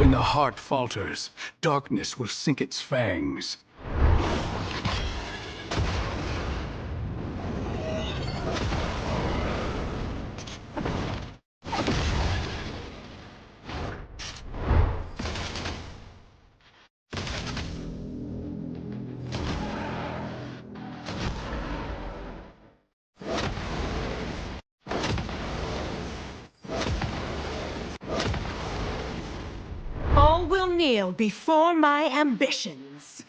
When the heart falters, darkness will sink its fangs. All will kneel before my ambitions.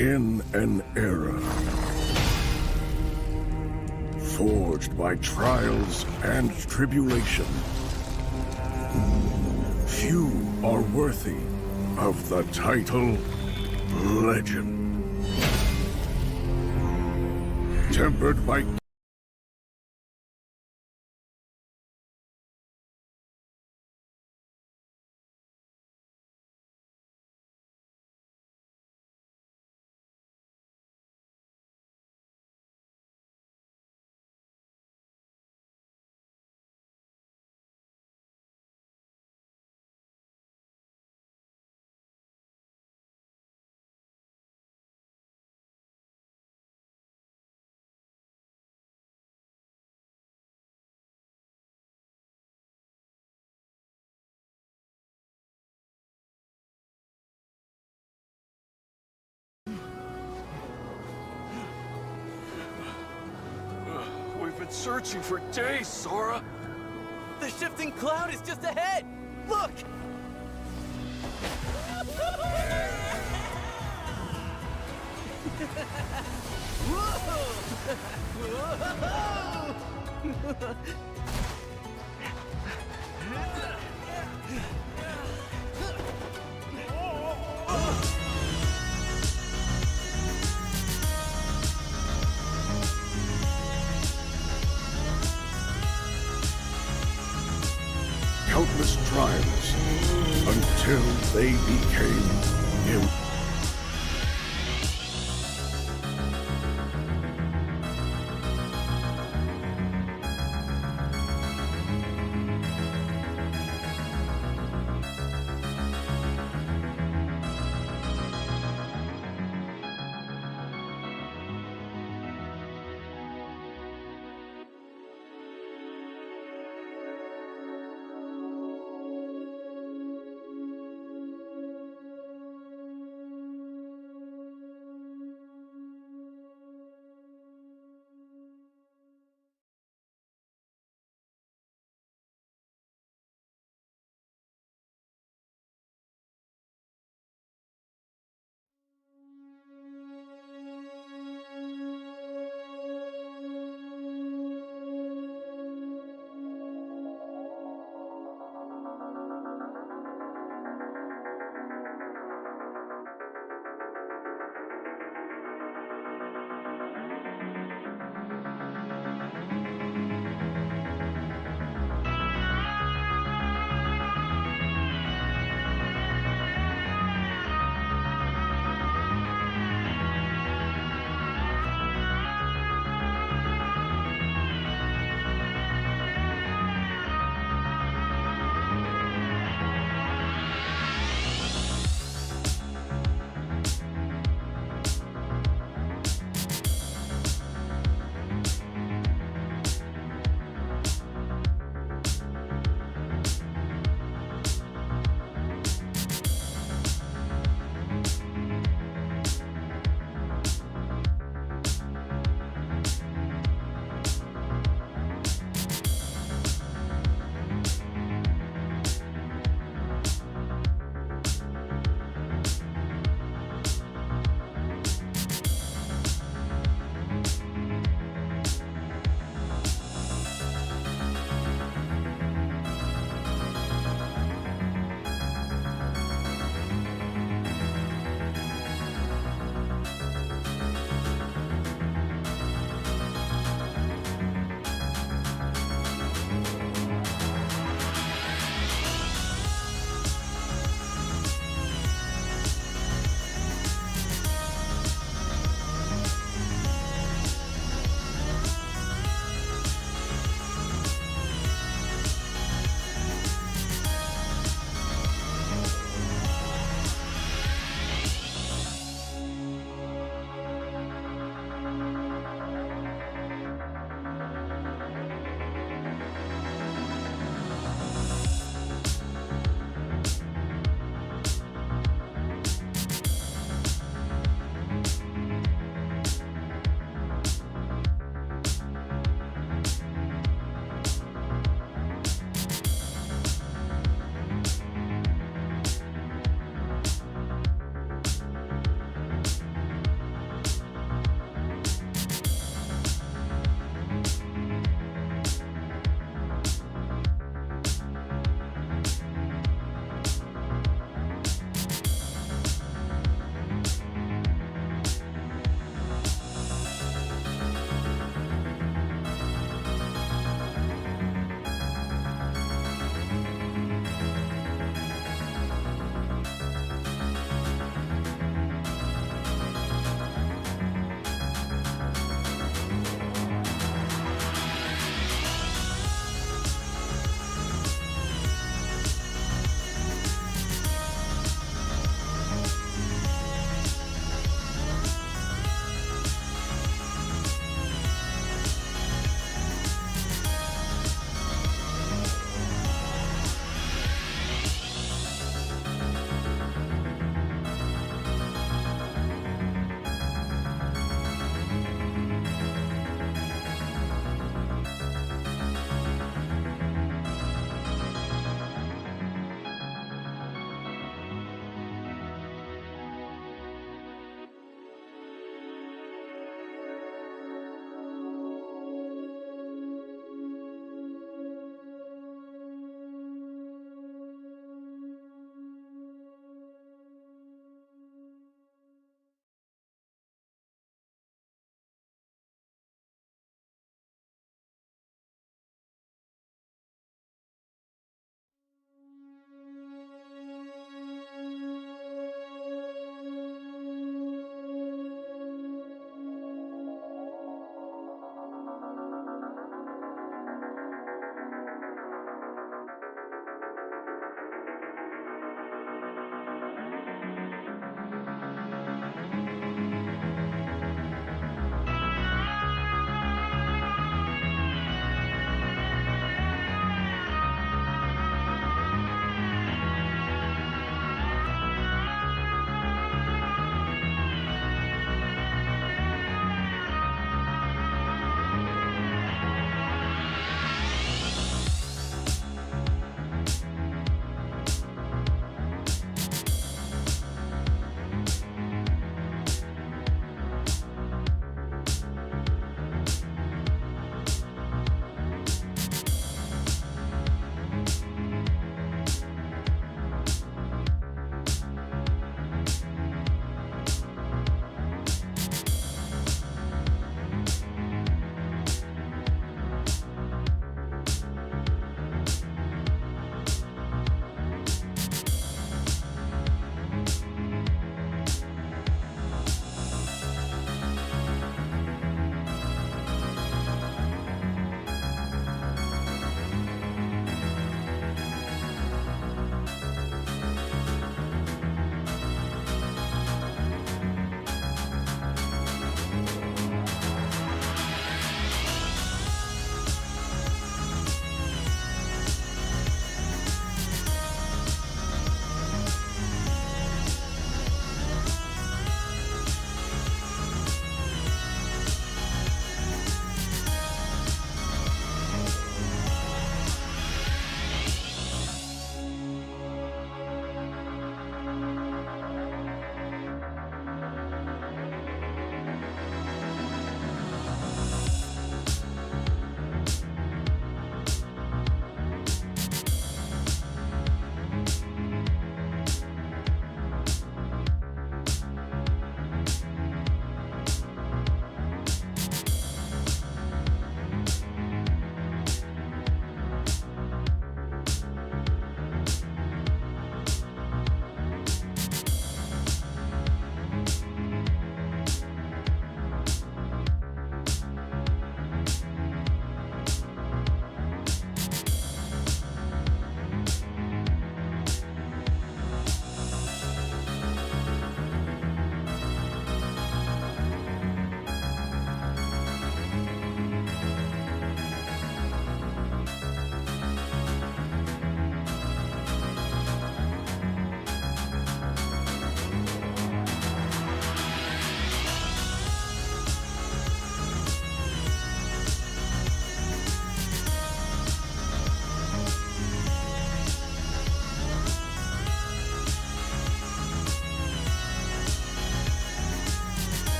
In an era forged by trials and tribulation, few are worthy of the title Legend. Tempered by We've been searching for days, Sora. The shifting cloud is just ahead! Look! countless trials until they became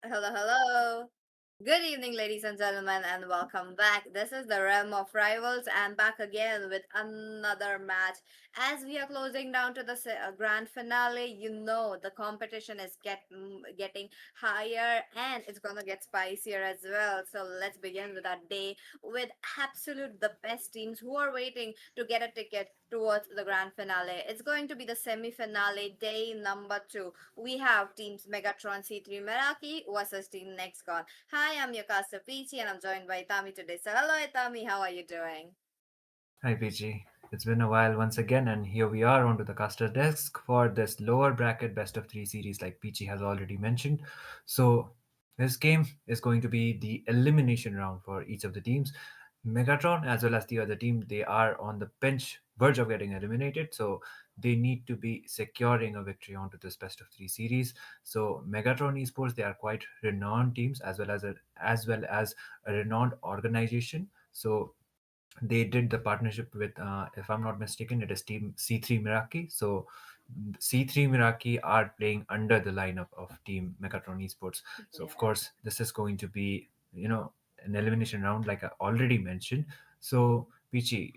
Hello, hello. Good evening, ladies and gentlemen, and welcome back. This is the Realm of Rivals, and back again with another match. As we are closing down to the grand finale, you know the competition is getting higher and it's gonna get spicier as well. So let's begin with our day with absolute the best teams who are waiting to get a ticket towards the grand finale. It's going to be the semi-finale day number 2. We have teams Megatron C3 Meraki versus Team Nextcon. Hi, I'm your caster Peachy and I'm joined by Itami today. So hello Itami, how are you doing? Hi PG. It's been a while once again, and here we are onto the caster desk for this lower bracket best of three series, like PG has already mentioned. So, this game is going to be the elimination round for each of the teams. Megatron, as well as the other team, they are on the verge of getting eliminated, so they need to be securing a victory onto this best of three series. So, Megatron Esports, they are quite renowned teams as well as a renowned organization. So they did the partnership with, if I'm not mistaken, it is Team C3 Miraki. So C3 Miraki are playing under the lineup of Team Megatron Esports. So of Yeah. course, this is going to be, an elimination round, like I already mentioned. So Pichi,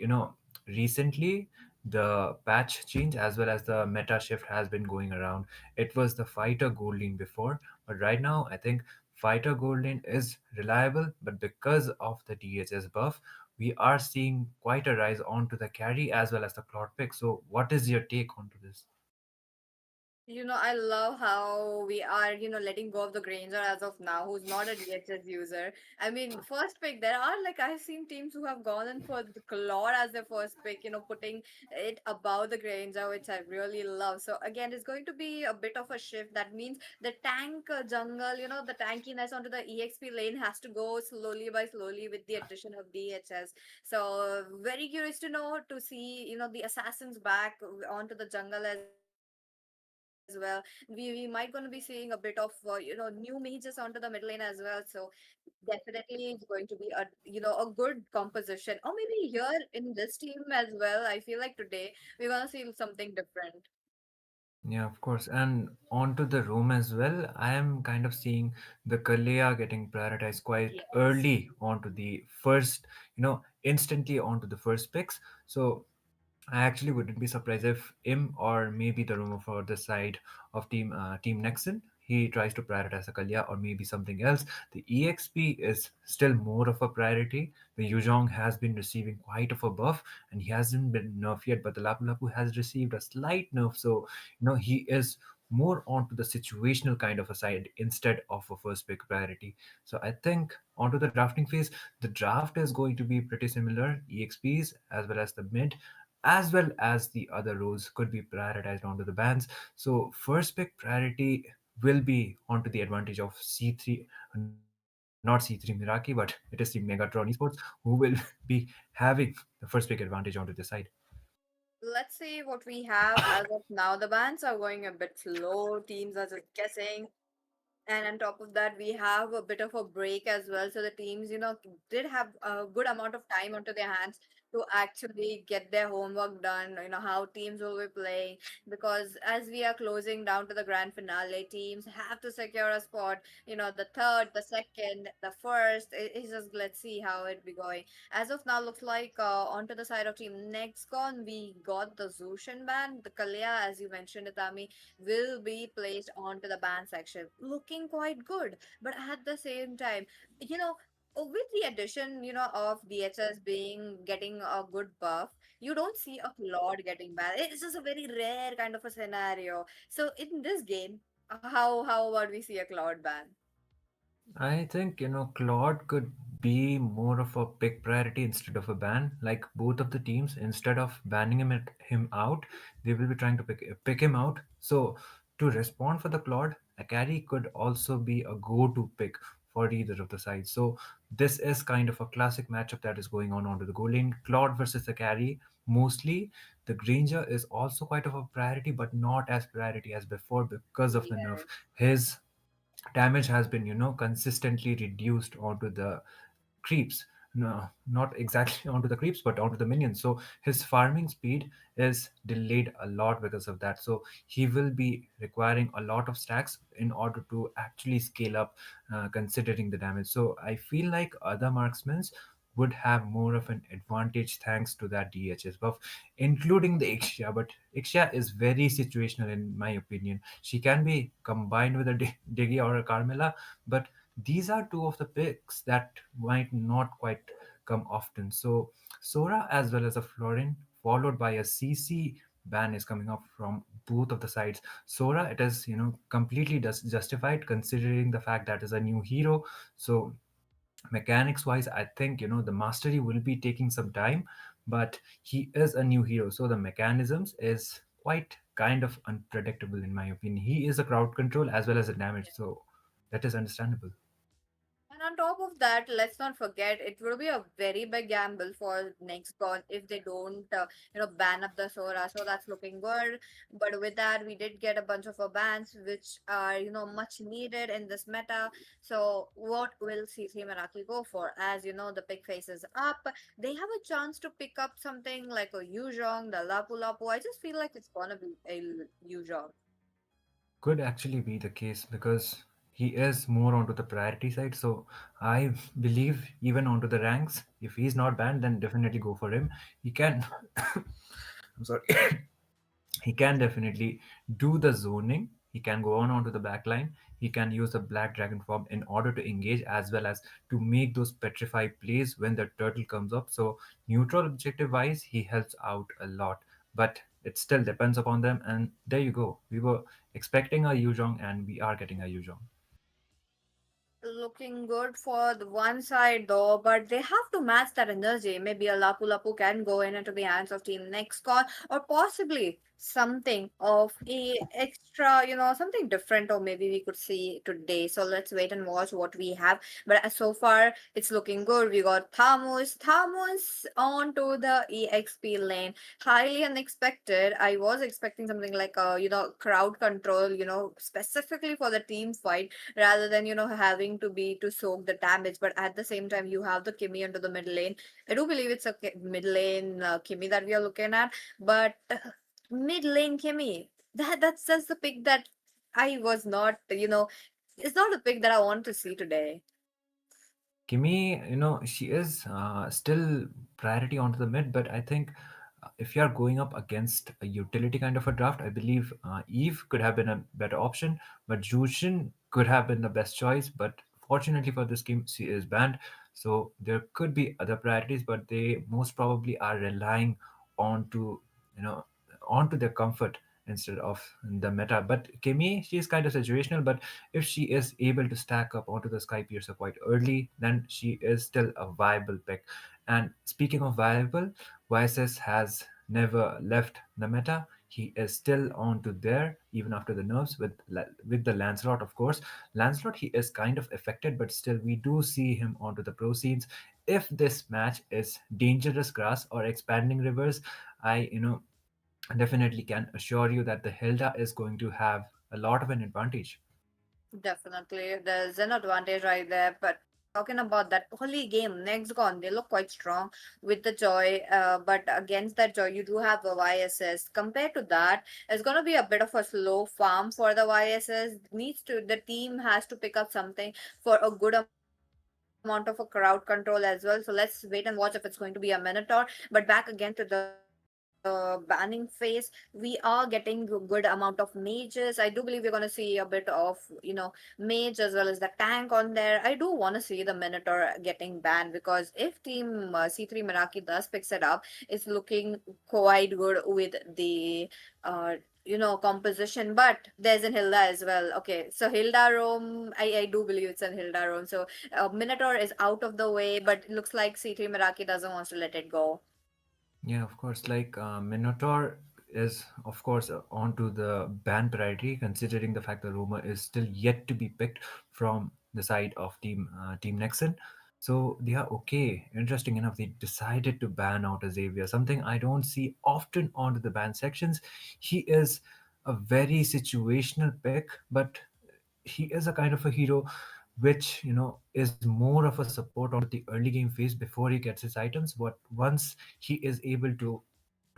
recently the patch change as well as the meta shift has been going around. It was the fighter gold lane before, but right now I think fighter gold lane is reliable, but because of the DHS buff, we are seeing quite a rise onto the carry as well as the cloud pick. So, what is your take onto this? I love how we are, letting go of the Granger as of now, who's not a DHS user. I mean, first pick, there are like I've seen teams who have gone in for the Claw as their first pick, putting it above the Granger, which I really love. So again, it's going to be a bit of a shift. That means the tank jungle, the tankiness onto the EXP lane has to go slowly by slowly with the addition of DHS. So very curious to know to see, the assassins back onto the jungle as well. We might going to be seeing a bit of new mages onto the mid lane as well. So definitely it's going to be a good composition. Or maybe here in this team as well. I feel like today we're gonna see something different. Yeah, of course. And onto the room as well, I am kind of seeing the Kalea getting prioritized quite Yes. early onto the first, instantly onto the first picks. So I actually wouldn't be surprised if him or maybe the rumor for the side of Team Nexon, he tries to prioritize a Kalia or maybe something else. The EXP is still more of a priority. The Yuzhong has been receiving quite of a buff and he hasn't been nerfed yet, but the Lapu Lapu has received a slight nerf. So, he is more onto the situational kind of a side instead of a first pick priority. So I think onto the drafting phase, the draft is going to be pretty similar. EXPs as well as the mid as well as the other roles could be prioritized onto the bans. So first pick priority will be onto the advantage of C3, not C3 Miraki, but it is the Megatron Esports who will be having the first pick advantage onto the side. Let's see what we have as of now. The bans are going a bit slow. Teams are just guessing. And on top of that, we have a bit of a break as well. So the teams, did have a good amount of time onto their hands to actually get their homework done, how teams will be playing. Because as we are closing down to the grand finale, teams have to secure a spot, the third, the second, the first. It's just, let's see how it be going. As of now, looks like onto the side of team Nextcon, we got the Zushin ban, the Kalia, as you mentioned, Itami, will be placed onto the ban section, looking quite good. But at the same time, with the addition, of DHS being getting a good buff, you don't see a Claude getting banned. It's just a very rare kind of a scenario. So in this game, how about we see a Claude ban? I think, Claude could be more of a pick priority instead of a ban. Like both of the teams, instead of banning him out, they will be trying to pick him out. So to respond for the Claude, a carry could also be a go-to pick for either of the sides. So this is kind of a classic matchup that is going on onto the goal lane. Claude versus the carry. Mostly the Granger is also quite of a priority, but not as priority as before because of the nerf. Yes. His damage has been consistently reduced onto the creeps, no, not exactly onto the creeps, but onto the minions. So his farming speed is delayed a lot because of that. So he will be requiring a lot of stacks in order to actually scale up, considering the damage. So I feel like other marksmen would have more of an advantage thanks to that DHS buff, including the Ixia. But Ixia is very situational in my opinion. She can be combined with a Diggy or a Carmilla, but these are two of the picks that might not quite come often. So Sora as well as a Florin, followed by a CC ban is coming up from both of the sides. Sora, it is completely justified considering the fact that is a new hero. So mechanics wise, I think the mastery will be taking some time, but he is a new hero, so the mechanisms is quite kind of unpredictable in my opinion. He is a crowd control as well as a damage, so that is understandable. And on top of that, let's not forget it will be a very big gamble for next god if they don't, ban up the Sora. So that's looking good. But with that, we did get a bunch of bans which are, much needed in this meta. So what will C3 Meraki go for? As you know, the pick faces up. They have a chance to pick up something like a Yuzhong, the Lapu Lapu. I just feel like it's gonna be a Yuzhong. Could actually be the case because he is more onto the priority side. So I believe even onto the ranks, if he's not banned, then definitely go for him. He can. I'm sorry. He can definitely do the zoning. He can go on onto the back line. He can use the black dragon form in order to engage as well as to make those petrify plays when the turtle comes up. So neutral objective wise, he helps out a lot. But it still depends upon them. And there you go. We were expecting a Yuzhong and we are getting a Yuzhong. Looking good for the one side though, but they have to match that energy. Maybe a Lapu Lapu can go in into the hands of team next call, or possibly something of a extra, something different, or maybe we could see today. So let's wait and watch what we have. But so far, it's looking good. We got Thamus onto the EXP lane. Highly unexpected. I was expecting something like a, crowd control, specifically for the team fight rather than having to be to soak the damage. But at the same time, you have the Kimmy into the mid lane. I do believe it's a mid lane Kimmy that we are looking at, but mid lane Kimmy, that's just the pick that I was not, it's not a pick that I want to see today. Kimi, she is still priority onto the mid, but I think if you are going up against a utility kind of a draft, I believe Eve could have been a better option, but Jushin could have been the best choice. But fortunately for this game, she is banned, so there could be other priorities, but they most probably are relying on to you know onto their comfort instead of the meta. But Kimi, she is kind of situational, but if she is able to stack up onto the Sky Piercer quite early, then she is still a viable pick. And speaking of viable, YSS has never left the meta. He is still onto there even after the nerfs with the Lancelot, of course. Lancelot, he is kind of affected, but still we do see him onto the pro scenes. If this match is dangerous grass or expanding rivers, I definitely can assure you that the Hilda is going to have a lot of an advantage. Definitely, there's an advantage right there. But talking about that early game, next gone, they look quite strong with the Joy. But against that Joy, you do have the YSS. Compared to that, it's gonna be a bit of a slow farm for the YSS. The team has to pick up something for a good amount of a crowd control as well. So let's wait and watch if it's going to be a Minotaur. But back again to the banning phase, we are getting good amount of mages. I do believe we're gonna see a bit of, mage as well as the tank on there. I do want to see the Minotaur getting banned, because if team C3 Meraki does picks it up, it's looking quite good with the composition. But there's an Hilda as well. Okay, so Hilda roam, I do believe it's an Hilda roam. So Minotaur is out of the way, but it looks like C3 Meraki doesn't want to let it go. Yeah, of course. Like Minotaur is, of course, onto the ban priority, considering the fact that Roma is still yet to be picked from the side of Team Nexon. So they are okay. Interesting enough, they decided to ban out Xavier, something I don't see often onto the ban sections. He is a very situational pick, but he is a kind of a hero which is more of a support onto the early game phase before he gets his items. But once he is able to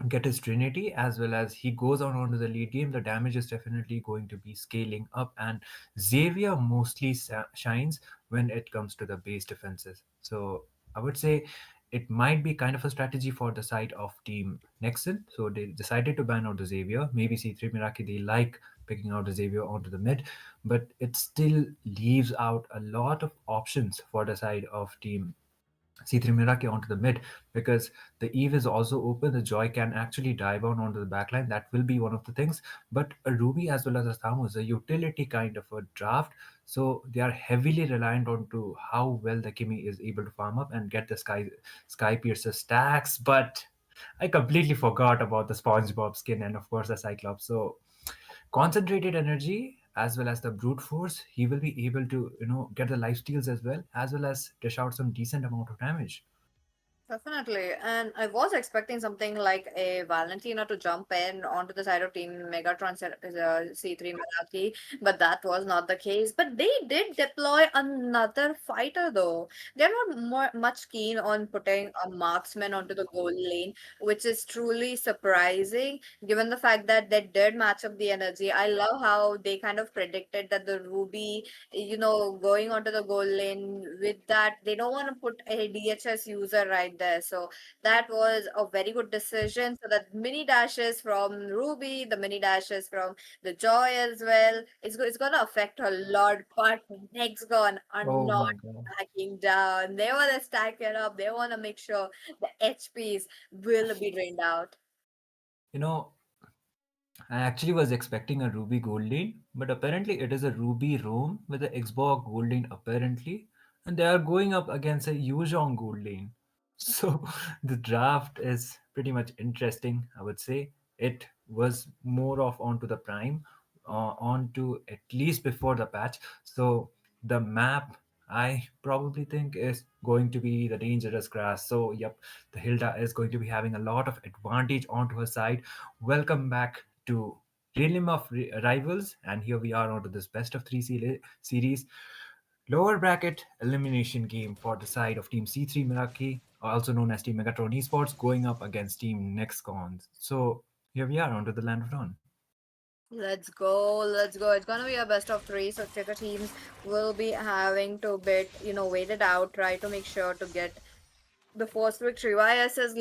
get his Trinity as well as he goes on onto the lead game, the damage is definitely going to be scaling up. And Xavier mostly shines when it comes to the base defenses. So I would say it might be kind of a strategy for the side of Team Nexon. So they decided to ban out the Xavier. Maybe C3 Miraki, they like picking out the Xavier onto the mid, but it still leaves out a lot of options for the side of Team C3 Miraki onto the mid, because the Eve is also open. The Joy can actually dive on onto the backline. That will be one of the things. But a Ruby as well as a Thamu is a utility kind of a draft. So they are heavily reliant on to how well the Kimi is able to farm up and get the Sky Piercer stacks. But I completely forgot about the SpongeBob skin and of course the Cyclops. So concentrated energy as well as the brute force, he will be able to get the life steals as well as dish out some decent amount of damage. Definitely. And I was expecting something like a Valentina to jump in onto the side of Team Megatron C3 Meraki, but that was not the case. But they did deploy another fighter though. They're not much keen on putting a marksman onto the goal lane, which is truly surprising given the fact that they did match up the energy. I love how they kind of predicted that the Ruby, going onto the goal lane with that, they don't want to put a DHS user right there. So that was a very good decision. So the mini dashes from Ruby, the mini dashes from the Joy as well, it's going to affect a lot. But Nexgon are Oh not my god. backing down. They want to stack it up. They want to make sure the HPs will be drained out. you know I actually was expecting a Ruby Gold Lane, but apparently it is a Ruby Roam with an Xbox Gold Lane apparently, and they are going up against a Yuzhong Gold Lane. So the draft is pretty much interesting, I would say. It was more of onto the Prime, onto at least before the patch. So the map I probably think is going to be the dangerous grass. So yep, the Hilda is going to be having a lot of advantage onto her side. Welcome back to Realm of Rivals, and here we are onto this best of three series. Lower bracket elimination game for the side of Team C3 Meraki, also known as Team Megatron Esports, going up against Team Nexcon. So here we are onto the land of Dawn. Let's go, let's go. It's gonna be a best of three, so trigger teams will be having to wait it out, try to make sure to get the first victory. YS is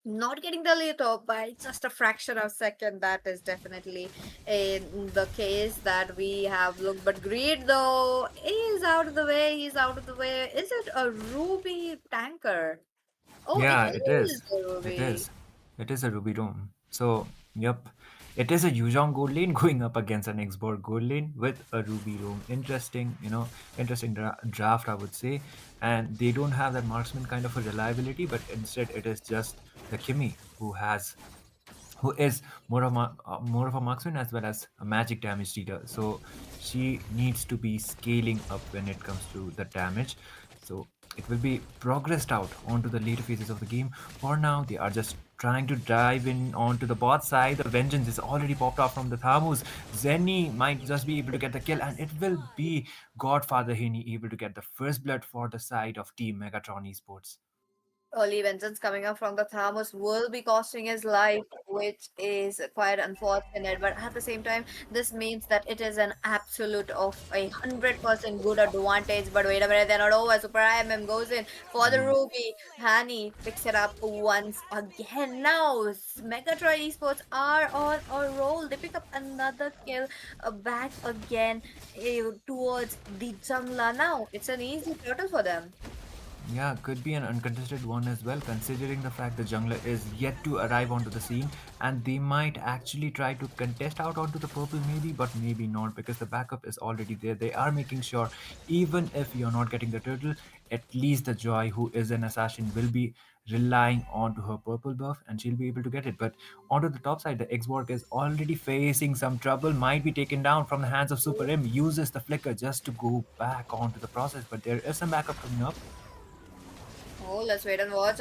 not getting the lead up by just a fraction of a second. That is definitely the case that we have looked. But Greed though is out of the way. He's out of the way. Is it a Ruby tanker? Oh, it Yeah, it is is. a It Ruby. is. It is a Ruby Dome. So, yep. It is a Yuzhong gold lane going up against an Xborg gold lane with a Ruby Roam. Interesting, interesting draft, I would say. And they don't have that marksman kind of a reliability, but instead it is just the Kimi who is more of a marksman as well as a magic damage dealer. So she needs to be scaling up when it comes to the damage. So it will be progressed out onto the later phases of the game. For now, they are just trying to dive in onto the bot side. The vengeance is already popped off from the Thamus. Zenny might just be able to get the kill, and it will be Godfather Henny able to get the first blood for the side of Team Megatron Esports. Early vengeance coming up from the Thamus will be costing his life, which is quite unfortunate. But at the same time, this means that it is an absolute of 100% good advantage. But wait a minute, they're not over. Super IMM goes in for the Ruby. Hani picks it up once again. Now, Megatron Esports are on a roll. They pick up another kill back again towards the jungler. Now, it's an easy turtle for them. Yeah, could be an uncontested one as well, considering the fact the jungler is yet to arrive onto the scene, and they might actually try to contest out onto the purple, maybe, but maybe not, because the backup is already there. They are making sure, even if you're not getting the turtle, at least the Joy, who is an assassin, will be relying onto her purple buff and she'll be able to get it. But onto the top side, the X-Borg is already facing some trouble, might be taken down from the hands of Super M, uses the flicker just to go back onto the process, but there is some backup coming up. Oh, let's wait and watch.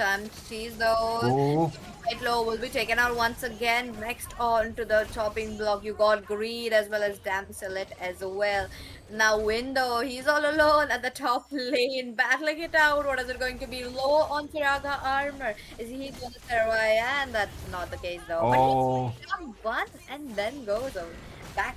She's the Oh, White Low will be taken out once again. Next on to the chopping block, you got Greed as well as Damselet as well. Now Window, he's all alone at the top lane, battling it out. What is it going to be? Low on Firaga armor. Is he going to survive? And that's not the case though. But he oh. down one and then goes on back.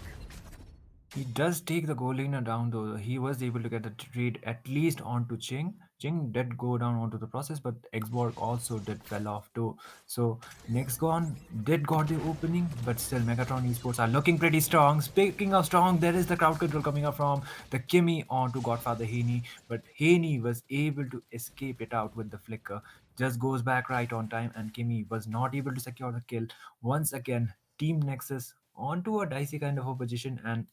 He does take the goal laner down though. He was able to get the trade at least onto Ching. Ching did go down onto the process, but Exborg also did fell off too. So next gone did got the opening, but still Megatron esports are looking pretty strong. Speaking of strong, there is the crowd control coming up from the Kimmy onto Godfather Haney, but Haney was able to escape it out with the flicker. Just goes back right on time, and Kimmy was not able to secure the kill. Once again, Team Nexus onto a dicey kind of a position, and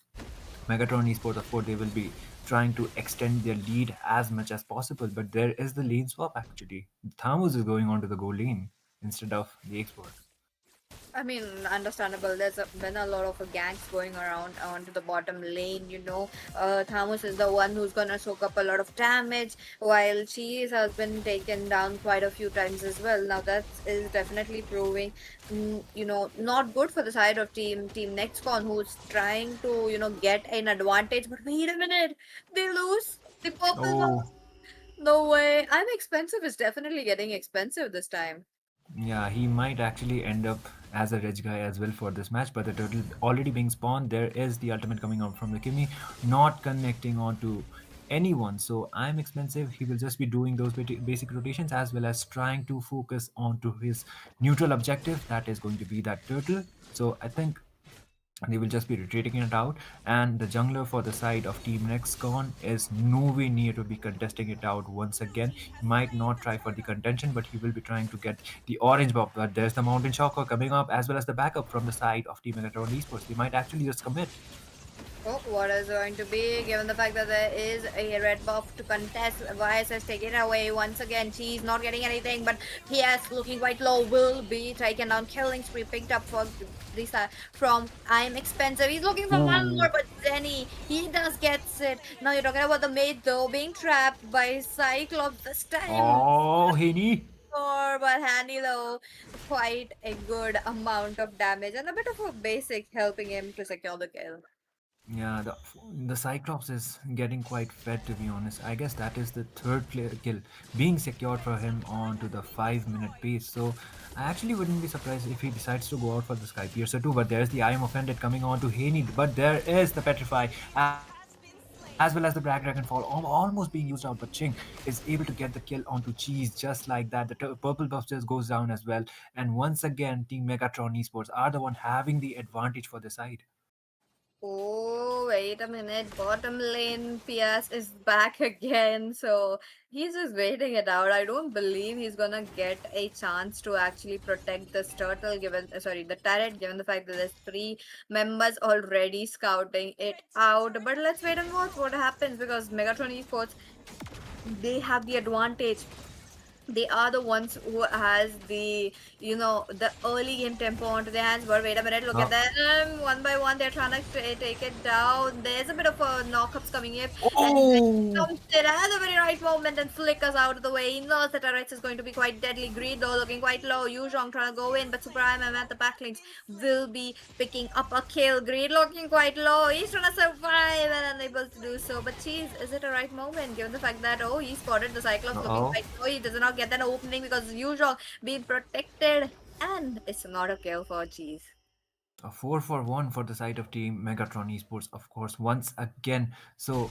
Megatron Esports, of course, they will be trying to extend their lead as much as possible. But there is the lane swap actually. Thamus is going on to the goal lane instead of the export. I mean, understandable. Been a lot of gangs going around onto the bottom lane. Thamus is the one who's gonna soak up a lot of damage, while Cheese has been taken down quite a few times as well. Now that is definitely proving, not good for the side of Team Nextcon, who's trying to get an advantage. But wait a minute, they lose the purple Oh, buff. No way. I'm expensive is definitely getting expensive this time. yeah, he might actually end up as a reg guy as well for this match. But the turtle already being spawned, there is the ultimate coming out from the Kimmy, not connecting on to anyone. So I'm expensive. He will just be doing those basic rotations as well as trying to focus on to his neutral objective. That is going to be that turtle. So I think they will just be retreating it out, and the jungler for the side of Team Nexcon is nowhere near to be contesting it out once again. He might not try for the contention, but he will be trying to get the orange buff. But there's the Mountain Shocker coming up as well as the backup from the side of Team Megatron Esports. They might actually just commit. Oh, what is going to be? Given the fact that there is a red buff to contest, YSS taken away once again. She's not getting anything, but PS looking quite low will be taken down. Killing spree picked up for Lisa from I'm expensive. He's looking for one Ooh. more, but Zenny, he does gets it. Now you're talking about the mate though, being trapped by Cyclops this time. Oh, Henny. Sure, but Handy though, quite a good amount of damage and a bit of a basic helping him to secure the kill. Yeah, the Cyclops is getting quite fed to be honest. I guess that is the third kill being secured for him onto the 5 minute pace. So I actually wouldn't be surprised if he decides to go out for the Sky Piercer too. But there's the I am offended coming on to Haney. But there is the Petrify as well as the Black Dragon Fall almost being used out. But Ching is able to get the kill onto Cheese just like that. The purple buff just goes down as well. And once again, Team Megatron Esports are the one having the advantage for the side. Oh, wait a minute. Bottom lane Pias is back again. So he's just waiting it out. I don't believe he's gonna get a chance to actually protect this turtle given, sorry, the turret, given the fact that there's three members already scouting it out. But let's wait and watch what happens because Megatron Esports, they have the advantage. They are the ones who has the early game tempo onto their hands. But wait a minute, look at Uh, them. One by one, they're trying to take it down. There's a bit of a knockups coming in. And then oh! comes it at the very right moment and flickers out of the way. He knows that Turrets is going to be quite deadly. Greed though looking quite low. Yuzhong trying to go in, but Super IMM at the backlinks will be picking up a kill. Greed looking quite low. He's trying to survive and unable to do so. But geez, is it a right moment given the fact that he spotted the Cyclops looking Uh-oh. quite low. He does not get that opening because Yuzhong being protected. And it's not a kill for Cheese. A 4 for 1 for the side of Team Megatron Esports, of course, once again. So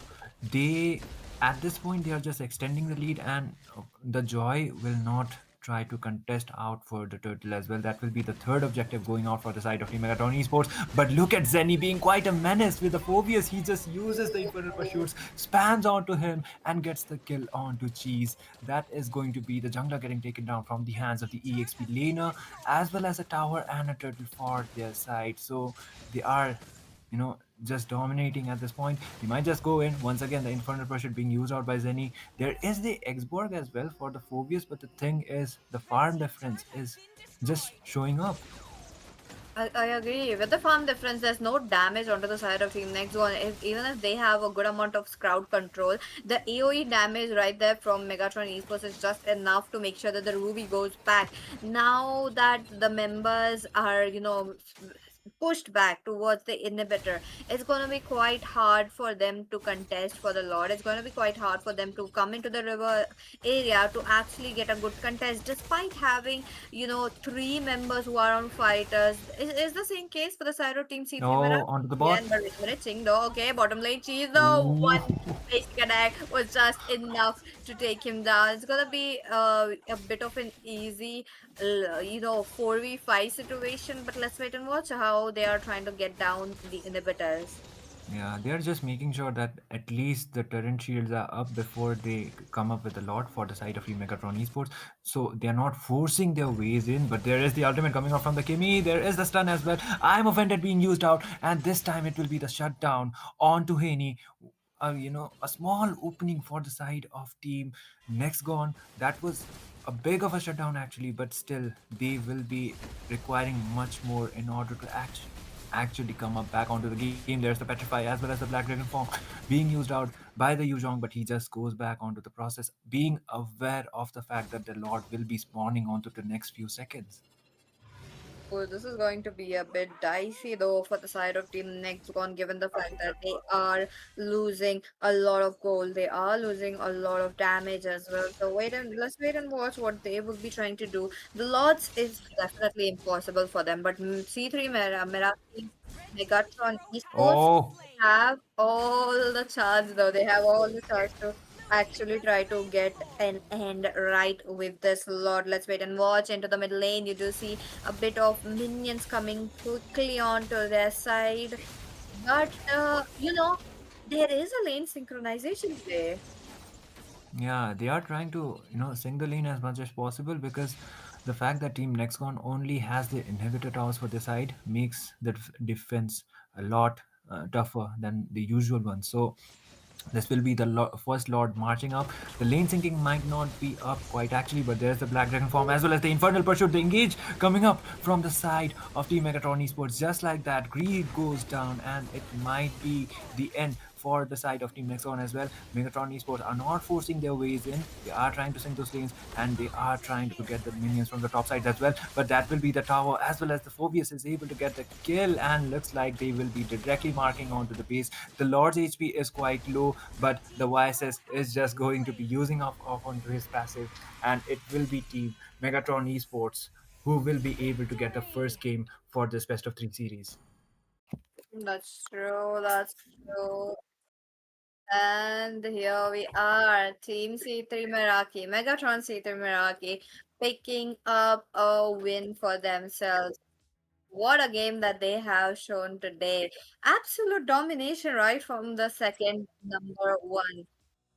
they, at this point, they are just extending the lead, and the Joy will not try to contest out for the turtle as well. That will be the third objective going out for the side of Team Megatron Esports. But look at Zenny being quite a menace with the phobias. He just uses the Infernal Pursuits, spams onto him, and gets the kill onto Cheese. That is going to be the jungler getting taken down from the hands of the EXP laner, as well as a tower and a turtle for their side. So they are, just dominating at this point. He might just go in. Once again, the Infernal Pressure being used out by Zenny. There is the Xborg as well for the Phobius, but the thing is, the farm difference is just showing up. I agree. With the farm difference, there's no damage onto the side of Team Next one. Even if they have a good amount of crowd control, the AoE damage right there from Megatron Esports is just enough to make sure that the Ruby goes back. Now that the members are, pushed back towards the inhibitor, it's going to be quite hard for them to contest for the Lord. It's going to be quite hard for them to come into the river area to actually get a good contest, despite having three members who are on fighters. Is the same case for the side of Team C3 Mera? Oh, onto the Yeah, bot. but wait a minute, Ching though. Okay, bottom lane cheese though. Ooh. One basic attack was just enough to take him down. It's gonna be a bit of an easy, 4v5 situation, but let's wait and watch how they are trying to get down the inhibitors. Yeah, they are just making sure that at least the turret shields are up before they come up with a lot for the side of Team Megatron Esports. So they are not forcing their ways in, but there is the ultimate coming out from the Kimmy. There is the stun as well. I'm offended being used out, and this time it will be the shutdown onto Haney. A small opening for the side of Team Next Gone. That was a big of a shutdown actually, but still they will be requiring much more in order to actually come up back onto the game. There's the Petrify as well as the Black Dragon form being used out by the Yuzhong, but he just goes back onto the process, being aware of the fact that the Lord will be spawning onto the next few seconds. Oh, this is going to be a bit dicey though for the side of Team Nextgon, given the fact that they are losing a lot of gold. They are losing a lot of damage as well. So let's wait and watch what they will be trying to do. The Lords is definitely impossible for them, but C3 Meraki, Megatron Esports Oh, have all the chance though. They have all the chance to actually try to get an end right with this Lord. Let's wait and watch. Into the mid lane, you do see a bit of minions coming quickly onto their side. But, there is a lane synchronization play. yeah, they are trying to, sing the lane as much as possible because the fact that Team Nexcon only has the inhibitor towers for their side makes the defense a lot tougher than the usual one. So this will be the first Lord marching up. The lane sinking might not be up quite actually, but there's the Black Dragon form as well as the Infernal Pursuit, the engage coming up from the side of Team Megatron Esports. Just like that, Greed goes down, and it might be the end for the side of Team Nexon as well. Megatron Esports are not forcing their ways in. They are trying to sink those lanes and they are trying to get the minions from the top side as well. But that will be the tower as well as the Phobius is able to get the kill and looks like they will be directly marking onto the base. The Lord's HP is quite low, but the YSS is just going to be using off onto his passive, and it will be Team Megatron Esports who will be able to get the first game for this best of three series. That's true. That's true. And here we are, Team C3 Meraki, Megatron C3 Meraki, picking up a win for themselves. What a game that they have shown today. Absolute domination right from the second number one.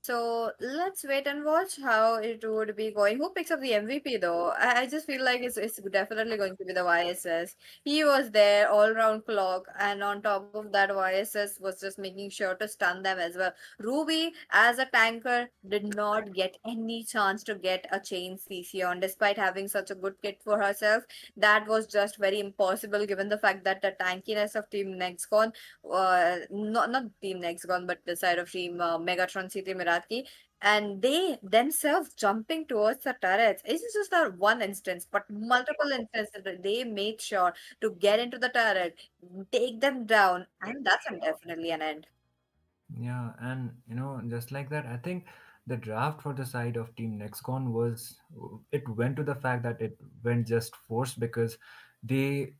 So let's wait and watch how it would be going. Who picks up the MVP though? I just feel like it's definitely going to be the YSS. He was there all round clock, and on top of that, YSS was just making sure to stun them as well. Ruby, as a tanker, did not get any chance to get a chain CC on, despite having such a good kit for herself. That was just very impossible given the fact that the tankiness of Team Nexcon, not Team Nexgon, but the side of Team Megatron City Miraki, and they themselves jumping towards the turrets. It's just not one instance, but multiple instances that they made sure to get into the turret, take them down, and that's definitely an end. Yeah, and just like that, I think the draft for the side of Team Nexcon was it went to the fact that it went just forced because they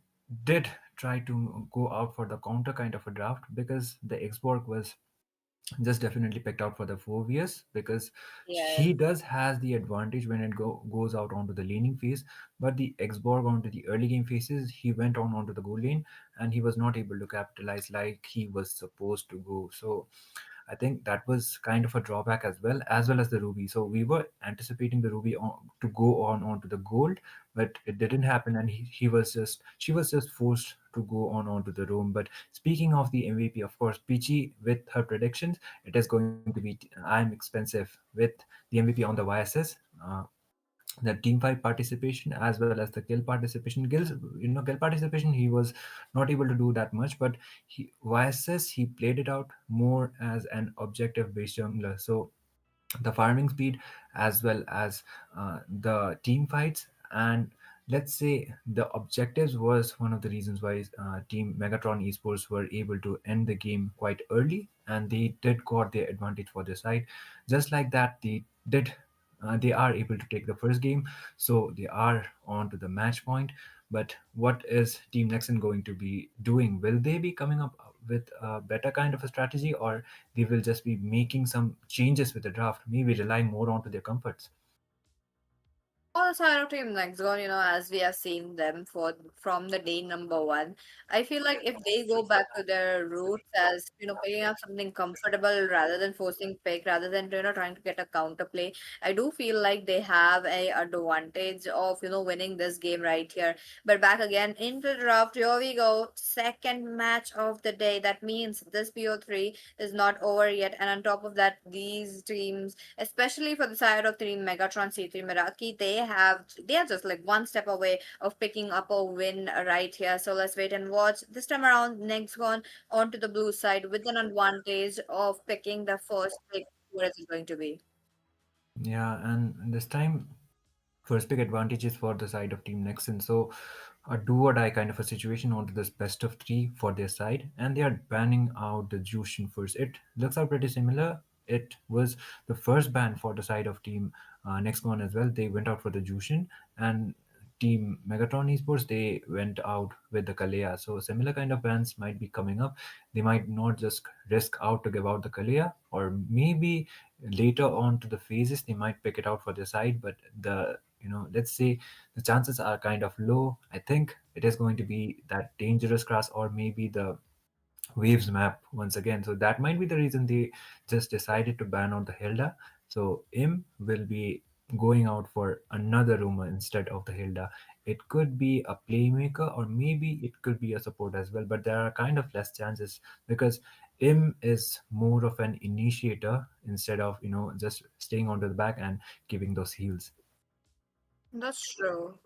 did try to go out for the counter kind of a draft because the Xborg was just definitely picked out for the 4 years because Yes. he does has the advantage when it goes out onto the laning phase, but the Xborg onto the early game phases he went on onto the goal lane and he was not able to capitalize like he was supposed to go. So I think that was kind of a drawback as well as the Ruby. So we were anticipating the Ruby to go on onto the gold, but it didn't happen, and he was just she was just forced to go on onto the room. But speaking of the MVP, of course, Peachy with her predictions, it is going to be I'm expensive with the MVP on the YSS. the team fight participation as well as the kill participation. Kill participation, he was not able to do that much, but YSS, he played it out more as an objective based jungler. So the farming speed as well as the team fights, and let's say the objectives was one of the reasons why team Megatron esports were able to end the game quite early, and they did got their advantage for their side. Just like that, they are able to take the first game, so they are on to the match point. But what is Team Nexon going to be doing? Will they be coming up with a better kind of a strategy, or they will just be making some changes with the draft, maybe relying more onto their comforts? On the side of Team Nexon, as we have seen them from the day number one, I feel like if they go back to their roots as picking up something comfortable rather than forcing pick, rather than trying to get a counter play, I do feel like they have a advantage of winning this game right here. But back again into the draft, here we go, second match of the day. That means this PO3 is not over yet, and on top of that, these teams, especially for the side of Team Megatron C3 Meraki, they are just like one step away of picking up a win right here. So let's wait and watch. This time around, next gone onto the blue side with an advantage of picking the first pick. What is it going to be? Yeah, and this time first pick advantage is for the side of Team Nexon. So a do or die kind of a situation onto this best of three for their side, and they are banning out the Jushin first. It looks out pretty similar. It was the first ban for the side of Team Nexon as well. They went out for the Jushin, and Team Megatron Esports, they went out with the Kalea. So similar kind of bans might be coming up. They might not just risk out to give out the Kalea, or maybe later on to the phases they might pick it out for their side. But let's say the chances are kind of low. I think it is going to be that dangerous grass, or maybe the waves map once again. So that might be the reason they just decided to ban out the Hilda. So Im will be going out for another rumor instead of the Hilda. It could be a playmaker, or maybe it could be a support as well, but there are kind of less chances because Im is more of an initiator instead of just staying onto the back and giving those heals. That's true.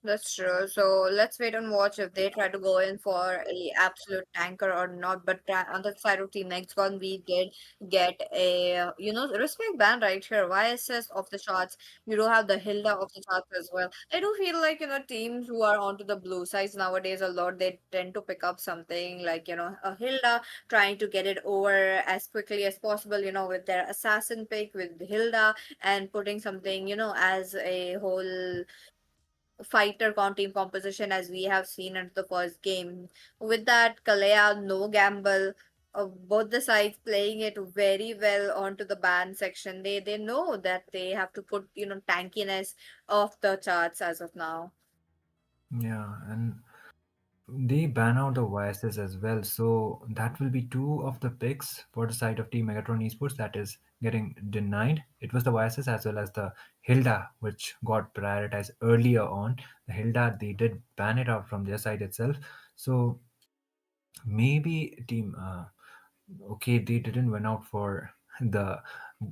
That's true. So let's wait and watch if they try to go in for a absolute tanker or not. But on the side of Team Next one, we did get a respect band right here. YSS of the shots. We do have the Hilda of the shots as well. I do feel like teams who are onto the blue sides nowadays a lot, they tend to pick up something like a Hilda, trying to get it over as quickly as possible. With their assassin pick with Hilda, and putting something as a whole fighter team composition as we have seen in the first game. With that, Kalea, no gamble. Both the sides playing it very well onto the ban section. They know that they have to put tankiness off the charts as of now. Yeah, and they ban out the YSS as well, so that will be two of the picks for the side of Team Megatron Esports that is getting denied. It was the YSS as well as the Hilda, which got prioritized earlier on. The Hilda, they did ban it out from their side itself. So maybe Team okay, they didn't went out for the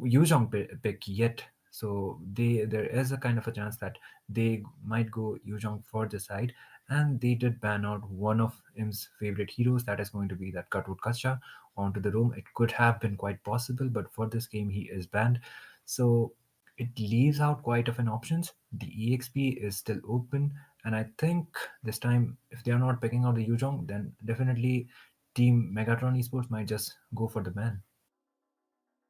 Yuzhong pick yet. So there is a kind of a chance that they might go Yuzhong for the side, and they did ban out one of him's favorite heroes. That is going to be that Katut Kasha onto the room. It could have been quite possible, but for this game he is banned. So it leaves out quite of an options. The EXP is still open, and I think this time if they are not picking out the Yuzhong, then definitely Team Megatron Esports might just go for the ban.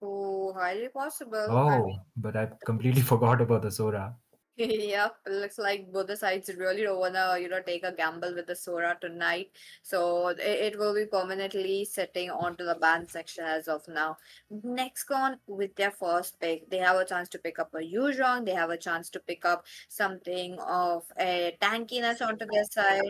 Oh, highly possible. I Oh, mean, but I completely forgot about the Sora. yep, looks like both the sides really don't wanna, take a gamble with the Sora tonight. So it will be permanently sitting onto the ban section as of now. Next on with their first pick, they have a chance to pick up a Yuzhong, they have a chance to pick up something of a tankiness onto their side.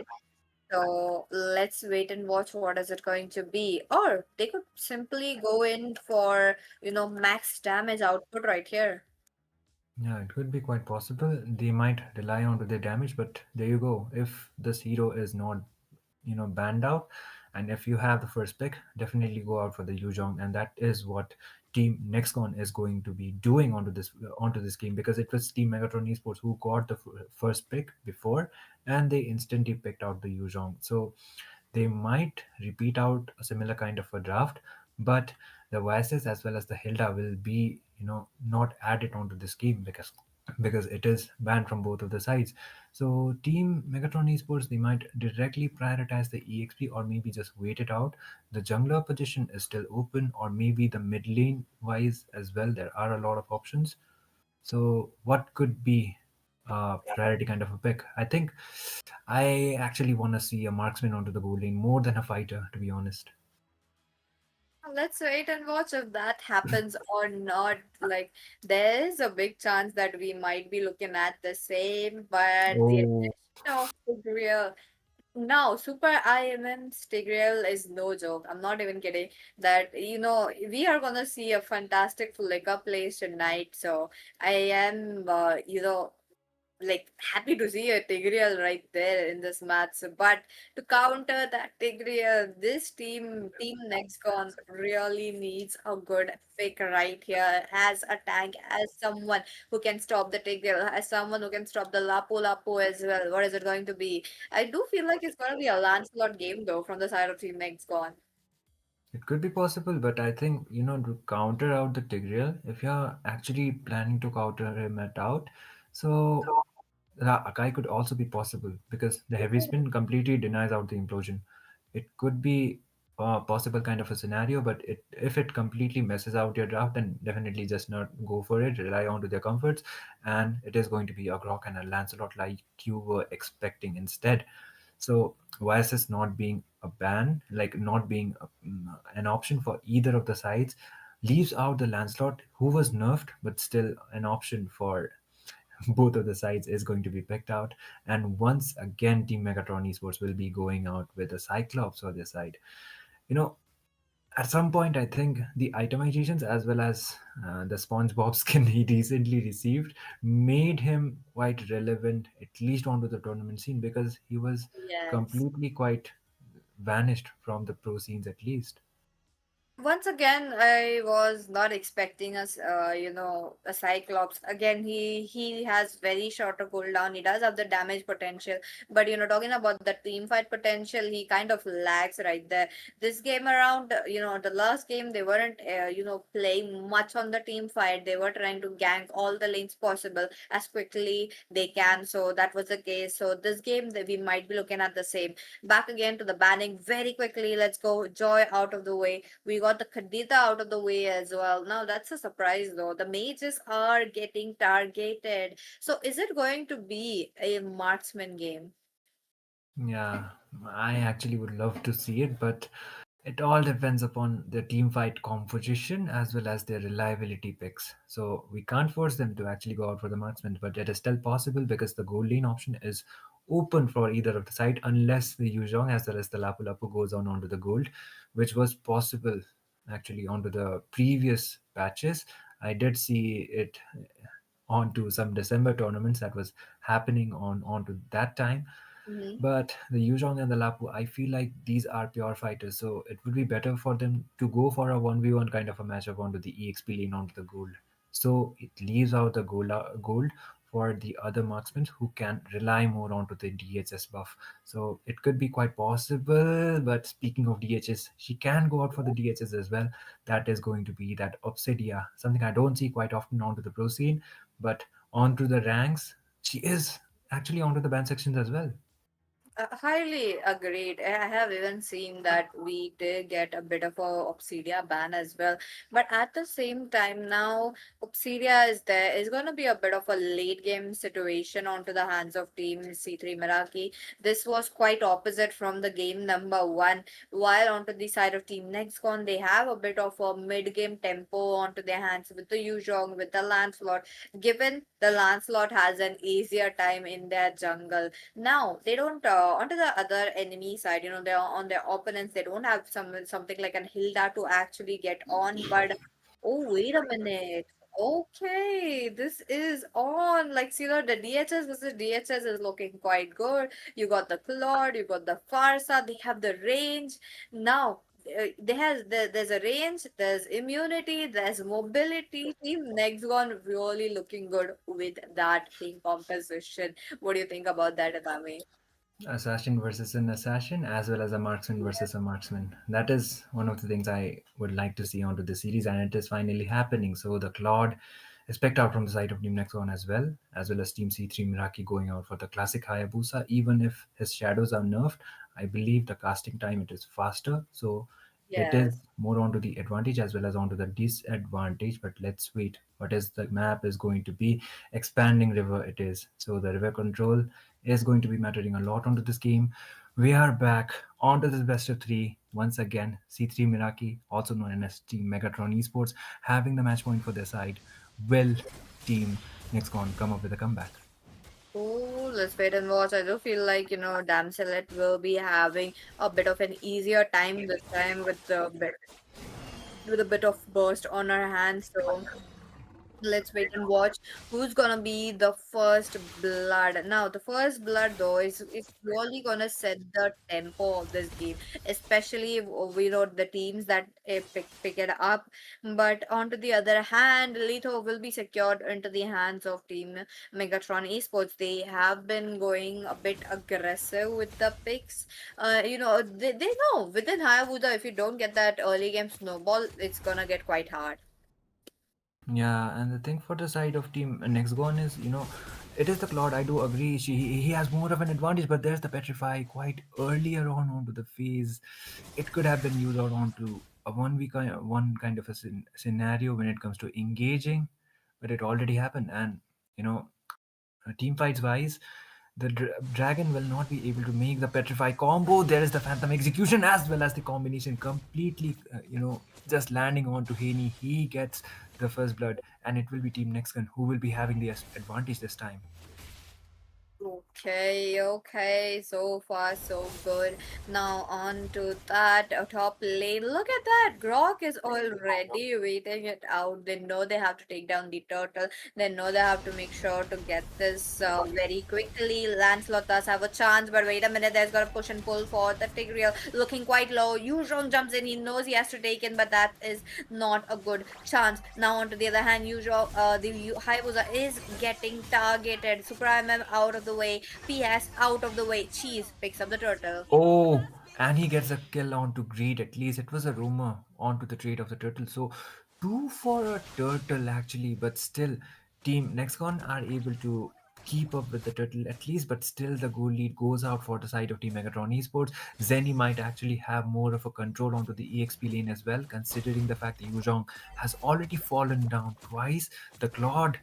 So let's wait and watch what is it going to be. Or they could simply go in for, max damage output right here. Yeah, it could be quite possible. They might rely on to their damage, but there you go. If this hero is not, banned out, And if you have the first pick, definitely go out for the Yuzhong, and that is what Team Nextcon is going to be doing onto this game, because it was Team Megatron Esports who got the first pick before, and they instantly picked out the Yuzhong. So they might repeat out a similar kind of a draft, but the Vices as well as the Hilda will be, not added onto this game, because it is banned from both of the sides. So Team Megatron Esports, they might directly prioritize the EXP, or maybe just wait it out. The jungler position is still open, or maybe the mid lane wise as well. There are a lot of options. So what could be a priority kind of a pick? I think I actually want to see a marksman onto the goal lane more than a fighter, to be honest. Let's wait and watch if that happens or not. Like, there is a big chance that we might be looking at the same, but the Oh, addition of Tigreal. No, Super IMM Stigreal is no joke. I'm not even kidding. That, we are gonna see a fantastic flicker plays tonight. So I am, like happy to see a Tigreal right there in this match. But to counter that Tigreal, this team Nexcon really needs a good pick right here as a tank, as someone who can stop the Tigreal, as someone who can stop the Lapu Lapu as well. What is it going to be? I do feel like it's gonna be a Lancelot game though from the side of team Nexcon. it could be possible, but I think, to counter out the Tigreal, if you're actually planning to counter him out, so the Akai could also be possible, because the heavy spin completely denies out the implosion. It could be a possible kind of a scenario, but if it completely messes out your draft, then definitely just not go for it. Rely on to their comforts, and it is going to be a Grok and a Lancelot like you were expecting instead. So YSS not being a ban, like not being an option for either of the sides, leaves out the Lancelot, who was nerfed but still an option for both of the sides, is going to be picked out. And once again, Team Megatron Esports will be going out with a Cyclops for their side. You know, at some point, I think the itemizations as well as the SpongeBob skin he recently received made him quite relevant, at least onto the tournament scene, because he was Yes. completely quite vanished from the pro scenes at least. Once again, I was not expecting us, a Cyclops. Again, he has very shorter cooldown. He does have the damage potential, but talking about the team fight potential, he kind of lags right there. This game around, the last game they weren't, playing much on the team fight. They were trying to gank all the lanes possible as quickly they can. So that was the case. So this game, that we might be looking at the same. Back again to the banning very quickly. Let's go. Joy out of the way. We got the Khadita out of the way as well. Now that's a surprise though. The mages are getting targeted. So is it going to be a marksman game? Yeah, I actually would love to see it, but it all depends upon their team fight composition as well as their reliability picks. So we can't force them to actually go out for the marksman, but it is still possible because the gold lane option is open for either of the side, unless the Yuzhong as well as the Lapu Lapu goes on onto the gold, which was possible actually onto the previous patches. I did see it onto some December tournaments that was happening onto that time. Mm-hmm. But the Yuzhong and the Lapu, I feel like these are pure fighters, so it would be better for them to go for a 1v1 kind of a matchup onto the EXP lane onto the gold. So it leaves out the gold for the other marksmen who can rely more onto the DHS buff. So it could be quite possible. But speaking of DHS, she can go out for the DHS as well. That is going to be that Obsidia, something I don't see quite often onto the pro scene, but onto the ranks, she is actually onto the ban sections as well. Highly agreed. I have even seen that we did get a bit of a Obsidia ban as well. But at the same time, now Obsidia is there. It's going to be a bit of a late game situation onto the hands of Team C3 Meraki. This was quite opposite from the game number one. While onto the side of Team Nextcon, they have a bit of a mid game tempo onto their hands with the Yuzhong, with the Lancelot. Given the Lancelot has an easier time in their jungle, now they don't onto the other enemy side. They're on their opponents. They don't have something like an Hilda to actually get on. But oh, wait a minute. Okay, this is on. Like, see, the DHS versus DHS is looking quite good. You got the Claude, you got the Farsa, they have the range. Now, there's a range, there's immunity, there's mobility. Team Nexgon really looking good with that team composition. What do you think about that, Adami? Assassin versus an assassin, as well as a marksman versus a marksman. That is one of the things I would like to see onto the series, and it is finally happening. So the Claude is picked out from the side of Team Nexon as well as Team C3 Miraki going out for the classic Hayabusa. Even if his shadows are nerfed, I believe the casting time it is faster. So it is Yes. more onto the advantage as well as onto the disadvantage. But let's wait. What is the map is going to be? Expanding river it is. So the river control is going to be mattering a lot onto this game. We are back onto this best of three once again. C3 Miraki, also known as Team Megatron Esports, having the match point for their side. Will Team Nexcon come up with a comeback? Oh, let's wait and watch. I do feel like, Damselet will be having a bit of an easier time this time with a bit of burst on her hands. So let's wait and watch who's gonna be the first blood. Now, the first blood though is really gonna set the tempo of this game, especially if we know the teams that pick it up. But onto the other hand, Lito will be secured into the hands of Team Megatron Esports. They have been going a bit aggressive with the picks. They know within Hayabusa, if you don't get that early game snowball, it's gonna get quite hard. Yeah, and the thing for the side of Team Nexgon is, it is the Claude. I do agree. He has more of an advantage, but there's the Petrify quite earlier on onto the phase. It could have been used out onto a one kind of a scenario when it comes to engaging, but it already happened. And you know, team fights wise, the dragon will not be able to make the petrify combo. There is the phantom execution as well as the combination completely, just landing on to Haney. He gets the first blood, and it will be Team Nextgun who will be having the advantage this time. Okay, okay, so far so good. Now on to that top lane. Look at that. Grok is already waiting it out. They know they have to take down the turtle. They know they have to make sure to get this very quickly. Lancelot does have a chance, but wait a minute. There's got a push and pull for the Tigreal. Looking quite low. Yuzhong jumps in. He knows he has to take in, but that is not a good chance. Now on to the other hand, the Hayabusa is getting targeted. Super MM out of the way. PS out of the way. Cheese picks up the turtle. Oh, and he gets a kill onto Greed. At least it was a rumor onto the trade of the turtle. So two for a turtle actually, but still, Team Nexcon are able to keep up with the turtle at least, but still the goal lead goes out for the side of Team Megatron Esports. Zenny might actually have more of a control onto the EXP lane as well, considering the fact that Yuzhong has already fallen down twice. The Claude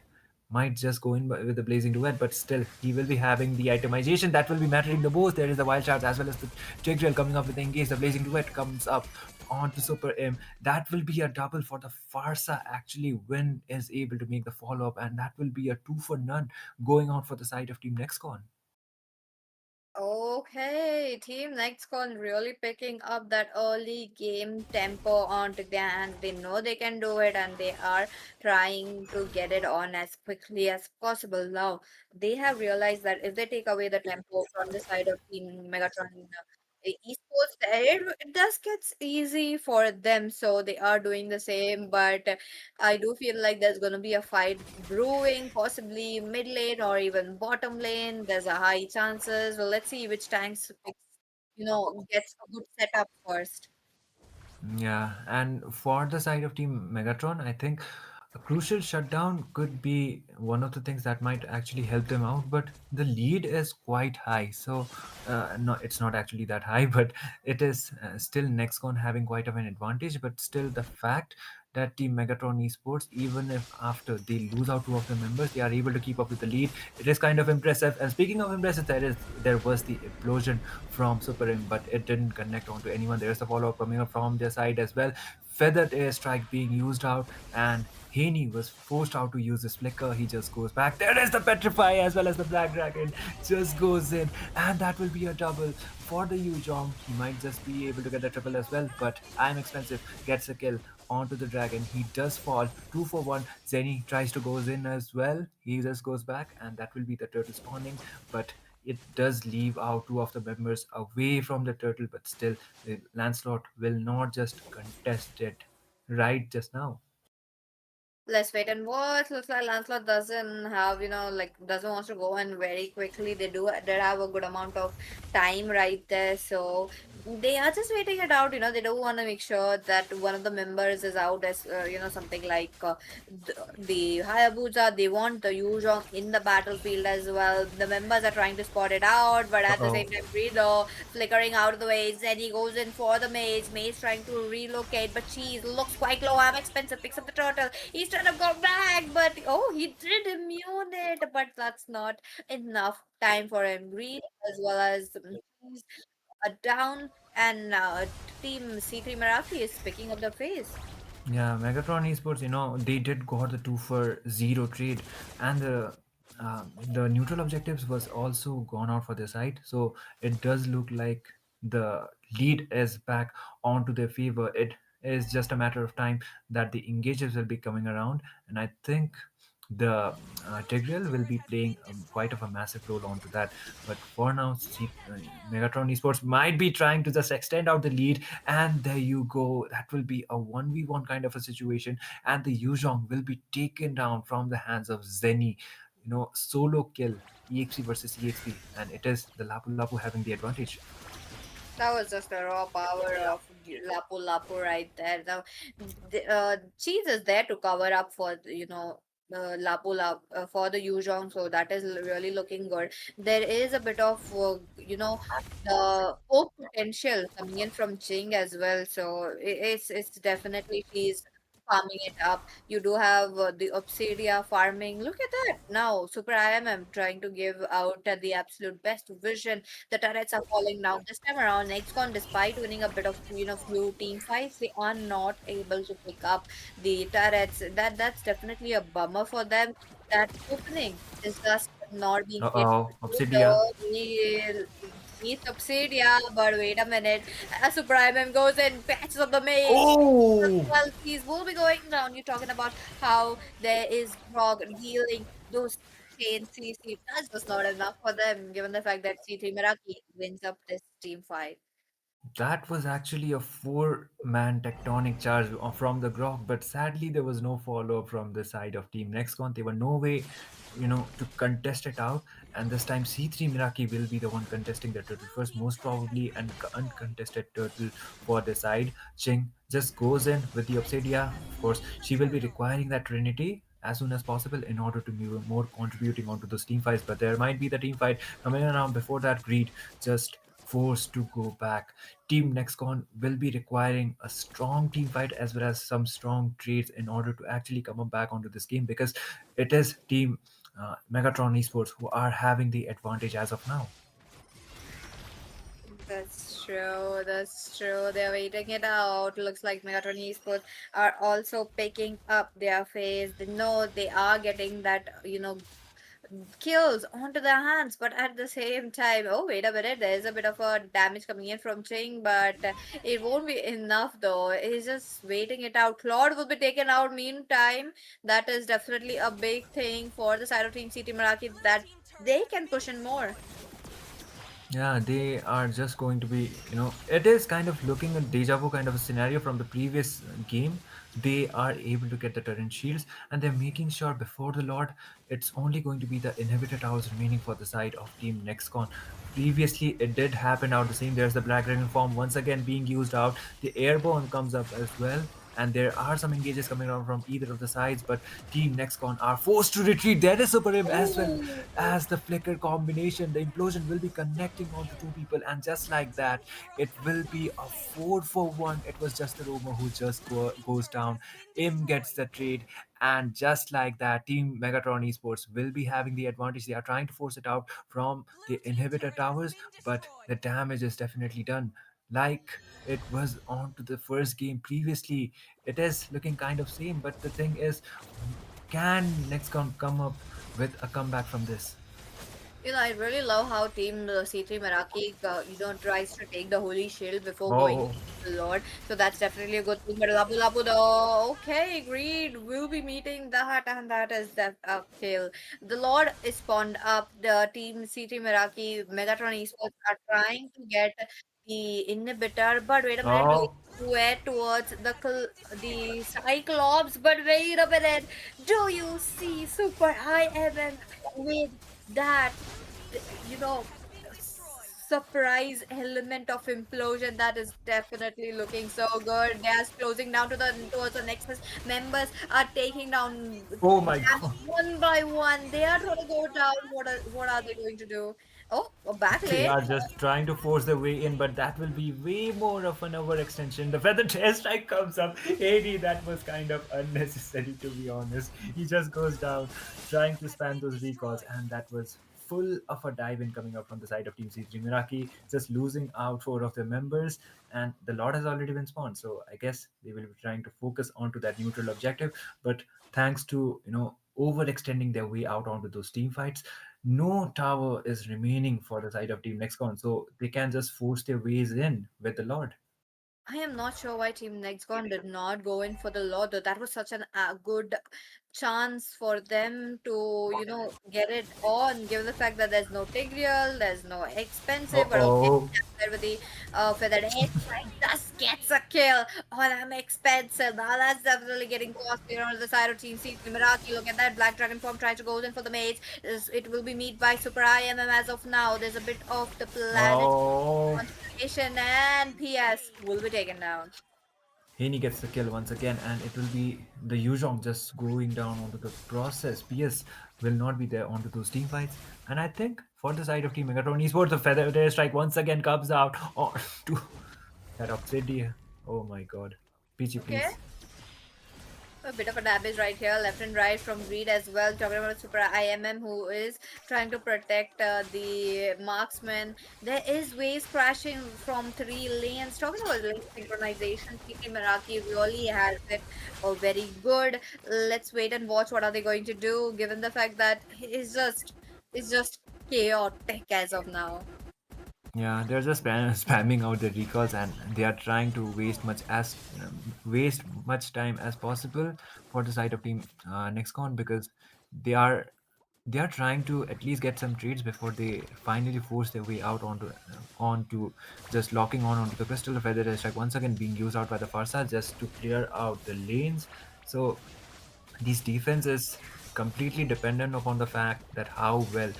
might just go in with the blazing duet, but still he will be having the itemization that will be mattering the most. There is the wild charge as well as the Tigreal coming up with the engage. The blazing duet comes up onto Super M. That will be a double for the Farsa. Actually, Win is able to make the follow up, and that will be a two for none going out for the side of Team Nexcon. Okay, Team Nextcon really picking up that early game tempo onto their hands. They know they can do it and they are trying to get it on as quickly as possible. Now, they have realized that if they take away the tempo from the side of Team Megatron esports, it does gets easy for them. So they are doing the same, but I do feel like there's going to be a fight brewing, possibly mid lane or even bottom lane. There's a high chances. Well, let's see which tanks gets a good setup first. Yeah, and for the side of Team Megatron, I think a crucial shutdown could be one of the things that might actually help them out. But the lead is quite high, so no, it's not actually that high, but it is still Nexcon having quite of an advantage. But still, the fact that Team Megatron Esports, even if after they lose out two of the members, they are able to keep up with the lead. It is kind of impressive. And speaking of impressive, there was the implosion from Super M, but it didn't connect onto anyone. There's the follow up coming up from their side as well. feathered airstrike being used out, and Haney was forced out to use his flicker. He just goes back. There is the Petrify as well as the Black Dragon. Just goes in, and that will be a double for the Yu Jong. He might just be able to get a triple as well, but I'm expensive. Gets a kill onto the dragon. He does fall. 2 for 1. Zenny tries to goes in as well. He just goes back, and that will be the turtle spawning. But it does leave out two of the members away from the turtle, but still, Lancelot will not just contest it right just now. Let's wait and watch. Looks like Lancelot doesn't have, like doesn't want to go in very quickly. They have a good amount of time right there. So they are just waiting it out. They don't want to make sure that one of the members is out as, something like the Hayabusa. They want the Yuzhong in the battlefield as well. The members are trying to spot it out, but Uh at the oh. same time, Greedo flickering out of the way. Then he goes in for the maze. Maze trying to relocate, but Cheese looks quite low. I'm expensive. Picks up the turtle. He's trying to go back, but oh, he did immune it, but that's not enough time for him. Green as well as he's down, and team C3 Meraki is picking up the pace. Yeah, Megatron Esports, they did got the 2 for 0 trade, and the neutral objectives was also gone out for their side. So it does look like the lead is back onto their favor. It is just a matter of time that the engages will be coming around, and I think the Tigreal will be playing quite of a massive role onto that. But for now, Megatron Esports might be trying to just extend out the lead, and there you go. That will be a 1v1 kind of a situation, and the Yuzhong will be taken down from the hands of Zenny. Solo kill, EXP versus EXP, and it is the Lapu Lapu having the advantage. That was just the raw power of Lapu Lapu right there. Now, Cheese is there to cover up for, Lapu Lapu for the Yuzhong, so that is really looking good. There is a bit of, the hope potential coming in from Ching as well, so it's definitely she's farming it up. You do have the Obsidia farming. Look at that now. Super IMM trying to give out the absolute best vision. The turrets are falling down this time around. NextCon, despite winning a bit of few team fights, they are not able to pick up the turrets. That's definitely a bummer for them. That opening is just not being Uh able oh, to do Obsidia. the needs Obsidia. But wait a minute, as Super IMM goes in, patches of the maze. Oh! Well, these will be going down. You're talking about how there is Grog dealing those chain CC. That's just not enough for them, given the fact that C3 Meraki wins up this team fight. That was actually a four-man tectonic charge from the Grok, but sadly there was no follow-up from the side of Team Nextcon. There were no way, to contest it out. And this time C3 Miraki will be the one contesting the turtle first, most probably an uncontested turtle for the side. Ching just goes in with the Obsidia. Of course, she will be requiring that Trinity as soon as possible in order to be more contributing onto those team fights. But there might be the team fight coming around before that. Greed just forced to go back. Team Nexcon will be requiring a strong team fight as well as some strong trades in order to actually come back onto this game, because it is Team Megatron Esports who are having the advantage as of now. That's true. That's true. They're waiting it out. Looks like Megatron Esports are also picking up their phase. They know they are getting that, kills onto their hands, but at the same time, oh wait a minute, there's a bit of a damage coming in from Ching, but it won't be enough though. He's just waiting it out. Claude will be taken out meantime. That is definitely a big thing for the side of Team CT Meraki, that they can push in more. Yeah, they are just going to be, it is kind of looking a deja vu kind of a scenario from the previous game. They are able to get the turret shields, and they're making sure before the Lord, it's only going to be the inhibitor towers remaining for the side of Team Nexcon. Previously, it did happen out the same. There's the Black Dragon form once again being used out. The airborne comes up as well. And there are some engages coming around from either of the sides, but Team Nexcon are forced to retreat. There is Super Imp as well as the flicker combination. The implosion will be connecting onto two people, and just like that, it will be a 4 for 1. It was just the Roma who just goes down. Im gets the trade, and just like that, Team Megatron Esports will be having the advantage. They are trying to force it out from the inhibitor towers, but the damage is definitely done. like it was on to the first game previously. It is looking kind of same, but the thing is, can Nextcon come up with a comeback from this? I really love how Team C3 Meraki, tries to take the Holy Shield before going Oh, to the Lord. So that's definitely a good thing. But Lapu Lapu, though, okay, agreed. We'll be meeting that, and that is a kill. The Lord is spawned up. The Team C3 Meraki, Megatron Esports are trying to get the inhibitor. But wait a minute, oh, where towards the Cyclops. But wait a minute, do you see Super IMM with that? you know Surprise element of implosion that is definitely looking so good. They are closing down towards the Nexus. Members are taking down oh my Jams god. one by one. They are going to go down. What are they going to do? Oh, a back They lane. are just trying to force their way in, but that will be way more of an overextension. The feather airstrike comes up. AD, that was kind of unnecessary to be honest. He just goes down trying to spam those recalls, and that was full of a dive in coming up from the side of Team C3. Miraki just losing out four of their members, and the Lord has already been spawned. So I guess they will be trying to focus onto that neutral objective. But thanks to overextending their way out onto those team fights, no tower is remaining for the side of Team Nexcon, so they can just force their ways in with the Lord. I am not sure why Team Nextgon did not go in for the Lord, though. That was such an good chance for them to, get it on, given the fact that there's no Tigreal, there's no expensive, but okay, Oh, there with the feathered airstrike just gets a kill on an expensive. Now that's definitely getting costly on the side of Team C. Miraki, look at that. Black Dragon form tries to go in for the mates. It will be meet by Super IMM as of now. There's a bit of the planet oh. concentration, and PS will be taken down. Haney gets the kill once again, and it will be the Yuzhong just going down onto the process. PS will not be there onto those team fights. And I think for the side of Team Megatron Esports, the Feather Strike once again comes out onto that Obsidian. Oh my god. Peachy, Okay. please. A bit of a damage right here, left and right from Reed as well. Talking about Super IMM who is trying to protect the marksman. There is waves crashing from three lanes. Talking about lane synchronization, TK Meraki really has it very good. Let's wait and watch what are they going to do, given the fact that it's just chaotic as of now. Yeah, they're just spamming out the recalls, and they are trying to waste much time as possible for the side of Team Nexcon, because they are they are trying to at least get some trades before they finally force their way out onto just locking on onto the Crystal Feather Strike once again being used out by the Farsa just to clear out the lanes. So these defense is completely dependent upon the fact that how well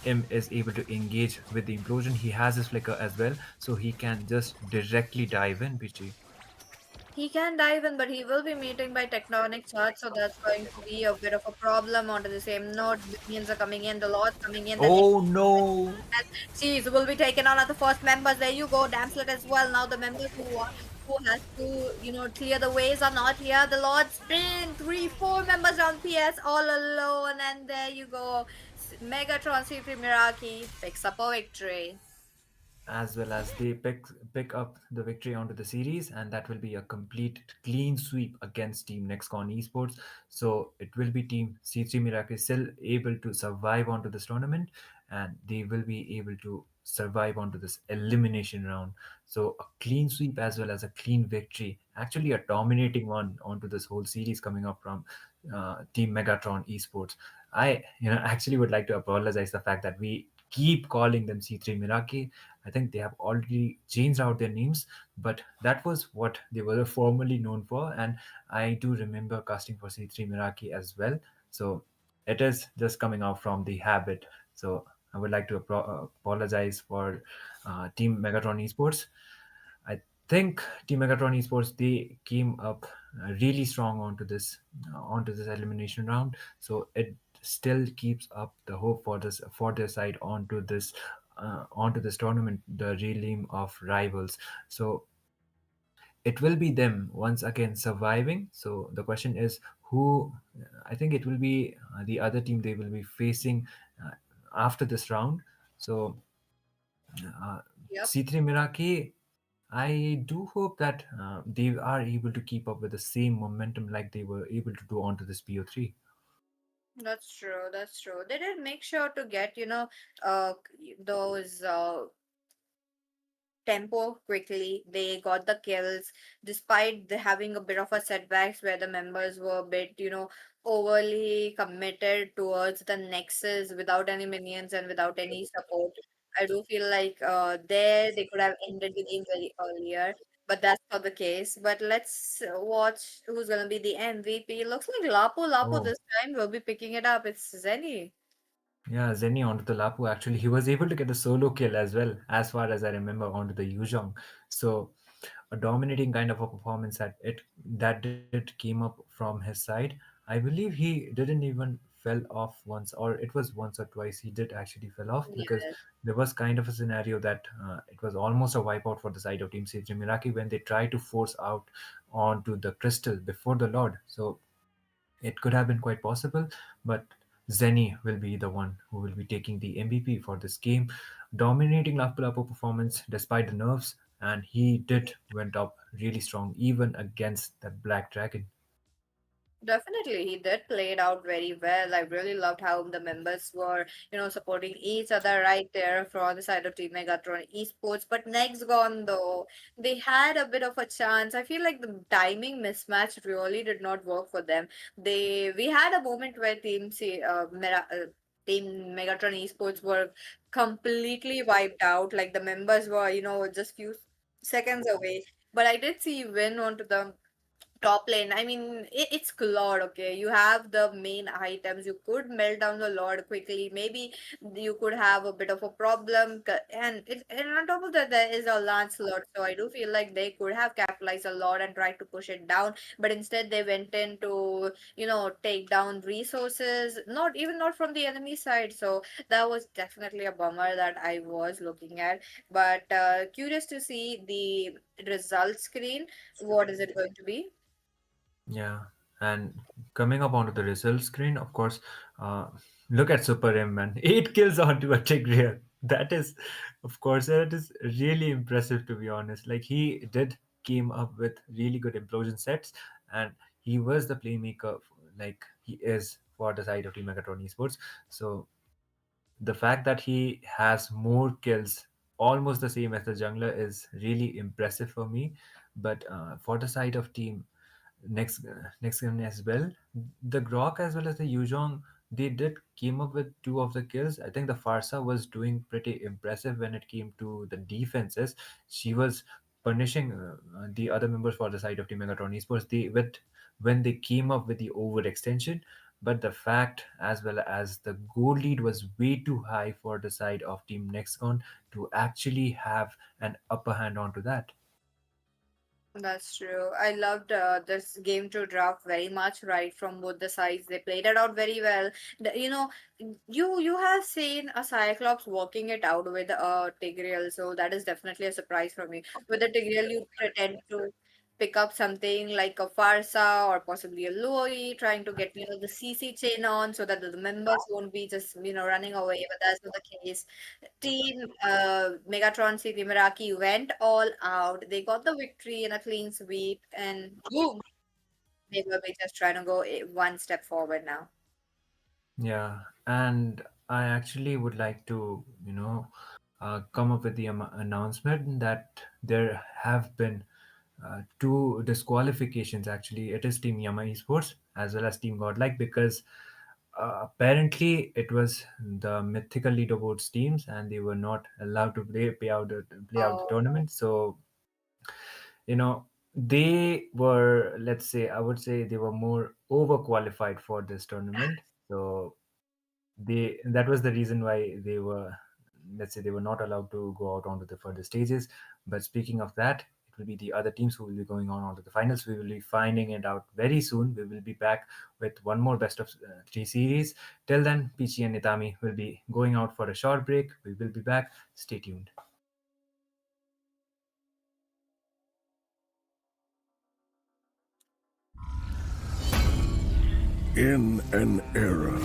M is able to engage with the implosion. He has his flicker as well, so he can just directly dive in, PG. He can dive in, but he will be meeting by tectonic charge, so that's going to be a bit of a problem. Onto the same note, minions are coming in, the lords coming in, the next Oh no! series will be taken on at the first members. There you go, Damslet as well. Now the members who has to, clear the ways are not here. The lords spin 3, 4 members down PS all alone, and there you go. Megatron C3 Miraki picks up a victory. As well as they pick up the victory onto the series, and that will be a complete clean sweep against Team Nexcon Esports. So it will be Team C3 Miracle still able to survive onto this tournament, and they will be able to survive onto this elimination round. So a clean sweep as well as a clean victory, actually a dominating one onto this whole series coming up from Team Megatron Esports. I actually would like to apologize the fact that we keep calling them C3 Miraki. I think they have already changed out their names, but that was what they were formerly known for. And I do remember casting for C3 Miraki as well. So it is just coming out from the habit. So I would like to apologize for Team Megatron Esports. I think Team Megatron Esports, they came up really strong onto this elimination round. So it still keeps up the hope for their side onto this tournament, the realm of rivals. So it will be them once again surviving. So the question is who? I think it will be the other team they will be facing uh, after this round. So uh, Yep. C3 Miraki, I do hope that they are able to keep up with the same momentum like they were able to do onto this BO3. That's true. That's true. They did make sure to get, those tempo quickly. They got the kills despite having a bit of a setbacks where the members were a bit, overly committed towards the nexus without any minions and without any support. I do feel like there they could have ended the game very earlier, but that's not the case. But let's watch who's gonna be the MVP. Looks like Lapu Lapu Oh, this time will be picking it up. It's Zenny. yeah, Zenny onto the Lapu actually. He was able to get a solo kill as well, as far as I remember, onto the Yuzhong. So a dominating kind of a performance that did came up from his side. I believe he didn't even fell off once, or it was once or twice he did actually fell off because Yes. there was kind of a scenario that it was almost a wipeout for the side of Team Sage Miraki when they tried to force out onto the crystal before the Lord. So it could have been quite possible, but Zenny will be the one who will be taking the MVP for this game, dominating Lapu Lapu performance despite the nerfs, and he did went up really strong even against that Black Dragon. Definitely, he did play it out very well. I really loved how the members were, supporting each other right there for the side of Team Megatron Esports. But next gone though, they had a bit of a chance. I feel like the timing mismatch really did not work for them. We had a moment where Team Megatron Esports were completely wiped out. Like the members were, just few seconds away. But I did see win onto the top lane. I mean, it's Claude, okay? You have the main items. You could melt down the Lord quickly. Maybe you could have a bit of a problem. And on top of that, there is a Lancelot. So I do feel like they could have capitalized a lot and tried to push it down. But instead, they went in to, take down resources. Not from the enemy side. So that was definitely a bummer that I was looking at. But curious to see the result screen. What is it going to be? Yeah, and coming up onto the result screen, of course, uh, look at Super M, man. 8 kills onto a Tigreal. That is, of course, that is really impressive to be honest. Like he did came up with really good implosion sets, and he was the playmaker, like he is for the side of Team Megatron Esports. So the fact that he has more kills, almost the same as the jungler, is really impressive for me. But for the side of Team next game as well. The Grok as well as the Yuzhong, they did came up with 2 of the kills. I think the Farsa was doing pretty impressive when it came to the defenses. She was punishing the other members for the side of Team Megatron Esports. They with when they came up with the overextension, but the fact as well as the goal lead was way too high for the side of Team Nextcon to actually have an upper hand onto that. That's true. I loved this game to draft very much, right from both the sides. They played it out very well. You have seen a Cyclops working it out with a Tigreal, so that is definitely a surprise for me. With a Tigreal, you pretend to pick up something like a Farsa or possibly a Loi, trying to get the CC chain on so that the members won't be just running away. But that's not the case. Team Megatron City Meraki went all out. They got the victory in a clean sweep, and boom, they will be just trying to go one step forward now. Yeah, and I actually would like to, come up with the announcement that there have been 2 disqualifications. Actually, it is Team Yama Esports as well as Team Godlike because apparently it was the mythical leaderboards teams and they were not allowed to play out the Oh, tournament. So you know they were, let's say, I would say they were more overqualified for this tournament. So that was the reason why they were, let's say, they were not allowed to go out onto the further stages. But speaking of that, it will be the other teams who will be going on onto the finals. We will be finding it out very soon. We will be back with one more best of 3 series. Till then, Pichi and Itami will be going out for a short break. We will be back. Stay tuned. In an era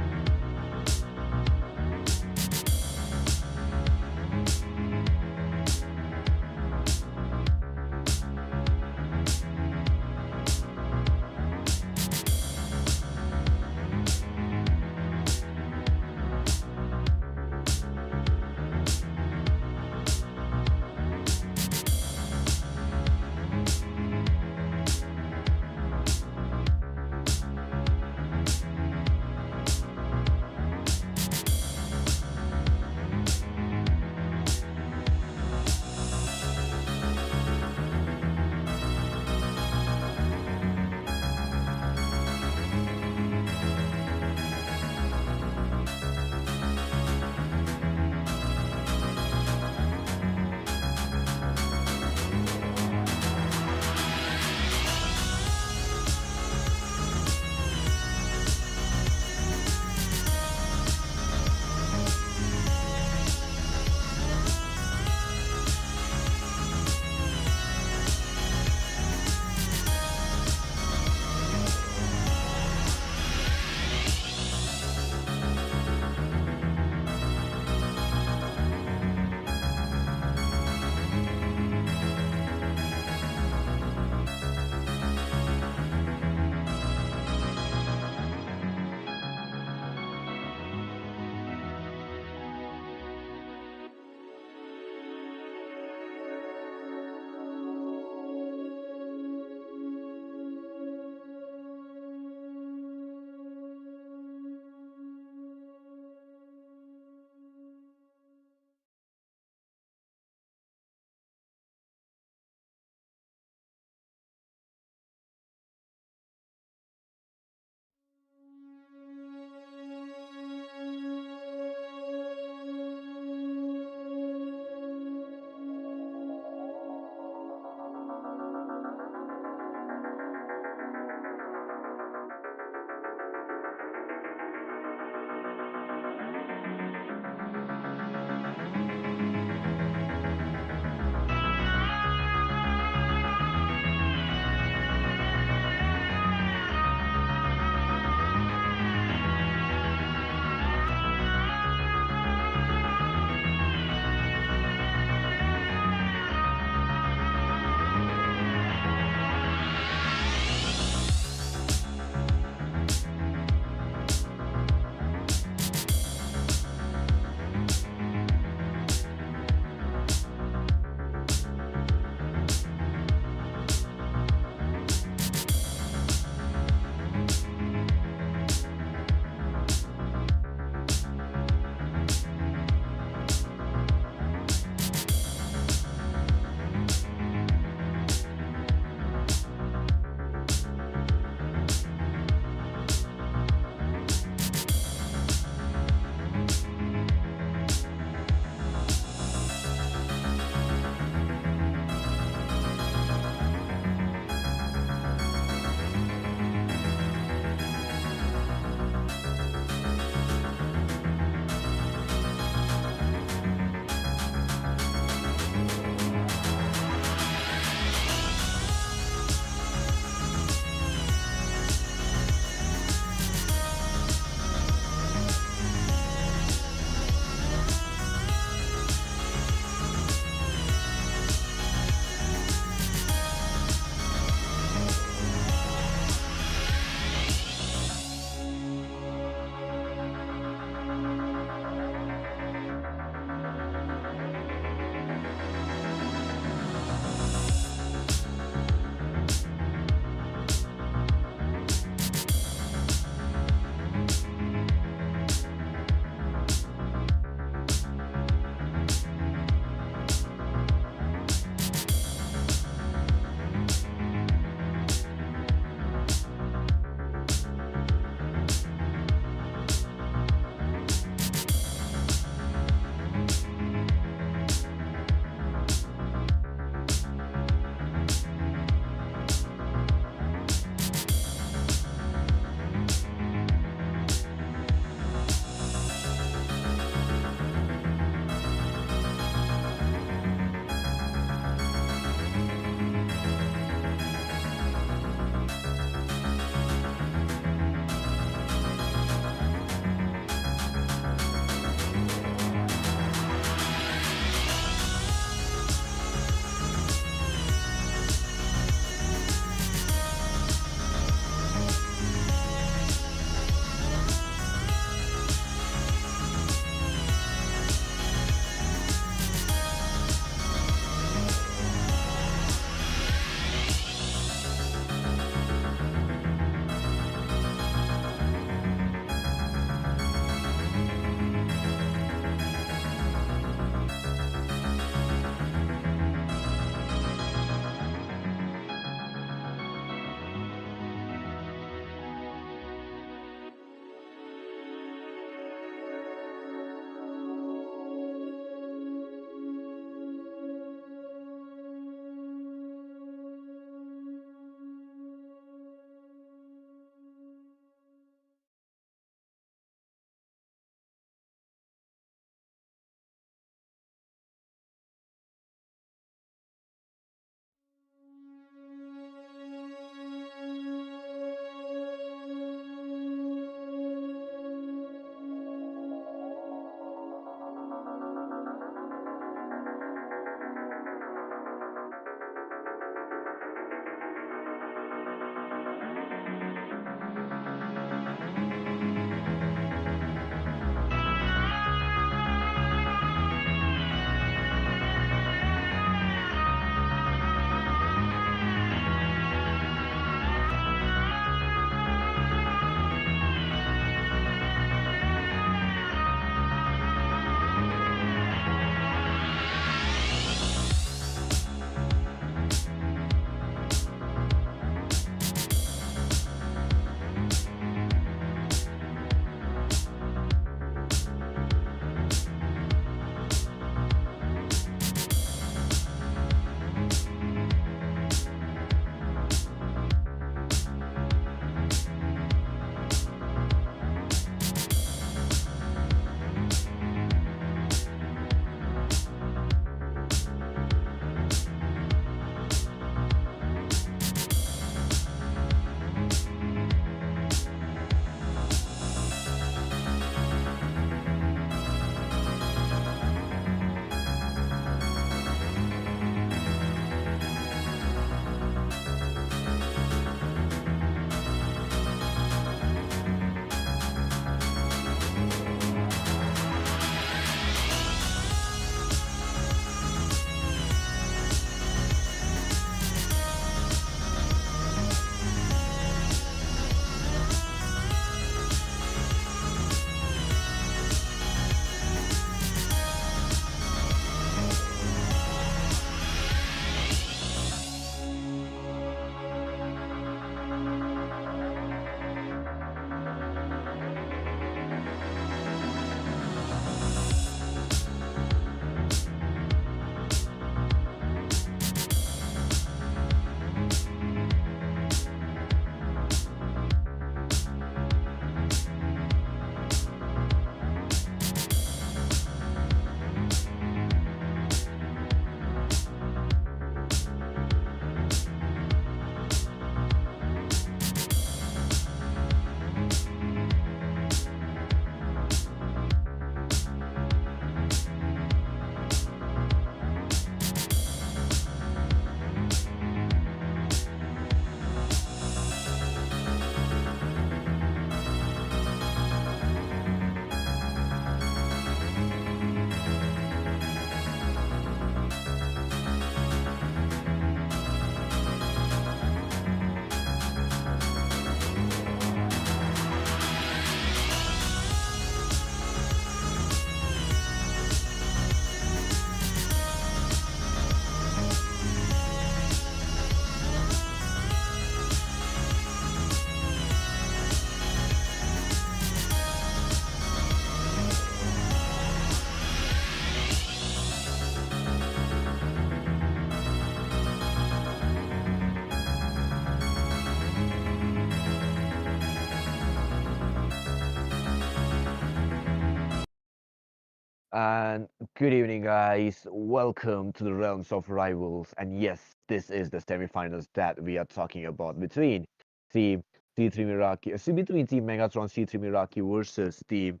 And good evening, guys. Welcome to the realms of rivals. And yes, this is the semifinals that we are talking about between Team C3 Miraki, between Team Megatron C3 Miraki versus Team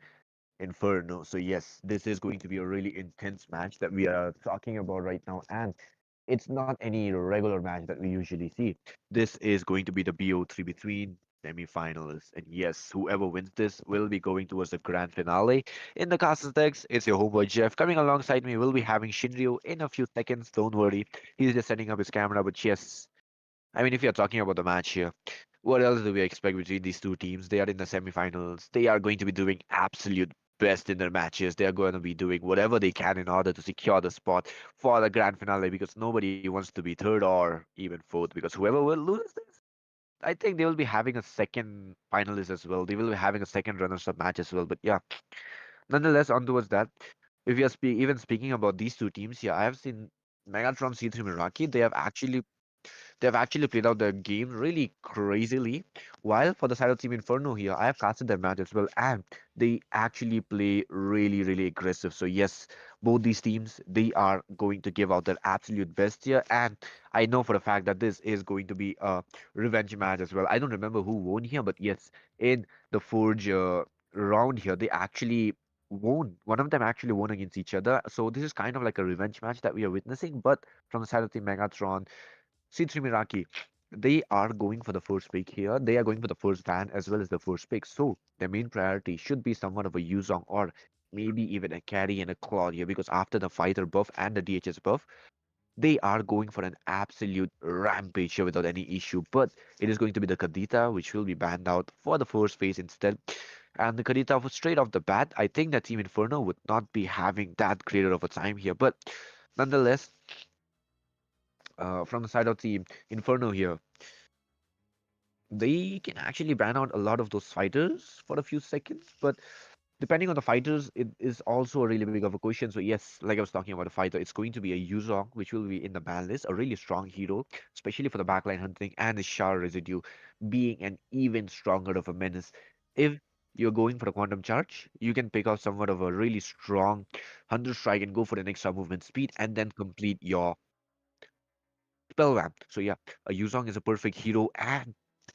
Inferno. So yes, this is going to be a really intense match that we are talking about right now, and it's not any regular match that we usually see. This is going to be the BO3 between semi-finalists, and yes, whoever wins this will be going towards the grand finale. In the castle decks, it's your homeboy Jeff. Coming alongside me, we'll be having Shinryu in a few seconds. Don't worry, he's just setting up his camera. But yes, I mean, if you're talking about the match here, what else do we expect between these two teams? They are in the semifinals. They are going to be doing absolute best in their matches. They are going to be doing whatever they can in order to secure the spot for the grand finale because nobody wants to be third or even fourth because whoever will lose this, I think they will be having a second finalist as well. They will be having a second runners-up match as well. But yeah, nonetheless, on towards that, if you're even speaking about these two teams, yeah, I have seen Megatron C3 Miraki. They've actually played out their game really crazily. While for the side of Team Inferno here, I have casted their match as well, and they actually play really, really aggressive. So yes, both these teams they are going to give out their absolute best here, and I know for a fact that this is going to be a revenge match as well. I don't remember who won here, but yes, in the Forge round here, they actually won. One of them actually won against each other. So this is kind of like a revenge match that we are witnessing, but from the side of Team Megatron. C3 Miraki, they are going for the first pick here. They are going for the first ban as well as the first pick. So their main priority should be somewhat of a Yuzong or maybe even a carry and a Claw here because after the fighter buff and the DHS buff, they are going for an absolute rampage here without any issue. But it is going to be the Kadita, which will be banned out for the first phase instead. And the Kadita, straight off the bat, I think that Team Inferno would not be having that greater of a time here. But nonetheless, from the side of Team Inferno here, they can actually ban out a lot of those fighters for a few seconds, but depending on the fighters, it is also a really big of a question. So yes, like I was talking about a fighter, it's going to be a Yuzong, which will be in the ban list, a really strong hero, especially for the backline hunting, and the Shar residue being an even stronger of a menace. If you're going for a quantum charge, you can pick out somewhat of a really strong 100 strike and go for an extra movement speed and then complete your spellvamp. So yeah, a Yuzong is a perfect hero, and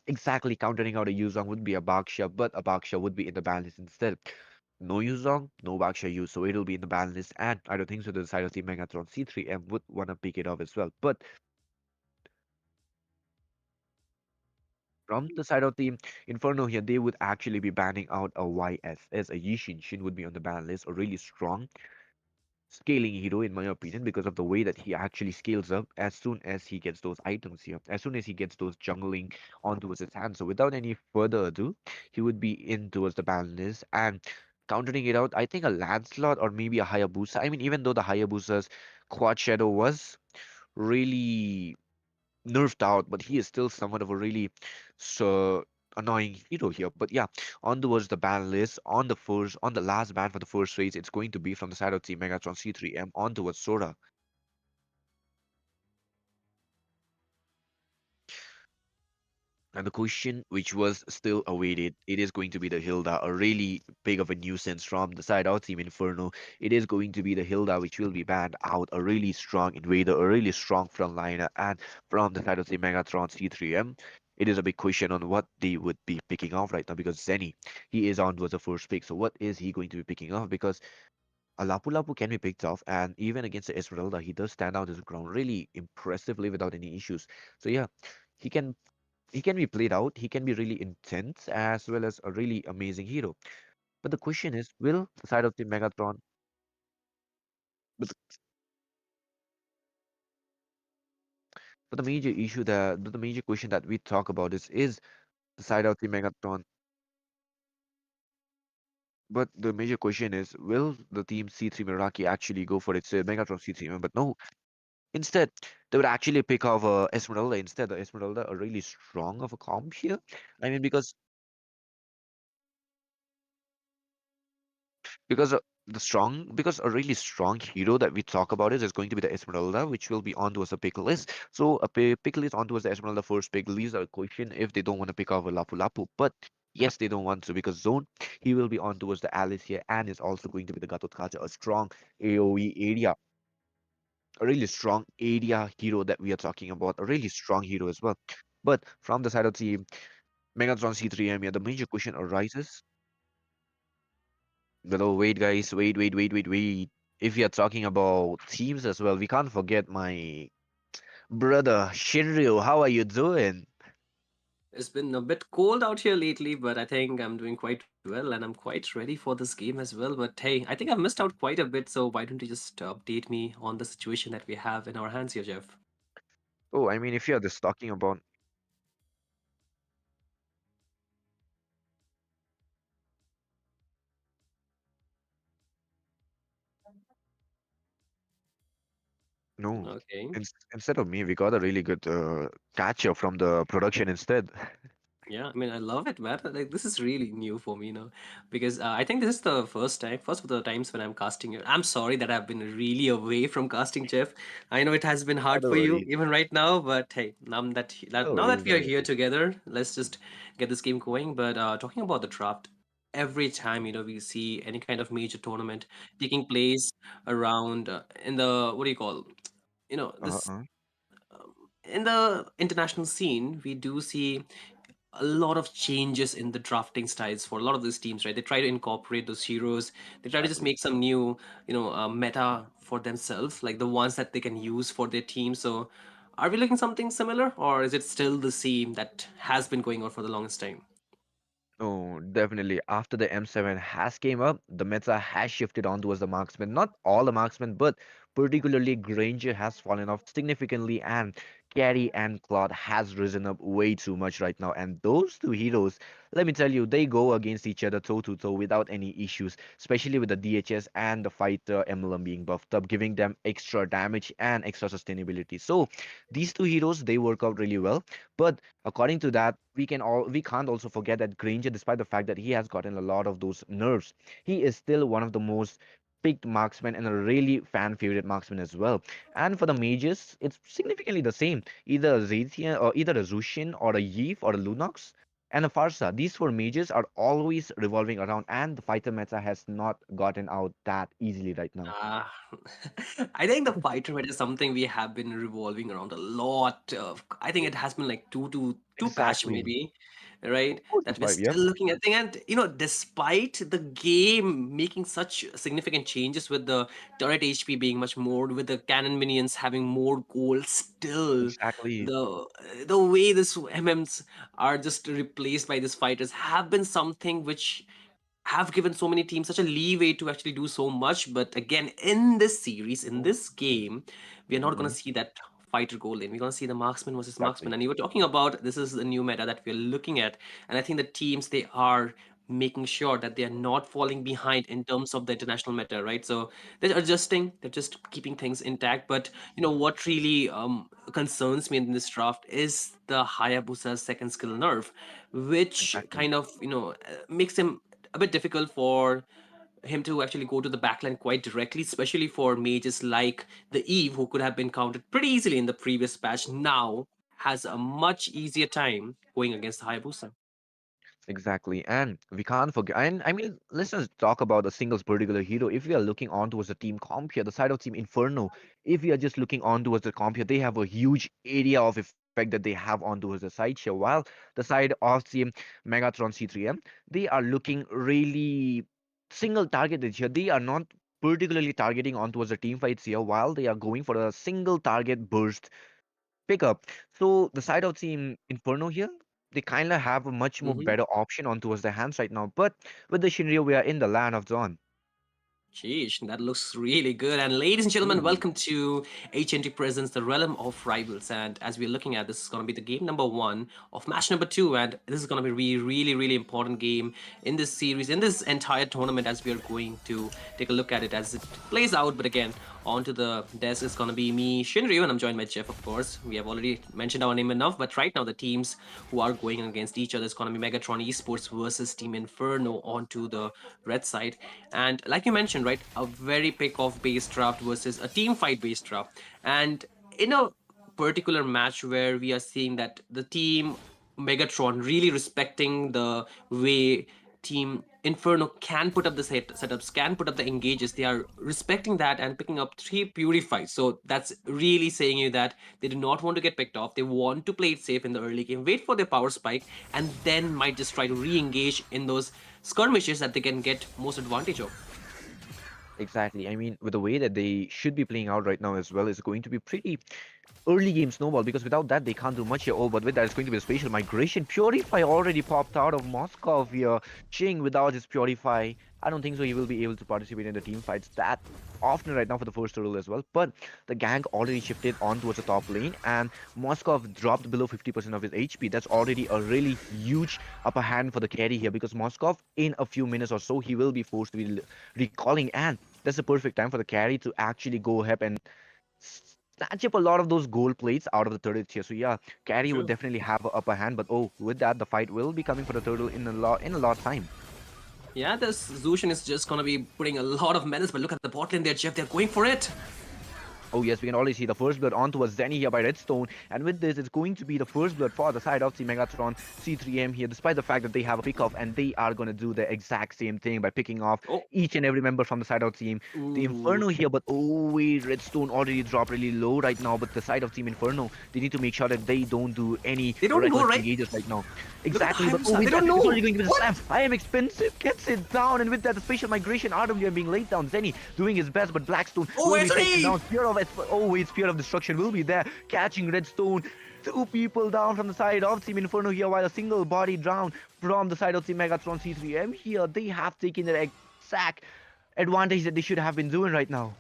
exactly countering out a Yuzong would be a Baksha, but a Baksha would be in the ban list instead. No Yuzong, no Baksha use, so it'll be in the ban list, and I don't think so the side of the Megatron C3M would want to pick it up as well. But from the side of the Inferno here, they would actually be banning out a YSS, a Yishin. Shin would be on the ban list, a really strong scaling hero in my opinion because of the way that he actually scales up as soon as he gets those items here, as soon as he gets those jungling onto his hand. So without any further ado, he would be in towards the ban list and countering it out. I think a Lancelot or maybe a Hayabusa. I mean, even though the Hayabusa's quad shadow was really nerfed out, but he is still somewhat of a really so annoying hero here. But yeah, on towards the ban list, on the last ban for the first phase, it's going to be from the side of Team Megatron C3M on towards Sora. And the question which was still awaited, it is going to be the Hilda, a really big of a nuisance from the side of Team Inferno. It is going to be the Hilda which will be banned out, a really strong invader, a really strong frontliner, and from the side of the Megatron C3M, it is a big question on what they would be picking off right now because Zenny, he is on towards the first pick. So what is he going to be picking off? Because a Lapu Lapu can be picked off, and even against the Esmeralda, he does stand out his ground really impressively without any issues. So yeah, he can he can be played out, he can be really intense as well as a really amazing hero. But the question is, will the side of the Megatron, but but the major issue that the major question that we talk about is the side of the Megatron. But the major question is, will the team C3 Meraki actually go for its Megatron C3? But no, instead, they would actually pick off Esmeralda instead. The Esmeralda are really strong of a comp here. I mean, because because a really strong hero that we talk about is going to be the Esmeralda, which will be onto as a pick list. So a pick list onto as the Esmeralda first pick leaves a question if they don't want to pick off a Lapu Lapu. But Yes, they don't want to because Zone, he will be on towards the Alice here and is also going to be the Gatotkacha, a strong AoE area, a really strong area hero that we are talking about, a really strong hero as well. But from the side of team Megatron C3M, yeah, the major question arises. But oh, wait, guys, wait. If we are talking about teams as well, we can't forget my brother Shinryu. How are you doing? It's been a bit cold out here lately, but I think I'm doing quite well and I'm quite ready for this game as well. But hey, I think I've missed out quite a bit, so why don't you just update me on the situation that we have in our hands here, Jeff? Oh, I mean, if you're just talking about no, Okay. instead of me, we got a really good catcher from the production instead. Yeah, I mean, I love it, man. Like, this is really new for me, because I think this is the first of the times when I'm casting it. I'm sorry that I've been really away from casting, Jeff. I know it has been Oh, hard no for you worries, even right now, but hey, no now that worries, we no are here worries. together, let's just get this game going. But talking about the draft, every time we see any kind of major tournament taking place around in the what do you call this Uh-uh. in the international scene, we do see a lot of changes in the drafting styles for a lot of these teams, right? They try to incorporate those heroes. They try to just Exactly. make some new, meta for themselves, like the ones that they can use for their team. So, are we looking something similar, or is it still the same that has been going on for the longest time? Oh, definitely. After the M7 has came up, the meta has shifted on towards the marksman. Not all the marksmen, but particularly Granger has fallen off significantly, and Carry and Claude has risen up way too much right now. And those two heroes, let me tell you, they go against each other toe to toe without any issues, especially with the DHS and the fighter emblem being buffed up, giving them extra damage and extra sustainability. So these two heroes, they work out really well. But according to that, we can't also forget that Granger, despite the fact that he has gotten a lot of those nerfs, he is still one of the most picked marksmen and a really fan favorite marksman as well. And for the mages, it's significantly the same. Either a Zaytian or either a Zushin or a Yif or a Lunox and a Farsa. These four mages are always revolving around, and the fighter meta has not gotten out that easily right now. Uh, I think the fighter rate is something we have been revolving around a lot. I think it has been like two patch Exactly. maybe, right? 4 to That we're 5, yep. still looking at thing. And despite the game making such significant changes with the turret HP being much more, with the cannon minions having more gold, still Exactly. the way this MMs are just replaced by these fighters have been something which have given so many teams such a leeway to actually do so much. But again, in this series, in this game, we are not going Hmm. to see that fighter goal lane. We're going to see the marksman versus marksman. Exactly. And you were talking about this is the new meta that we're looking at. And I think the teams, they are making sure that they are not falling behind in terms of the international meta, right? So they're adjusting, they're just keeping things intact. But what really concerns me in this draft is the Hayabusa's second skill nerf, which Exactly. kind of makes him a bit difficult for him to actually go to the backline quite directly, especially for mages like the Eve, who could have been counted pretty easily in the previous patch, now has a much easier time going against the Hayabusa. Exactly. And we can't forget. And I mean, let's just talk about a singles particular hero. If we are looking on towards the team comp here, the side of Team Inferno, if we are just looking on towards the comp here, they have a huge area of effect that they have on towards the side here. While the side of Team Megatron C3M, they are looking really single targeted here. They are not particularly targeting on towards the team fights here, while they are going for a single target burst pickup. So the side of Team Inferno here, they kind of have a much more Mm-hmm. better option on towards their hands right now. But with the Shinryu, we are in the land of Dawn. Sheesh, that looks really good. And ladies and gentlemen, Ooh. welcome to HNT Presents, the Realm of Rivals. And as we're looking at, this is going to be the game number one of match number two. And this is going to be really, really important game in this series, in this entire tournament, as we are going to take a look at it as it plays out. But again, onto the desk is going to be me, Shinryu, and I'm joined by Jeff, of course. We have already mentioned our name enough, but right now the teams who are going against each other is going to be Megatron Esports versus Team Inferno onto the red side. And like you mentioned, right, a very pick-off based draft versus a team fight based draft. And in a particular match where we are seeing that the team Megatron, really respecting the way Team Inferno can put up the setups, can put up the engages. They are respecting that and picking up 3 purifies. So that's really saying you that they do not want to get picked off. They want to play it safe in the early game, wait for their power spike, and then might just try to re-engage in those skirmishes that they can get most advantage of. Exactly. I mean, with the way that they should be playing out right now as well, is going to be pretty early game snowball, because without that they can't do much here. Oh, but with that it's going to be a spatial migration. Purify already popped out of Moscow here. Ching without his Purify, I don't think so he will be able to participate in the team fights that often right now for the first turtle as well. But the gang already shifted on towards the top lane, and Moscow dropped below 50% of his HP. That's already a really huge upper hand for the carry here, because Moscow in a few minutes or so he will be forced to be recalling, and that's the perfect time for the carry to actually go ahead and snatch up a lot of those gold plates out of the turrets here. So yeah, carry would True. definitely have an upper hand, but oh, with that the fight will be coming for the turtle in a lot of time. Yeah, this Zushin is just gonna be putting a lot of menace, but look at the bot lane there, Jeff. They're going for it. Oh yes, we can already see the first blood onto a Zenny here by Redstone, and with this, it's going to be the first blood for the side of the Megatron C3M here, despite the fact that they have a pick-off, and they are going to do the exact same thing by picking off Oh, each and every member from the side of team. The ooh. Inferno here, but oh wait, Redstone already dropped really low right now, but the side of Team Inferno, they need to make sure that they don't do any They don't go, reckless right? engages right now. Look at the Exactly, but oh Hayabusa. They wait, don't that, it's know. only going to be the What? slam. I am expensive, gets it down, and with that, the spatial migration, RWM being laid down. Zenny doing his best, but Blackstone Oh, will be Anthony! taken down. Spear of Destruction will be there, catching Redstone. Two people down from the side of Team Inferno here, while a single body down from the side of Team Megatron C3M here. They have taken the exact advantage that they should have been doing right now.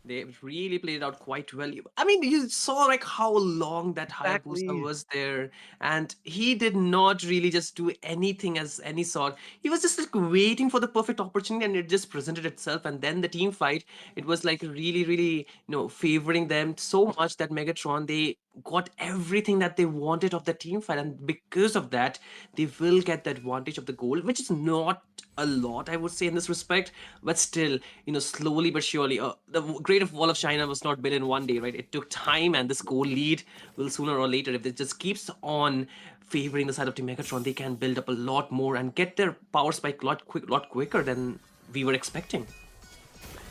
They really played it out quite well. I mean, you saw like how long that Hayabusa Exactly. was there, and he did not really just do anything as any sort. He was just like waiting for the perfect opportunity, and it just presented itself. And then the team fight, it was like really, really, favoring them so much that Megatron they got everything that they wanted of the team fight, and because of that, they will get the advantage of the goal, which is not a lot, I would say, in this respect, but still, slowly but surely, the Great Wall of China was not built in one day, right? It took time, and this goal lead will sooner or later, if it just keeps on favoring the side of Team Megatron, they can build up a lot more and get their power spike lot quicker than we were expecting.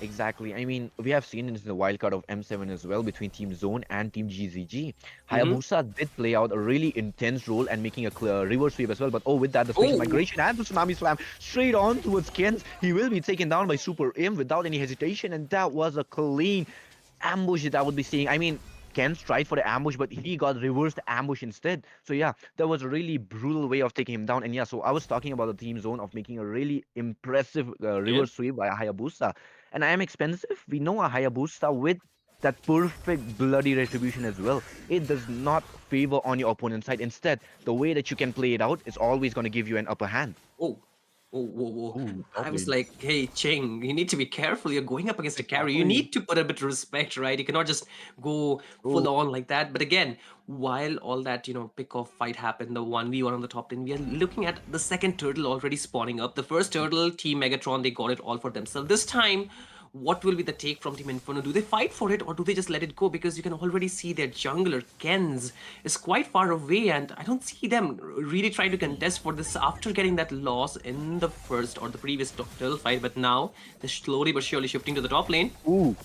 Exactly. I mean, we have seen this in the wildcard of M7 as well between Team Zone and Team GZG. Mm-hmm. Hayabusa did play out a really intense role and making a clear reverse sweep as well. But oh, with that, the spatial Oh, migration and the tsunami slam straight on towards Kens. He will be taken down by Super M without any hesitation, and that was a clean ambush that I would be seeing. I mean, Kens tried for the ambush, but he got reversed ambush instead. So yeah, that was a really brutal way of taking him down. And yeah, so I was talking about the Team Zone of making a really impressive yeah. reverse sweep by Hayabusa. And I am expensive. We know a Hayabusa with that perfect bloody retribution as well. It does not favor on your opponent's side. Instead, the way that you can play it out is always going to give you an upper hand. Oh, oh, whoa, whoa. Ooh, I top was lane. like, hey, Cheng, you need to be careful. You're going up against a carry. You Exactly. need to put a bit of respect, right? You cannot just go Oh, full on like that. But again, while all that, pick off fight happened, the 1v1 on the top 10, we are looking at the second turtle already spawning up. The first turtle, Team Megatron, they got it all for themselves. This time, what will be the take from Team Inferno? Do they fight for it or do they just let it go? Because you can already see their jungler, Kenz, is quite far away, and I don't see them really trying to contest for this after getting that loss in the first or the previous turtle fight. But now they're slowly but surely shifting to the top lane. ooh.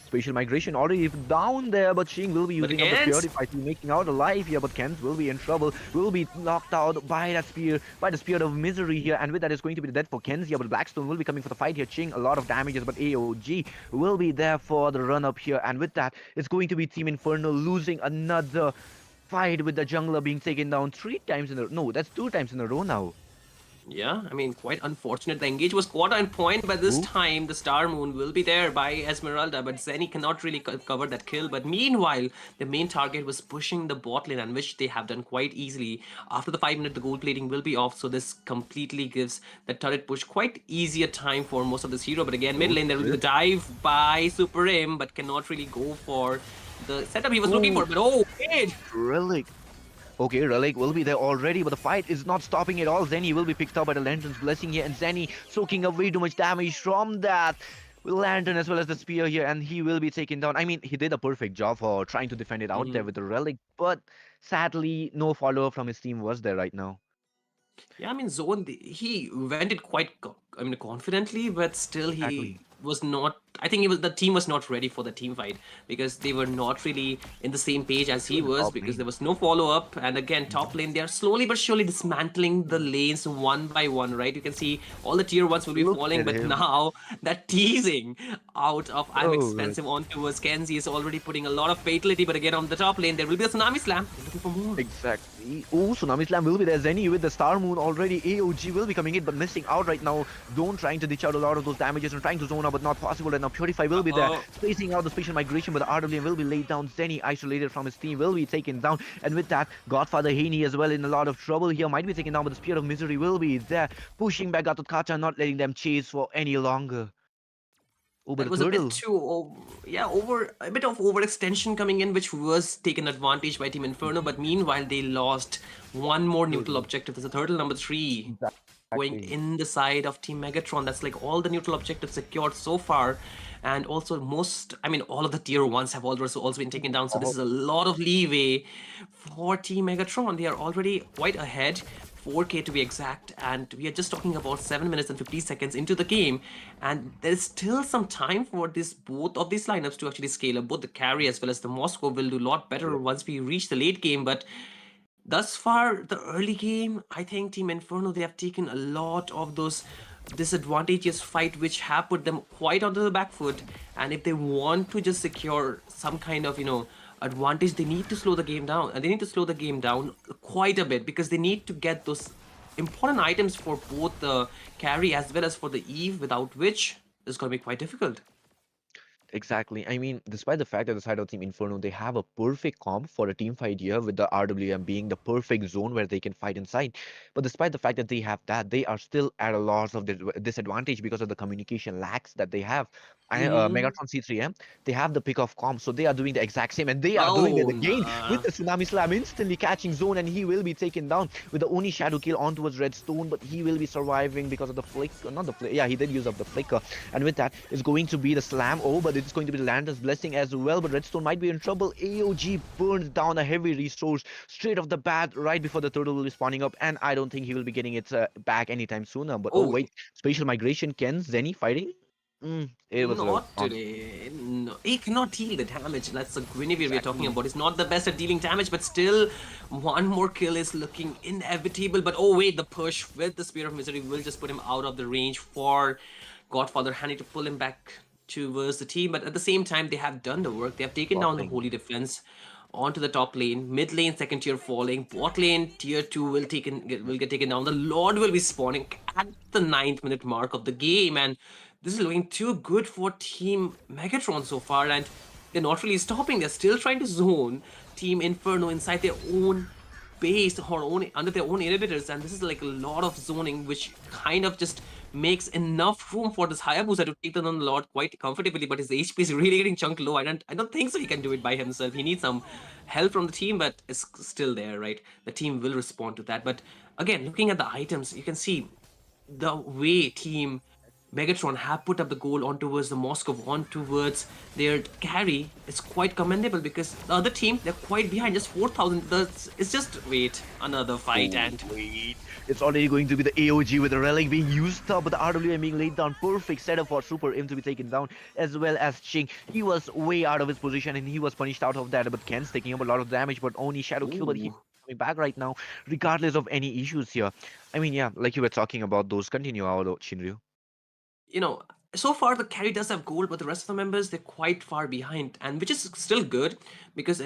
Spatial migration already down there, but Shing will be But using up the again, Purify to be making out alive here, but Kent will be in trouble, will be knocked out by that spear, by the Spear of Misery here, and with that is going to be the death for Ken's here, but Blackstone will be coming for the fight here. Ching, a lot of damages, but AOG will be there for the run-up here, and with that, it's going to be Team Inferno losing another fight with the jungler being taken down 3 times in a no, that's 2 times in a row now. yeah, I mean, quite unfortunate. The engage was quite on point, but this Ooh. time the Star Moon will be there by Esmeralda, but Zenny cannot really cover that kill. But meanwhile, the main target was pushing the bot lane, and which they have done quite easily. After the 5 minute, the gold plating will be off, so this completely gives the turret push quite easier time for most of this hero. But again, mid Oh, lane, there will be the dive by Super M, but cannot really go for the setup he was looking for. But oh, wait! Relic. Okay, Relic will be there already, but the fight is not stopping at all. Zenny will be picked up by the Lantern's Blessing here, and Zenny soaking up way too much damage from that with Lantern as well as the spear here, and he will be taken down. I mean, he did a perfect job for trying to defend it out there Mhm. with the relic, but sadly, no follow-up from his team was there right now. Yeah, I mean, Zone, he went it quite, I mean, confidently, but still he Exactly. was not. I think the team was not ready for the team fight because they were not really in the same page as he Even the was top because there lane. was no follow up. And again, top Mhm. lane, they are slowly but surely dismantling the lanes one by one, right? You can see all the tier ones will be Look falling, at but him. now that teasing out of I'm Oh, expensive on towards Kenzie is already putting a lot of fatality. But again, on the top lane, there will be a tsunami slam. They're looking for more. exactly. Oh, Tsunami Slam will be there. Zenny with the Star Moon already. AOG will be coming in, but missing out right now. Zone trying to ditch out a lot of those damages and trying to zone out, but not possible right now. Purify will be there, Uh-oh. spacing out the spatial migration, but the RWM will be laid down. Zenny, isolated from his team, will be taken down. And with that, Godfather Haney as well in a lot of trouble here. Might be taken down, but the Spear of Misery will be there, pushing back Gatotkacha, not letting them chase for any longer. Oh, but That the was a bit turtle. too, yeah, over a bit of overextension coming in, which was taken advantage by Team Inferno. But meanwhile, they lost one more neutral Turtle. objective. There's a turtle number 3 going Exactly. in the side of Team Megatron. That's like all the neutral objectives secured so far, and also most, I mean, all of the tier ones have also been taken down. So this Oh, is a lot of leeway for Team Megatron. They are already quite ahead. 4K to be exact, and we are just talking about 7 minutes and 50 seconds into the game, and there's still some time for this both of these lineups to actually scale up. Both the carry as well as the Moscow will do a lot better yeah. once we reach the late game, but thus far, the early game, I think Team Inferno, they have taken a lot of those disadvantageous fight which have put them quite onto the back foot. And if they want to just secure some kind of, advantage, they need to slow the game down. And they need to slow the game down quite a bit because they need to get those important items for both the carry as well as for the Eve, without which it's going to be quite difficult. Exactly. I mean, despite the fact that the side of Team Inferno, they have a perfect comp for a team fight here with the RWM being the perfect zone where they can fight inside. But despite the fact that they have that, they are still at a loss of disadvantage because of the communication lacks that they have. Mm-hmm. Megatron C3M, they have the pick of comp, so they are doing the exact same, and they are doing it Oh, again with nah. the Tsunami Slam, instantly catching zone, and he will be taken down with the Oni Shadow kill on towards Redstone, but he will be surviving because of the flick, not the flick, yeah, he did use up the flicker, and with that, it's going to be the slam. Oh, but it's going to be the Lantern's blessing as well. But Redstone might be in trouble. AOG burns down a heavy resource straight off the bat right before the turtle will be spawning up. And I don't think he will be getting it back anytime sooner. But oh, Oh, wait. Spatial migration. Ken Zenny fighting? It was not on. today. No, he cannot deal the damage. That's the Guinevere we're talking Exactly. about. He's not the best at dealing damage, but still, one more kill is looking inevitable. But oh wait, the push with the Spear of Misery will just put him out of the range for Godfather Hanny to pull him back towards the team. But at the same time, they have done the work. They have taken Bot down the lane. Holy Defense onto the top lane. Mid lane, second tier falling. Bot lane, tier 2 will get taken down. The Lord will be spawning at the 9th minute mark of the game, and this is looking too good for Team Megatron so far, and they're not really stopping. They're still trying to zone Team Inferno inside their own base or under their own inhibitors, and this is like a lot of zoning, which kind of just makes enough room for this Hayabusa to take them on the Lord quite comfortably. But his HP is really getting chunked low. I don't think so. He can do it by himself. He needs some help from the team, but it's still there, right? The team will respond to that. But again, looking at the items, you can see the way Team Megatron have put up the goal on towards the Moscow, on towards their carry. It's quite commendable because the other team, they're quite behind, just 4,000. It's just, wait, another fight, Oh, and wait. It's already going to be the AOG with the relic being used up, but the RWM being laid down. Perfect setup for Super Im to be taken down, as well as Ching. He was way out of his position and he was punished out of that, but Ken's taking up a lot of damage, but only Shadow Kill, but he's ooh, coming back right now, regardless of any issues here. I mean, yeah, like you were talking about those. Continue out, Shinryu. you know, so far the carry does have gold, but the rest of the members, they're quite far behind, and which is still good because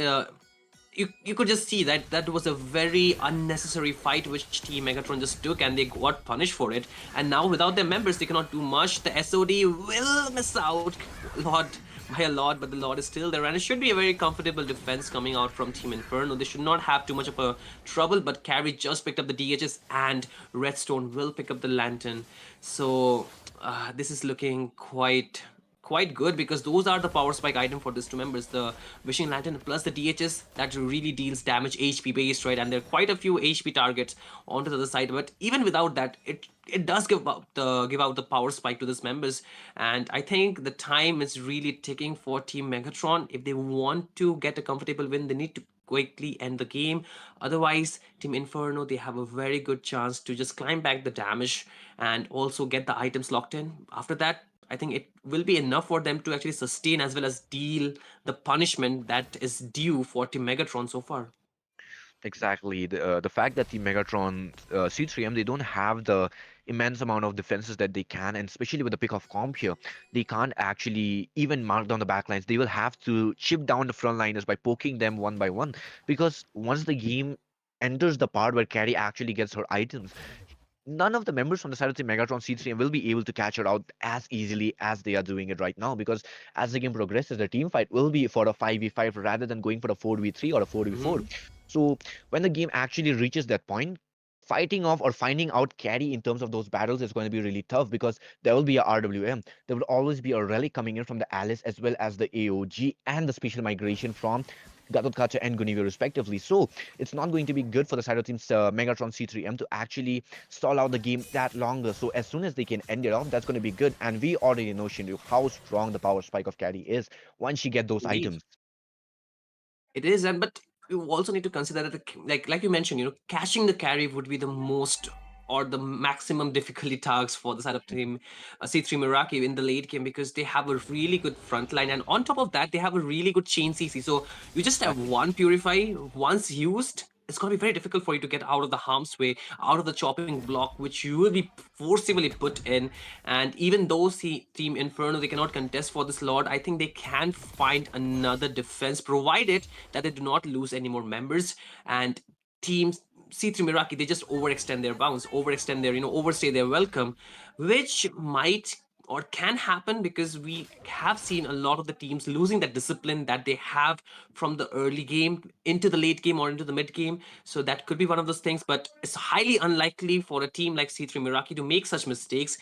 you could just see that that was a very unnecessary fight which Team Megatron just took, and they got punished for it. And now without their members, they cannot do much. The SOD will miss out lot by a lot, but the Lord is still there, and it should be a very comfortable defense coming out from Team Inferno. They should not have too much of a trouble, but Carry just picked up the DHS, and Redstone will pick up the Lantern. So this is looking quite good because those are the power spike item for these two members, the Wishing Lantern plus the DHS that really deals damage HP based, right? And there are quite a few HP targets onto the other side, but even without that, it does give out the power spike to these members. And I think the time is really ticking for Team Megatron. If they want to get a comfortable win, they need to quickly end the game. Otherwise, Team Inferno, they have a very good chance to just climb back the damage and also get the items locked in. After that, I think it will be enough for them to actually sustain as well as deal the punishment that is due for Team Megatron so far. Exactly. The fact that the Megatron C3M, they don't have the immense amount of defenses that they can, and especially with the pick of comp here, they can't actually even mark down the backlines. They will have to chip down the frontliners by poking them one by one, because once the game enters the part where Carrie actually gets her items, none of the members from the side of the Megatron C3M will be able to catch her out as easily as they are doing it right now. Because as the game progresses, the team fight will be for a 5v5 rather than going for a 4v3 or a 4v4. Mhm. So when the game actually reaches that point, fighting off or finding out carry in terms of those battles is going to be really tough, because there will be a RWM. There will always be a relic coming in from the Alice, as well as the AOG and the special migration from Gatotkacha and Guinevere respectively. So it's not going to be good for the side of teams Megatron C3M to actually stall out the game that longer. So as soon as they can end it off, that's going to be good. And we already know, Shinryu, how strong the power spike of carry is once she get those Indeed. items. It is, and but you also need to consider that like you mentioned, catching the carry would be the most or the maximum difficulty tasks for the side of team C3 Meraki in the late game, because they have a really good front line, and on top of that they have a really good chain CC. So you just have Exactly. one Purify. Once used, it's going to be very difficult for you to get out of the harm's way, out of the chopping block, which you will be forcibly put in. And even though Team Inferno, they cannot contest for this Lord, I think they can find another defense, provided that they do not lose any more members. And Team C3 Miraki, they just overextend their bounds, overextend their, overstay their welcome, which might or can happen because we have seen a lot of the teams losing that discipline that they have from the early game into the late game or into the mid game. So that could be one of those things, but it's highly unlikely for a team like C3 Miraki to make such mistakes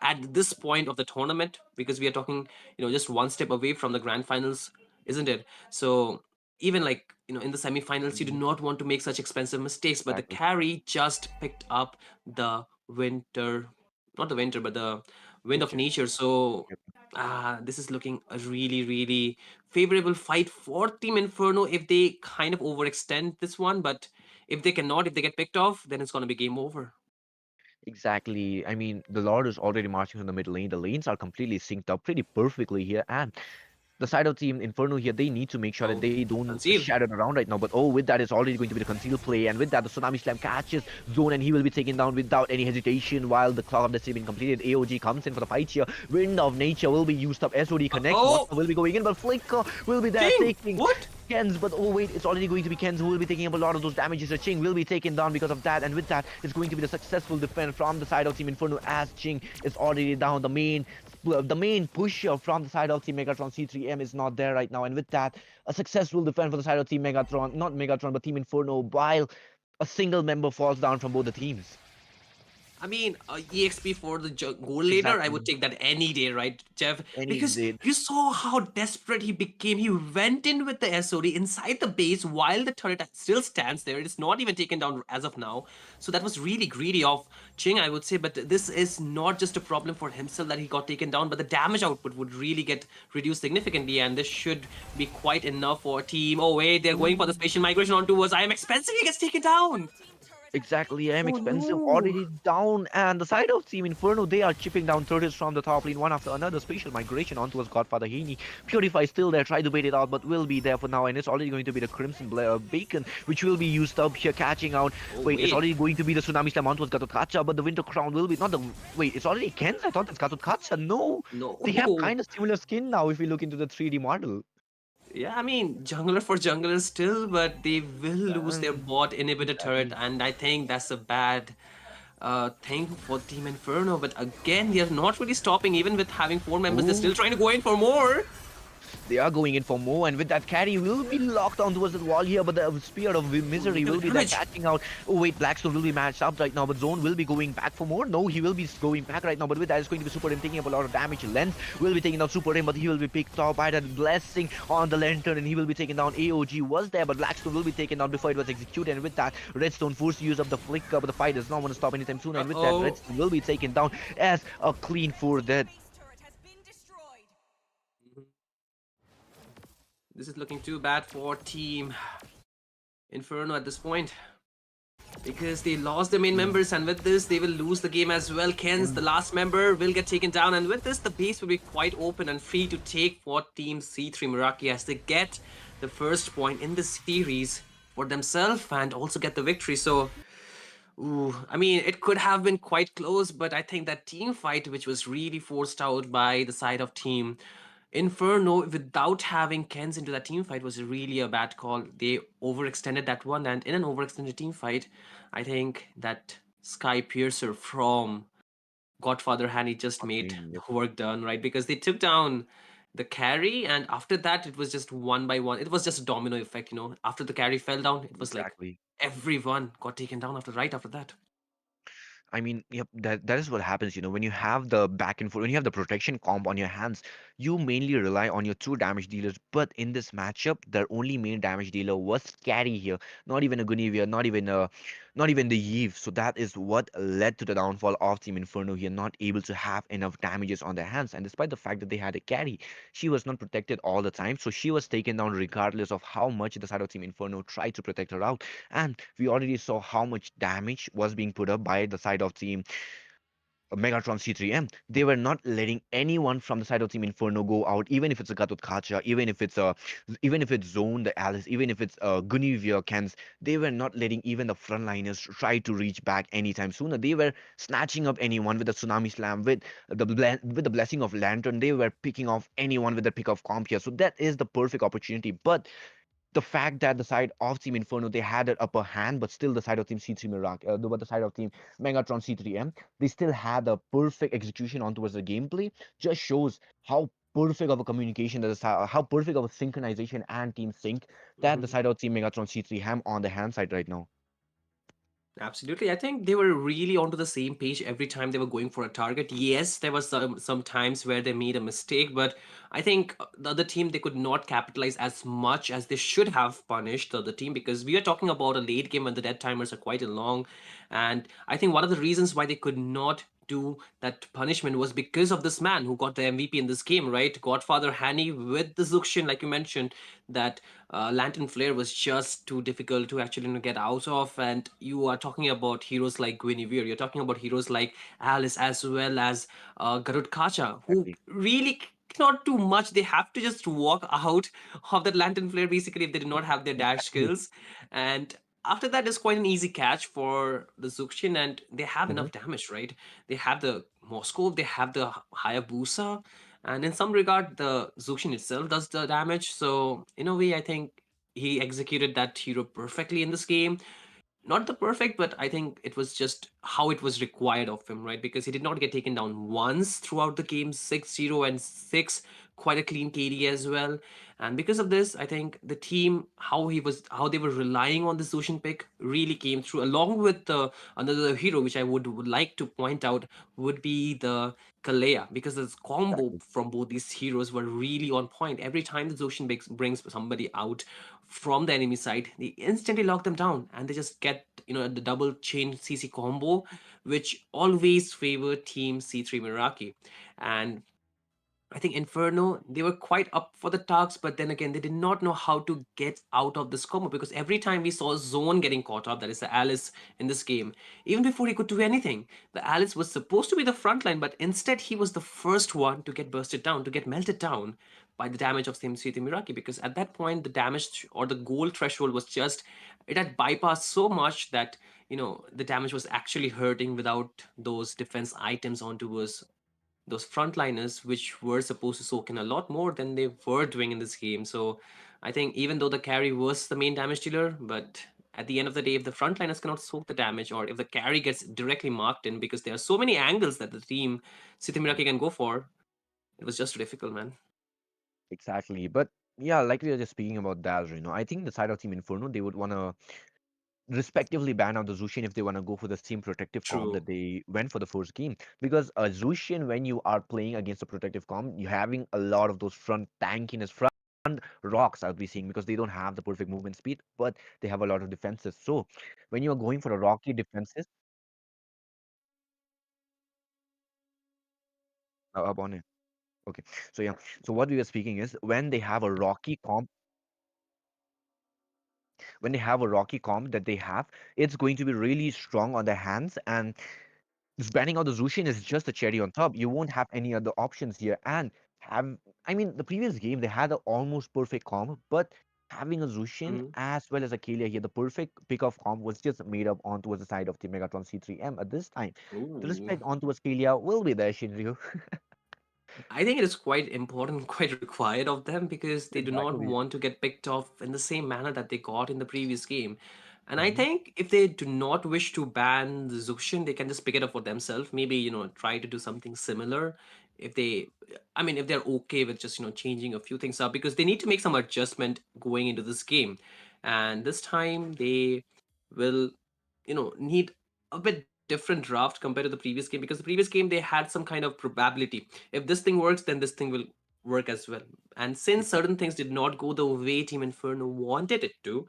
at this point of the tournament, because we are talking, just one step away from the grand finals, isn't it? So even like, in the semifinals, you do Mhm. not want to make such expensive mistakes, but the Exactly. carry just picked up the winter, not the winter, but the wind of Nature. nature. So Yep. this is looking a really, really favorable fight for Team Inferno if they kind of overextend this one. But if they cannot, if they get picked off, then it's going to be game over. Exactly. I mean, the Lord is already marching on the mid lane. The lanes are completely synced up pretty perfectly here, and the side of Team Inferno here, they need to make sure that Oh, they don't conceal. shatter it around right now. But oh, with that, it's already going to be the concealed play. And with that, the Tsunami Slam catches Zone, and he will be taken down without any hesitation. While the Clock of Destiny being completed, AOG comes in for the fight here. Wind of Nature will be used up. SOD connects. Oh, Monster will be going in, but Flicker will be there King! taking What? Ken's. But oh wait, it's already going to be Ken's who will be taking up a lot of those damages. So Ching will be taken down because of that. And with that, it's going to be the successful defense from the side of Team Inferno, as Ching is already down. The main pusher from the side of Team Megatron C3M is not there right now, and with that, a successful defense for the side of Team Megatron, not Megatron, but Team Inferno, while a single member falls down from both the teams. I mean, EXP for the goal later, I Exactly. would take that any day, right, Jeff? Any Because day. you saw how desperate he became. He went in with the SOD inside the base while the turret still stands there. It is not even taken down as of now. So that was really greedy of Ching, I would say. But this is not just a problem for himself that he got taken down, but the damage output would really get reduced significantly. And this should be quite enough for a team. Oh, wait, they're going for the spatial migration onto us. I am expensive. He gets taken down. Exactly, I'm Oh, expensive no. already down, and the side of Team Inferno, they are chipping down turrets from the top lane, one after another. Special migration onto his Godfather Heaney. Purify still there, try to bait it out, but will be there for now, and it's already going to be the Crimson Bacon, which will be used up here, catching out. Oh, Wait, it's wait. already going to be the Tsunami Slam onto his Gatotkacha, but the Winter Crown will be not the. Wait, it's already Ken's? I thought it's Gatotkacha. No, No. they have kind of similar skin now if we look into the 3D model. Yeah, I mean, jungler for jungler still, but they will lose their bot inhibitor turret, Exactly. and I think that's a bad thing for Team Inferno. But again, they are not really stopping, even with having four members, they're Oh. still trying to go in for more. They are going in for more, and with that carry will be locked on towards the wall here, but the Spear of Ooh, Misery look will at the be there damage. catching out. Oh wait, Blackstone will be matched up right now, but Zone will be going back for more. No, he will be going back right now, but with that it's going to be Super Him taking up a lot of damage. Lens will be taking out Super Him, but he will be picked off by that blessing on the lantern, and he will be taken down. AOG was there, but Blackstone will be taken down before it was executed, and with that, Redstone forced to use up the flicker, but the fight does not want to stop anytime soon, and with that, Uh-oh. Redstone will be taken down as a clean 4 dead. Mhm. This is looking too bad for Team Inferno at this point. Because they lost their main members, and with this they will lose the game as well. Ken's the last member will get taken down, and with this the base will be quite open and free to take for Team C3 Meraki as they get the first point in the series for themselves and also get the victory. So ooh, I mean, it could have been quite close, but I think that team fight, which was really forced out by the side of Team Inferno, without having Kens into that team fight, was really a bad call. They overextended that one, and in an overextended team fight, I think that Sky Piercer from Godfather Hanny just made Okay, the yep, work done, right? Because they took down the carry, and after that, it was just one by one. It was just a domino effect, you know. After the carry fell down, it was like exactly. everyone got taken down after right after that. I mean, yep, that is what happens, when you have the back and forth, when you have the protection comp on your hands, you mainly rely on your two damage dealers. But in this matchup, their only main damage dealer was Carry here, not even a Guinevere, not even the Eve. So that is what led to the downfall of Team Inferno here, not able to have enough damages on their hands. And despite the fact that they had a carry, she was not protected all the time, so she was taken down regardless of how much the side of Team Inferno tried to protect her out. And we already saw how much damage was being put up by the side of Team Megatron C3M. They were not letting anyone from the side of Team Inferno go out, even if it's a Gatot Kacha, even if it's Zone, the Alice, even if it's Guinevere Kens. They were not letting even the frontliners try to reach back anytime sooner. They were snatching up anyone with the Tsunami Slam, with the blessing of Lantern. They were picking off anyone with the pick of comp here. So that is the perfect opportunity. But the fact that the side of Team Inferno they had an upper hand, but still the side of Team C3 but the side of Team Megatron C3M, they still had the perfect execution on towards the gameplay. Just shows how perfect of a communication how perfect of a synchronization and team sync that the Mhm. side of Team Megatron C3 ham on the hand side right now. Absolutely. I think they were really onto the same page every time they were going for a target. Yes, there was some times where they made a mistake, but I think the other team they could not capitalize as much as they should have punished the other team because we are talking about a late game when the dead timers are quite long. And I think one of the reasons why they could not do that punishment was because of this man who got the MVP in this game, right? Godfather Hanny with the Zuxian, like you mentioned, that Lantern Flare was just too difficult to actually get out of. And you are talking about heroes like Guinevere, you're talking about heroes like Alice as well as Garud Kacha, who Exactly. really cannot do much. They have to just walk out of that Lantern Flare basically if they do not have their dash Exactly. skills. And after that is quite an easy catch for the Zuxian, and they have Hmm. enough damage, right? They have the Moscow, they have the Hayabusa, and in some regard the Zushin itself does the damage. So in a way I think he executed that hero perfectly in this game. Not the perfect, but I think it was just how it was required of him, right? Because he did not get taken down once throughout the game, 6-0 and 6, quite a clean KD as well. And because of this, I think the team, how they were relying on the Sushin pick really came through, along with the another hero, which I would like to point out, would be the Kalea, because the combo Exactly. from both these heroes were really on point. Every time the Zushin brings somebody out from the enemy side, they instantly lock them down and they just get, the double chain CC combo, which always favor Team C3 Meraki. And I think Inferno, they were quite up for the task, but then again, they did not know how to get out of this combo because every time we saw Zone getting caught up, that is the Alice in this game, even before he could do anything, the Alice was supposed to be the front line, but instead he was the first one to get bursted down, to get melted down by the damage of Siti Miraki, because at that point, the damage or the goal threshold was just, it had bypassed so much that, the damage was actually hurting without those defense items onto us, those frontliners, which were supposed to soak in a lot more than they were doing in this game. So I think even though the carry was the main damage dealer, but at the end of the day, if the frontliners cannot soak the damage, or if the carry gets directly marked in, because there are so many angles that the team Sitimiraki can go for, it was just difficult, man. Exactly. But yeah, like we were just speaking about Daz, I think the side of Team Inferno, they would want to respectively ban out the Zushin if they want to go for the same protective comp True. that they went for the first game. Because Zushin, when you are playing against a protective comp, you're having a lot of those front tankiness, front rocks, I'll be seeing, because they don't have the perfect movement speed, but they have a lot of defenses. So when you are going for a rocky defenses, up on it. Okay. So yeah. So what we were speaking is when they have a rocky comp that they have, it's going to be really strong on their hands, and just banning out the Zushin is just a cherry on top. You won't have any other options here. And have I mean the previous game they had an almost perfect comp, but having a Zushin Mhm. as well as a Kalia here, the perfect pick of comp was just made up on towards the side of the Megatron C3M at this time. The Ooh. respect on towards Kalia will be there, Shinryu. I think it is quite important, quite required of them because they do not Exactly. want to get picked off in the same manner that they got in the previous game. And I Hmm. think if they do not wish to ban the Zushin, they can just pick it up for themselves. Maybe, try to do something similar. If they, I mean, if they're okay with just, changing a few things up because they need to make some adjustment going into this game. And this time they will, need a bit different draft compared to the previous game because the previous game they had some kind of probability if this thing works then this thing will work as well, and since Exactly. certain things did not go the way Team Inferno wanted it to,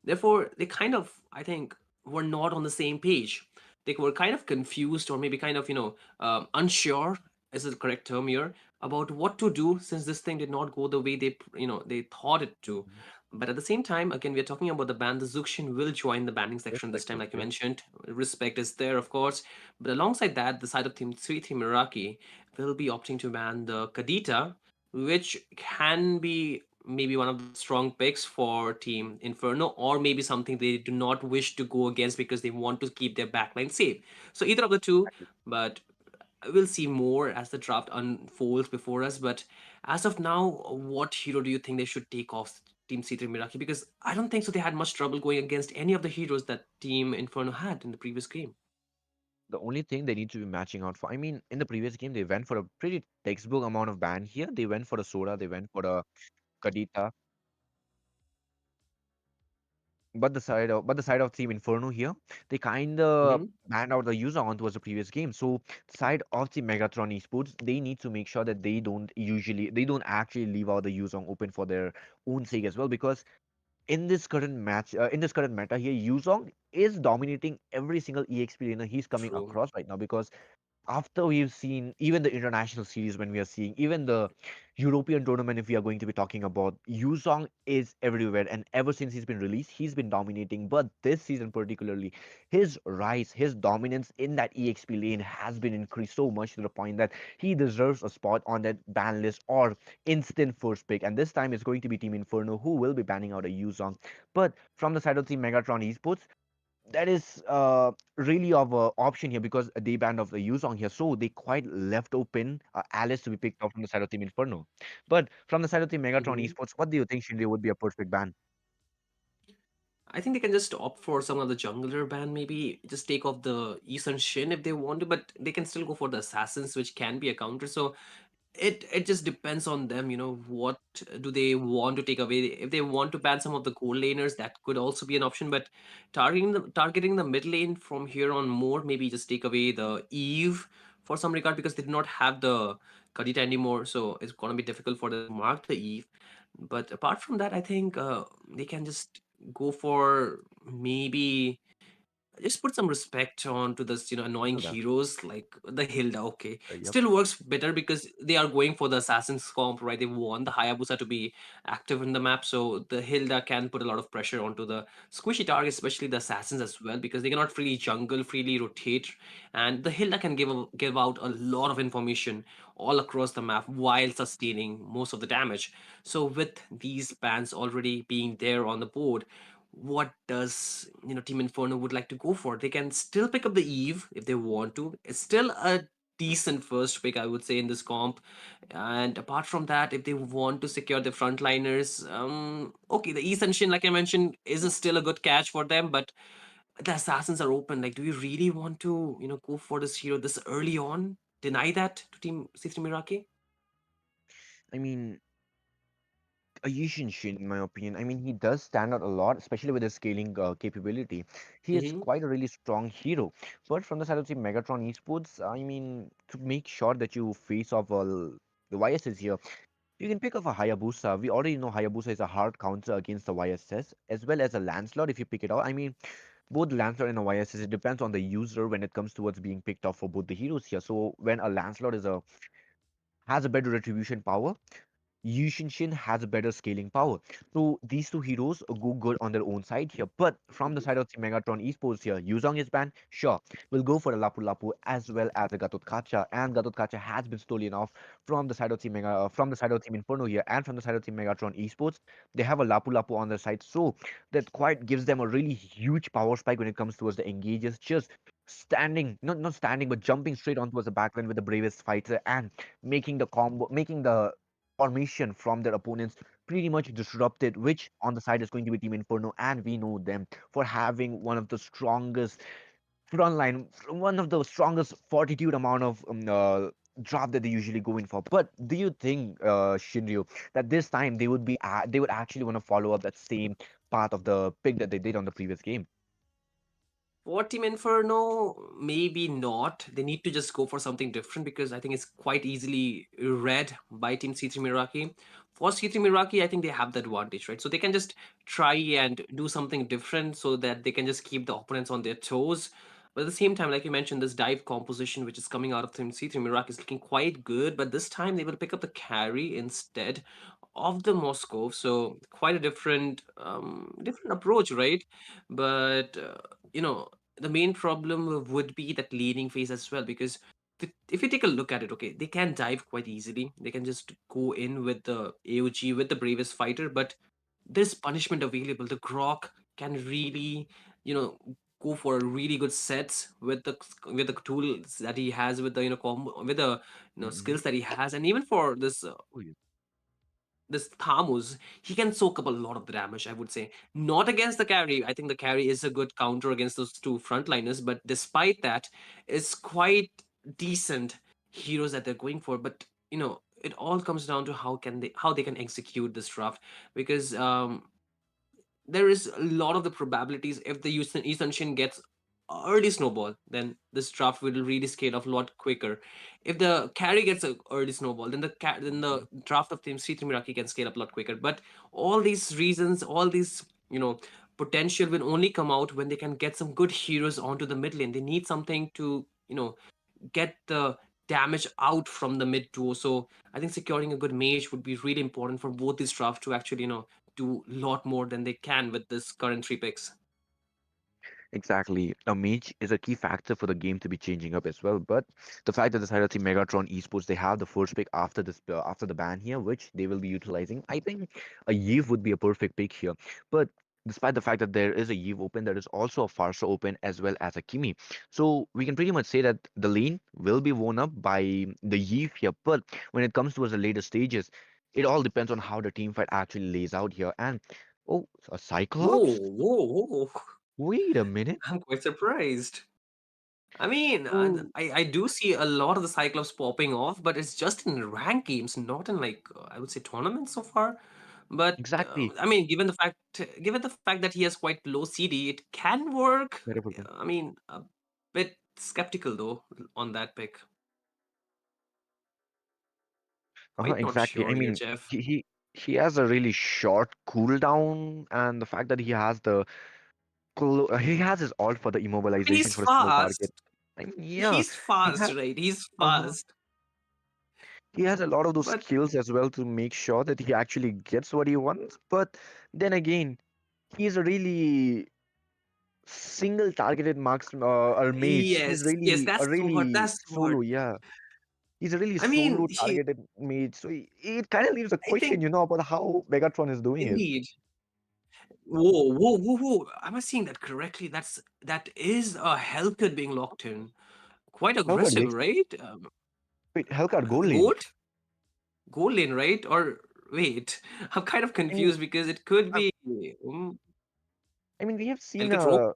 therefore they kind of, I think, were not on the same page. They were kind of confused or maybe kind of unsure is the correct term here about what to do since this thing did not go the way they thought it to. But at the same time, again, we are talking about the ban. The Zuxian will join the banning section this time, Respected. like you Yeah. mentioned. Respect is there, of course. But alongside that, the side of Team 3, Team Iraqi, will be opting to ban the Kadita, which can be maybe one of the strong picks for Team Inferno, or maybe something they do not wish to go against because they want to keep their backline safe. So either of the two, but we'll see more as the draft unfolds before us. But as of now, what hero do you think they should take off Team C3 Miraki? Because I don't think so. They had much trouble going against any of the heroes that Team Inferno had in the previous game. The only thing they need to be matching out for, I mean, in the previous game, they went for a pretty textbook amount of ban here. They went for a Sora, they went for a Kadita, but the side of Team Inferno here, they kind of Hmm. banned out the user on towards the previous game. So side of the Megatron Esports, they need to make sure that they don't actually leave out the user open for their own sake as well, because in this current meta here, Yuzong is dominating every single EXP laner he's coming True. across right now, because after we've seen even the international series, when we are seeing even the European tournament, if we are going to be talking about, Yuzong is everywhere, and ever since he's been released, he's been dominating. But this season particularly, his rise, his dominance in that EXP lane has been increased so much to the point that he deserves a spot on that ban list or instant first pick. And this time it's going to be Team Inferno who will be banning out a Yuzong. But from the side of Team Megatron Esports, that is really of a option here, because they banned of the use on here, so they quite left open Alice to be picked up from the side of Team Inferno. But from the side of Team Megatron Hmm. Esports, what do you think, Shinryu, would be a perfect ban? I think they can just opt for some of the jungler ban, maybe just take off the Eastern Shin if they want to, but they can still go for the assassins, which can be a counter. So it just depends on them, what do they want to take away. If they want to ban some of the gold laners, that could also be an option, but targeting the mid lane from here on more, maybe just take away the Eve for some regard because they do not have the Kadita anymore, so it's going to be difficult for them to mark the Eve. But apart from that, I think they can just go for maybe just put some respect on to this annoying Hilda. heroes like the Hilda. Okay, Yep. still works better because they are going for the assassin's comp, right? They want the Hayabusa to be active in the map, so the Hilda can put a lot of pressure onto the squishy targets, especially the assassins as well, because they cannot freely jungle, freely rotate, and the Hilda can give out a lot of information all across the map while sustaining most of the damage. So with these bans already being there on the board, what does Team Inferno would like to go for? They can still pick up the Eve if they want to. It's still a decent first pick, I would say, in this comp. And apart from that, if they want to secure the frontliners, okay, the East and Shin, like I mentioned, is still a good catch for them, but the assassins are open. Like, do you really want to, go for this hero this early on? Deny that to Team C3 Miraki? I mean, a Yishin Shin, in my opinion. I mean, he does stand out a lot, especially with his scaling capability. He is Hmm. quite a really strong hero. But from the side of the Megatron Esports, I mean, to make sure that you face off the YSS here, you can pick up a Hayabusa. We already know Hayabusa is a hard counter against the YSS, as well as a Lancelot if you pick it out. I mean, both Lancelot and a YSS, it depends on the user when it comes towards being picked off for both the heroes here. So when a Lancelot has a better retribution power, Yushin has a better scaling power. So these two heroes go good on their own side here. But from the side of the Megatron esports here, Yuzong is banned. Sure, we'll go for a Lapu Lapu as well as a Gatotkacha. And Gatotkacha has been stolen off from the side of from the side of Team Inferno here and from the side of Team Megatron esports. They have a Lapu Lapu on their side. So that quite gives them a really huge power spike when it comes towards the engages. Just standing, not standing, but jumping straight on towards the backline with the bravest fighter and making the combo, making the formation from their opponents pretty much disrupted, which on the side is going to be Team Inferno, and we know them for having one of the strongest front line, one of the strongest fortitude amount of draft that they usually go in for. But do you think, Shinryu, that this time they would actually want to follow up that same path of the pick that they did on the previous game? For Team Inferno, maybe not. They need to just go for something different because I think it's quite easily read by Team C3 Miraki. For C3 Miraki, I think they have the advantage, right? So they can just try and do something different so that they can just keep the opponents on their toes. But at the same time, like you mentioned, this dive composition which is coming out of Team C3 Miraki is looking quite good. But this time they will pick up the carry instead of the Moscow. So quite a different approach, right? But the main problem would be that leading phase as well because if you take a look at it, okay, they can dive quite easily. They can just go in with the AOG with the bravest fighter, but there's punishment available. The Grok can really, go for really good sets with the tools that he has with the combo with the Mm-hmm. skills that he has, and even for Oh, yes. this Thamus, he can soak up a lot of the damage, I would say. Not against the carry. I think the carry is a good counter against those two frontliners, but despite that, it's quite decent heroes that they're going for. But it all comes down to how they can execute this draft because there is a lot of the probabilities if the Ethan Shin gets early snowball, then this draft will really scale off a lot quicker. If the carry gets a early snowball, then the draft of Team C3 Miraki can scale up a lot quicker. But all these reasons, all these potential will only come out when they can get some good heroes onto the mid lane. They need something to get the damage out from the mid duo. So I think securing a good mage would be really important for both these drafts to actually, do a lot more than they can with this current three picks. Exactly. A mage is a key factor for the game to be changing up as well. But the fact that the side of Team Megatron Esports, they have the first pick after after the ban here, which they will be utilizing. I think a Yve would be a perfect pick here. But despite the fact that there is a Yve open, there is also a Farsa open as well as a Kimi. So we can pretty much say that the lane will be won up by the Yve here. But when it comes towards the later stages, it all depends on how the team fight actually lays out here. And oh, a Whoa, Cyclops? whoa, whoa. Wait a minute. I'm quite surprised. I mean, So I do see a lot of the Cyclops popping off, but it's just in rank games, not in like I would say tournaments so far. But exactly. I mean, given the fact that he has quite low CD, it can work. Very well done. I mean, a bit skeptical though on that pick. Quite not Exactly. I sure here, mean, Jeff. he has a really short cooldown, and the fact that he has he has his ult for the I mean, immobilization he's for a single target. fast. I mean, yeah, He's he fast, has right? He's uh fast. he has a lot of those But skills as well to make sure that he actually gets what he wants. But then again, he's a really single targeted marks or mage. He's yes, yes, really a that's what really that's what. solo, yeah. He's a really I mean, solo targeted mage, so it kind of leaves a I think question, about how Megatron is doing it. indeed. Whoa, whoa, whoa, whoa! Am I seeing that correctly? That is a Hellcat being locked in. Quite Hellcat aggressive, late. right? Wait, Hellcat gold lane. Goat, goal lane, right? Or wait, I'm kind of I mean, confused because it could uh, be I mean, we have seen Hellcat rope. a,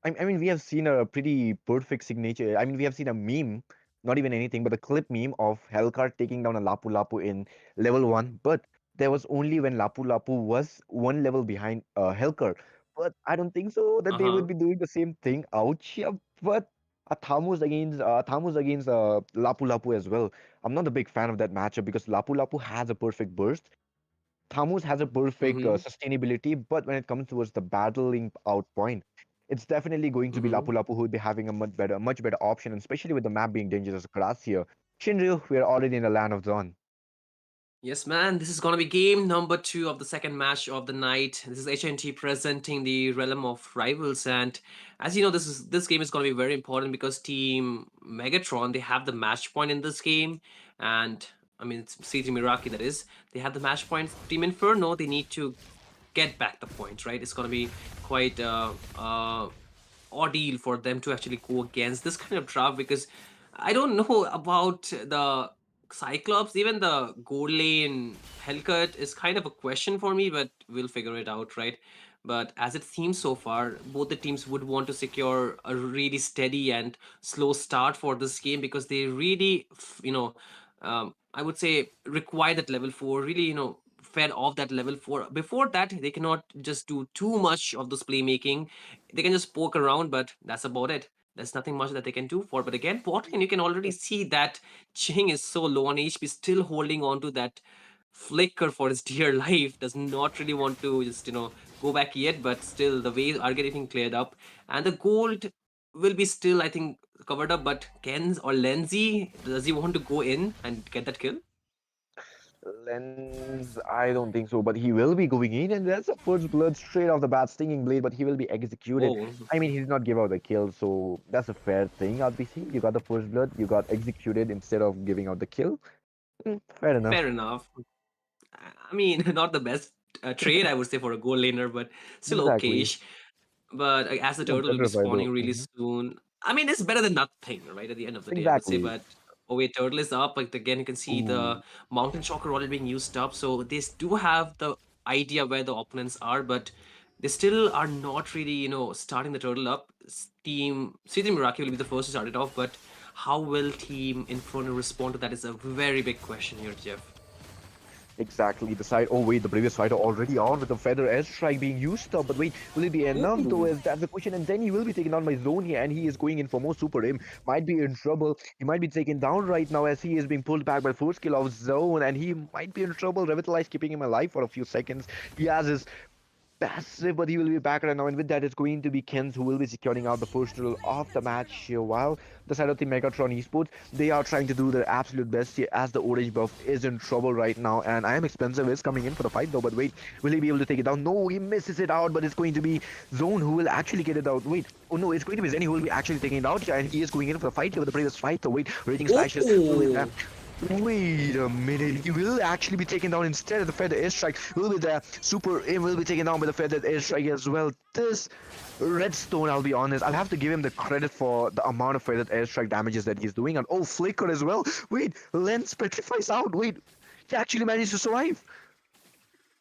I mean, we have seen a pretty perfect signature. I mean, we have seen a meme, not even anything, but a clip meme of Hellcat taking down a Lapu Lapu in level one. But there was only when Lapu Lapu was one level behind Helker. But I don't think so that they Uh-huh. would be doing the same thing out here. But Thamus against Lapu Lapu as well. I'm not a big fan of that matchup because Lapu Lapu has a perfect burst. Thamus has a perfect Mm-hmm. sustainability, but when it comes towards the battling out point, it's definitely going to be Mm-hmm. Lapu Lapu who would be having a much better option, and especially with the map being dangerous grass here. Shinryu, we are already in the land of Dawn. Yes, man. This is gonna be game number two of the second match of the night. This is HNT presenting the realm of rivals, and as you know, this game is gonna be very important because Team Megatron they have the match point in this game, and I mean it's C3 Miraki that is. They have the match points. Team Inferno they need to get back the points, right? It's gonna be quite ordeal for them to actually go against this kind of draft because I don't know about the Cyclops, even the gold lane Hellcut is kind of a question for me, but we'll figure it out, right? But as it seems so far, both the teams would want to secure a really steady and slow start for this game because they really, I would say require that level 4, really, fed off that level 4. Before that, they cannot just do too much of this playmaking. They can just poke around, but that's about it. There's nothing much that they can do for. But again, bot lane, you can already see that Ching is so low on HP, still holding on to that flicker for his dear life. Does not really want to just, go back yet, but still the waves are getting cleared up. And the gold will be still, I think, covered up. But Ken's or Lenzi, does he want to go in and get that kill? Lens, I don't think so, but he will be going in, and that's a first blood straight off the bat, stinging blade, but he will be executed. Oh, I mean, he did not give out the kill, so that's a fair thing, RBC. You got the first blood, you got executed instead of giving out the kill. Fair fair enough. enough. I mean, not the best trade, I would say, for a goal laner, but still Exactly. okayish. But as the Not turtle will be better if I spawning do. really soon, I mean, it's better than nothing, right? At the end of the day, I would say. Exactly. But oh wait, turtle is up. Like again, you can see the Ooh. mountain shocker already being used up. So they do have the idea where the opponents are, but they still are not really, starting the turtle up. Team Team Miraki will be the first to start it off, but how will Team Inferno respond to that is a very big question here, Jeff. Exactly. The side. Oh wait, the previous fighter already on with the feather airstrike being used up. But wait, will it be enough though? Ooh. Is that's the question? And then he will be taken down by Zone here, and he is going in for more super him. Might be in trouble. He might be taken down right now as he is being pulled back by first kill of Zone, and he might be in trouble. Revitalize keeping him alive for a few seconds. He has his passive, but he will be back right now. And with that, it's going to be Kens who will be securing out the first rule of the match here. While the side of the Megatron Esports, they are trying to do their absolute best here as the orange buff is in trouble right now. And I am expensive is coming in for the fight though. But wait, will he be able to take it down? No, he misses it out, but it's going to be Zone who will actually get it out. Wait, oh no, it's going to be Zenny who will be actually taking it out here. And he is going in for the fight here with the previous fight. So wait, Raging Slashes will be there. Oh. Wait a minute, he will actually be taken down instead of the feather airstrike. Will be there. Super Aim will be taken down by the feather airstrike as well. This Redstone, I'll be honest, I'll have to give him the credit for the amount of feathered airstrike damages that he's doing. And oh, Flicker as well. Wait, Lens petrifies out. Wait, he actually managed to survive.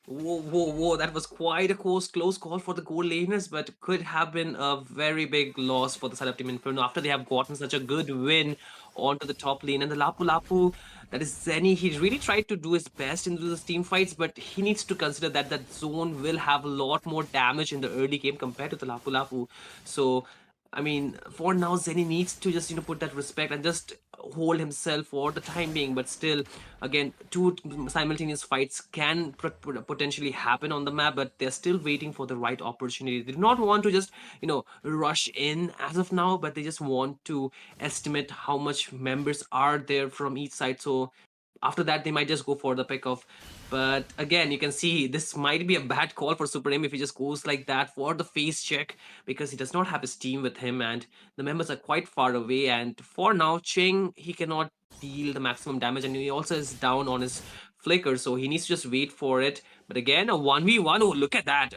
Whoa, whoa, whoa. That was quite a close call for the goal laners, but could have been a very big loss for the side of Team Inferno after they have gotten such a good win onto the top lane. And the Lapu Lapu, that is Zenny, he really tried to do his best in those team fights, but he needs to consider that that zone will have a lot more damage in the early game compared to the Lapu Lapu. So I mean, for now, Zenny needs to just put that respect and just hold himself for the time being. But still, again, two simultaneous fights can potentially happen on the map, but they're still waiting for the right opportunity. They do not want to just rush in as of now, but they just want to estimate how much members are there from each side. So after that they might just go for the pick off. But again, you can see this might be a bad call for Super M if he just goes like that for the face check because he does not have his team with him and the members are quite far away. And for now, Ching, he cannot deal the maximum damage and he also is down on his flicker, so he needs to just wait for it. But again, a 1v1. Oh, look at that.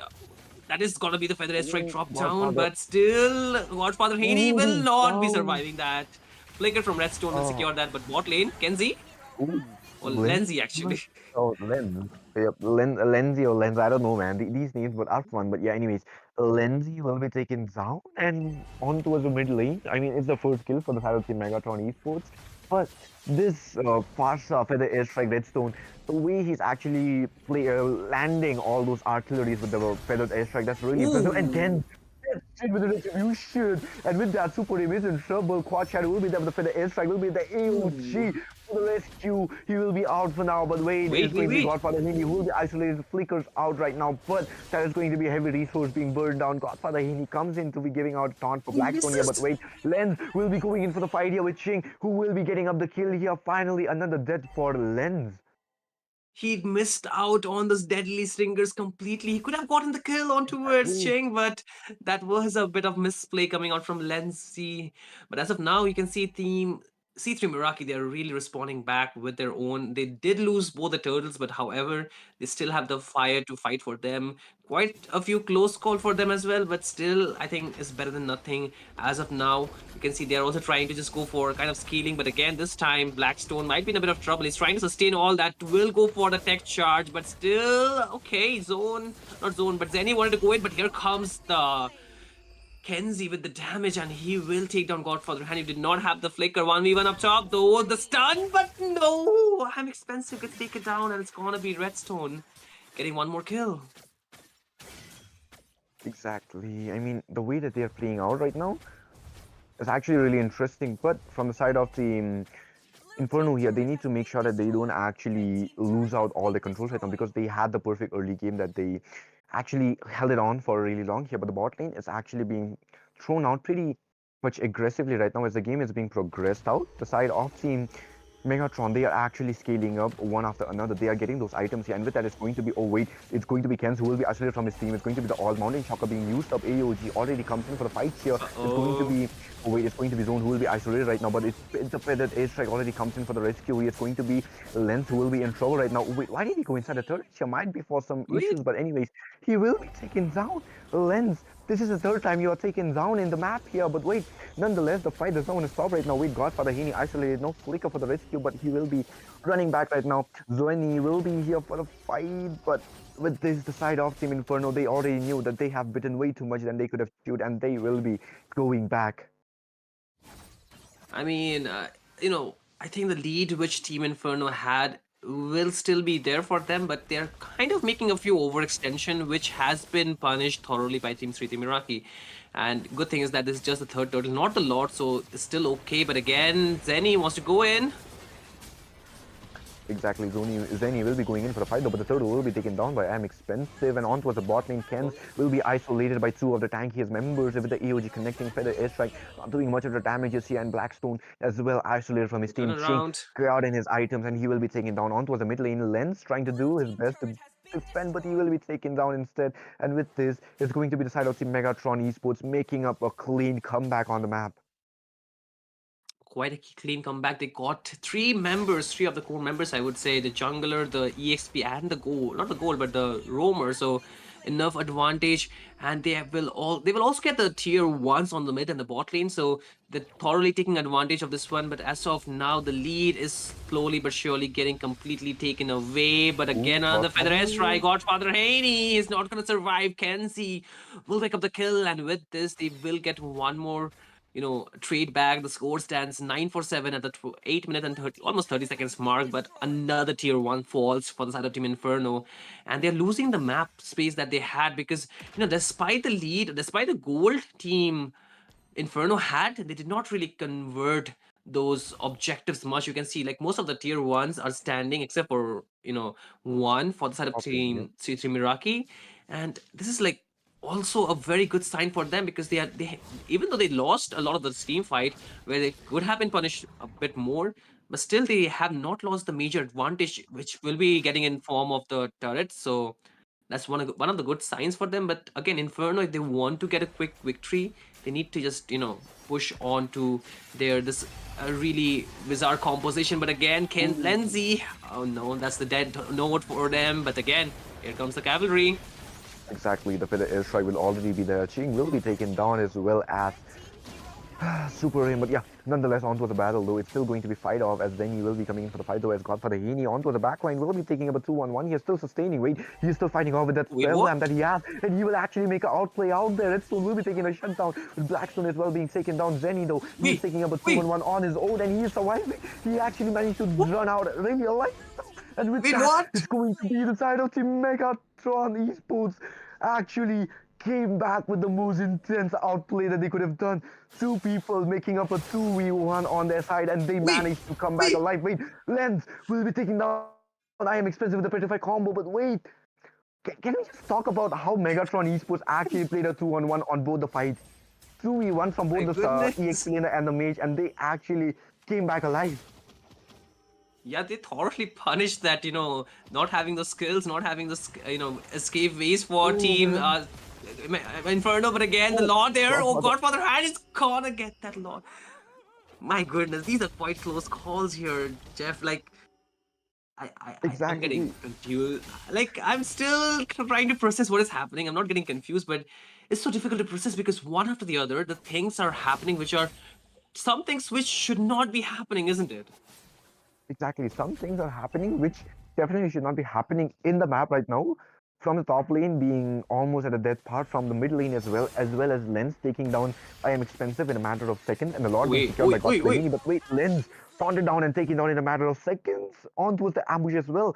That is gonna be the feather strike Ooh, drop down, Godfather. but still, Godfather Haney Ooh, will he's not be down. surviving that. Flicker from Redstone will Oh, secure that, but bot lane, Kenzie, ooh, or Lens. Lenzi actually. Oh, Lens. Yep, Lenzy or Lens. I don't know, man. These names but are fun. But yeah, anyways, Lenzy will be taken down and on towards the mid lane. I mean, it's the first kill for the side of Team Megatron Esports. But this Farsa feather airstrike redstone, the way he's actually landing all those artilleries with the feathered airstrike, that's really impressive. And Ooh. then that's it with the retribution. And with that, Super Aim is in trouble. Quad Shadow will be there with the feather airstrike, will be the AOG Ooh. for the rescue. He will be out for now, but wait, Wait, it's wait, going to be wait. Godfather Haney who will be isolated. Flickers out right now, but that is going to be a heavy resource being burned down. Godfather Haney comes in to be giving out taunt for He Blackstone here, but misses. wait, Lens will be going in for the fight here with Ching, who will be getting up the kill here. Finally, another death for Lens. He missed out on those deadly stingers completely. He could have gotten the kill on towards Exactly. Cheng, but that was a bit of misplay coming out from Lenzi. But as of now, you can see Team C3 Meraki, they're really responding back with their own. They did lose both the turtles, but however, they still have the fire to fight for them. Quite a few close call for them as well, but still, I think it's better than nothing. As of now, you can see they're also trying to just go for kind of scaling, but again, this time Blackstone might be in a bit of trouble. He's trying to sustain all that, will go for the tech charge, but still, okay, zone, not zone, but Zenny wanted to go in, but here comes the Kenzie with the damage, and he will take down Godfather. And he did not have the flicker. 1v1 up top, though. The stun, but no! I'm expensive gets taken down, and it's gonna be Redstone getting one more kill. Exactly. I mean, the way that they're playing out right now is actually really interesting. But from the side of the Inferno here, they need to make sure that they don't actually lose out all the controls right now, because they had the perfect early game that they actually held it on for really long here. But the bot lane is actually being thrown out pretty much aggressively right now as the game is being progressed out. The side of Team Megatron, they are actually scaling up one after another. They are getting those items here, and with that, it's going to be, oh wait, it's going to be Kenz who will be isolated from his team. It's going to be the All Mountain Shocker being used up. AOG already comes in for the fight here. It's going to Uh-oh. be, oh wait, it's going to be Zone who will be isolated right now, but it's a feathered airstrike already comes in for the rescue. It's going to be Lens who will be in trouble right now. Oh, wait, why did he go inside the turret? Here might be for some Wait. issues, but anyways, he will be taken down. Lens, this is the third time you are taken down in the map here, but wait, nonetheless, the fight does not want to stop right now. Wait, Godfather Haney isolated, no flicker for the rescue, but he will be running back right now. Zoeni will be here for the fight, but with this, the side of Team Inferno, they already knew that they have bitten way too much than they could have chewed, and they will be going back. I mean, I think the lead which Team Inferno had will still be there for them, but they're kind of making a few overextension, which has been punished thoroughly by Team 3 Team Iraqi. And good thing is that this is just the third turtle, not a lot, so it's still okay. But again, Zenny wants to go in. Exactly, Zeni will be going in for the fight though, but the third will be taken down by Am Expensive, and on towards the bot lane. Kens will be isolated by two of the tankiest members with the AOG connecting feather airstrike, not doing much of the damages here, and Blackstone as well isolated from his Turn team. Ching around. out in his items, and he will be taken down. On towards the mid lane, Lens trying to do his best to defend, but he will be taken down instead. And with this, it's going to be the side of Team Megatron Esports making up a clean comeback on the map. Quite a clean comeback. They got three of the core members, I would say, the jungler, the EXP, and the goal. Not the goal, but the roamer. So enough advantage, and they will also get the tier ones on the mid and the bot lane. So they're thoroughly taking advantage of this one. But as of now, the lead is slowly but surely getting completely taken away. But again, another feather airstrike. Godfather Haney is not gonna survive. Kenzie will pick up the kill, and with this, they will get one more trade back. The score stands 9-7 at the 8 minute and 30, almost 30 seconds mark, but another tier 1 falls for the side of Team Inferno, and they're losing the map space that they had because, despite the lead, despite the gold Team Inferno had, they did not really convert those objectives much. You can see like most of the tier 1s are standing except for, one for the side of Okay, Team Miraki, and this is like also a very good sign for them because they even though they lost a lot of the team fight where they could have been punished a bit more, but still they have not lost the major advantage which will be getting in form of the turrets. So that's one of the good signs for them. But again, Inferno, if they want to get a quick victory, they need to just push on to this really bizarre composition. But again, Ken Lenzi, oh no, that's the dead note for them. But again, here comes the cavalry. exactly. The feather airstrike will already be there. Ching will be taken down as well as Super him, but yeah, nonetheless, onto the battle, though. It's still going to be fight off as Zenny will be coming in for the fight, though, as Godfather Heaney onto the backline will be taking up a 2-on-1. He is still sustaining, wait, he's still fighting off with that Wait, spell what? lamp that he has, and he will actually make an outplay out there. Redstone will be taking a shutdown, with Blackstone as well being taken down. Zenny, though, he is Wait, taking up a wait, 2-on-1 on his own, and he is surviving. He actually managed to what? run out really alive. And with Wait, that, what? it's going to be the side of Team Megatron Esports actually came back with the most intense outplay that they could have done. Two people making up a 2v1 on their side, and they Wait, managed to come back wait. alive. Wait, Lens will be taking down I am expensive with the Petrify combo, but wait, can we just talk about how Megatron Esports actually played a 2-on-1 on both the fights? 2v1 from My both the goodness. EX laner and the mage, and they actually came back alive. Yeah, they thoroughly punished that, not having the skills, not having the, escape ways for Oh team man. Inferno. But again, the Oh, Lord there, oh, Godfather. Godfather Hand is gonna get that Lord. My goodness, these are quite close calls here, Jeff. Like, I'm getting Exactly. confused. Like, I'm still trying to process what is happening. I'm not getting confused, but it's so difficult to process because one after the other, the things are happening which are some things which should not be happening, isn't it? Exactly. Some things are happening which definitely should not be happening in the map right now. From the top lane being almost at a death part, from the mid lane as well as Lens taking down I am expensive in a matter of seconds, and the Lord being Wait, secured by wait, God wait, wait. Flamini. But wait, Lens taunted down and taken down in a matter of seconds. On towards the ambush as well.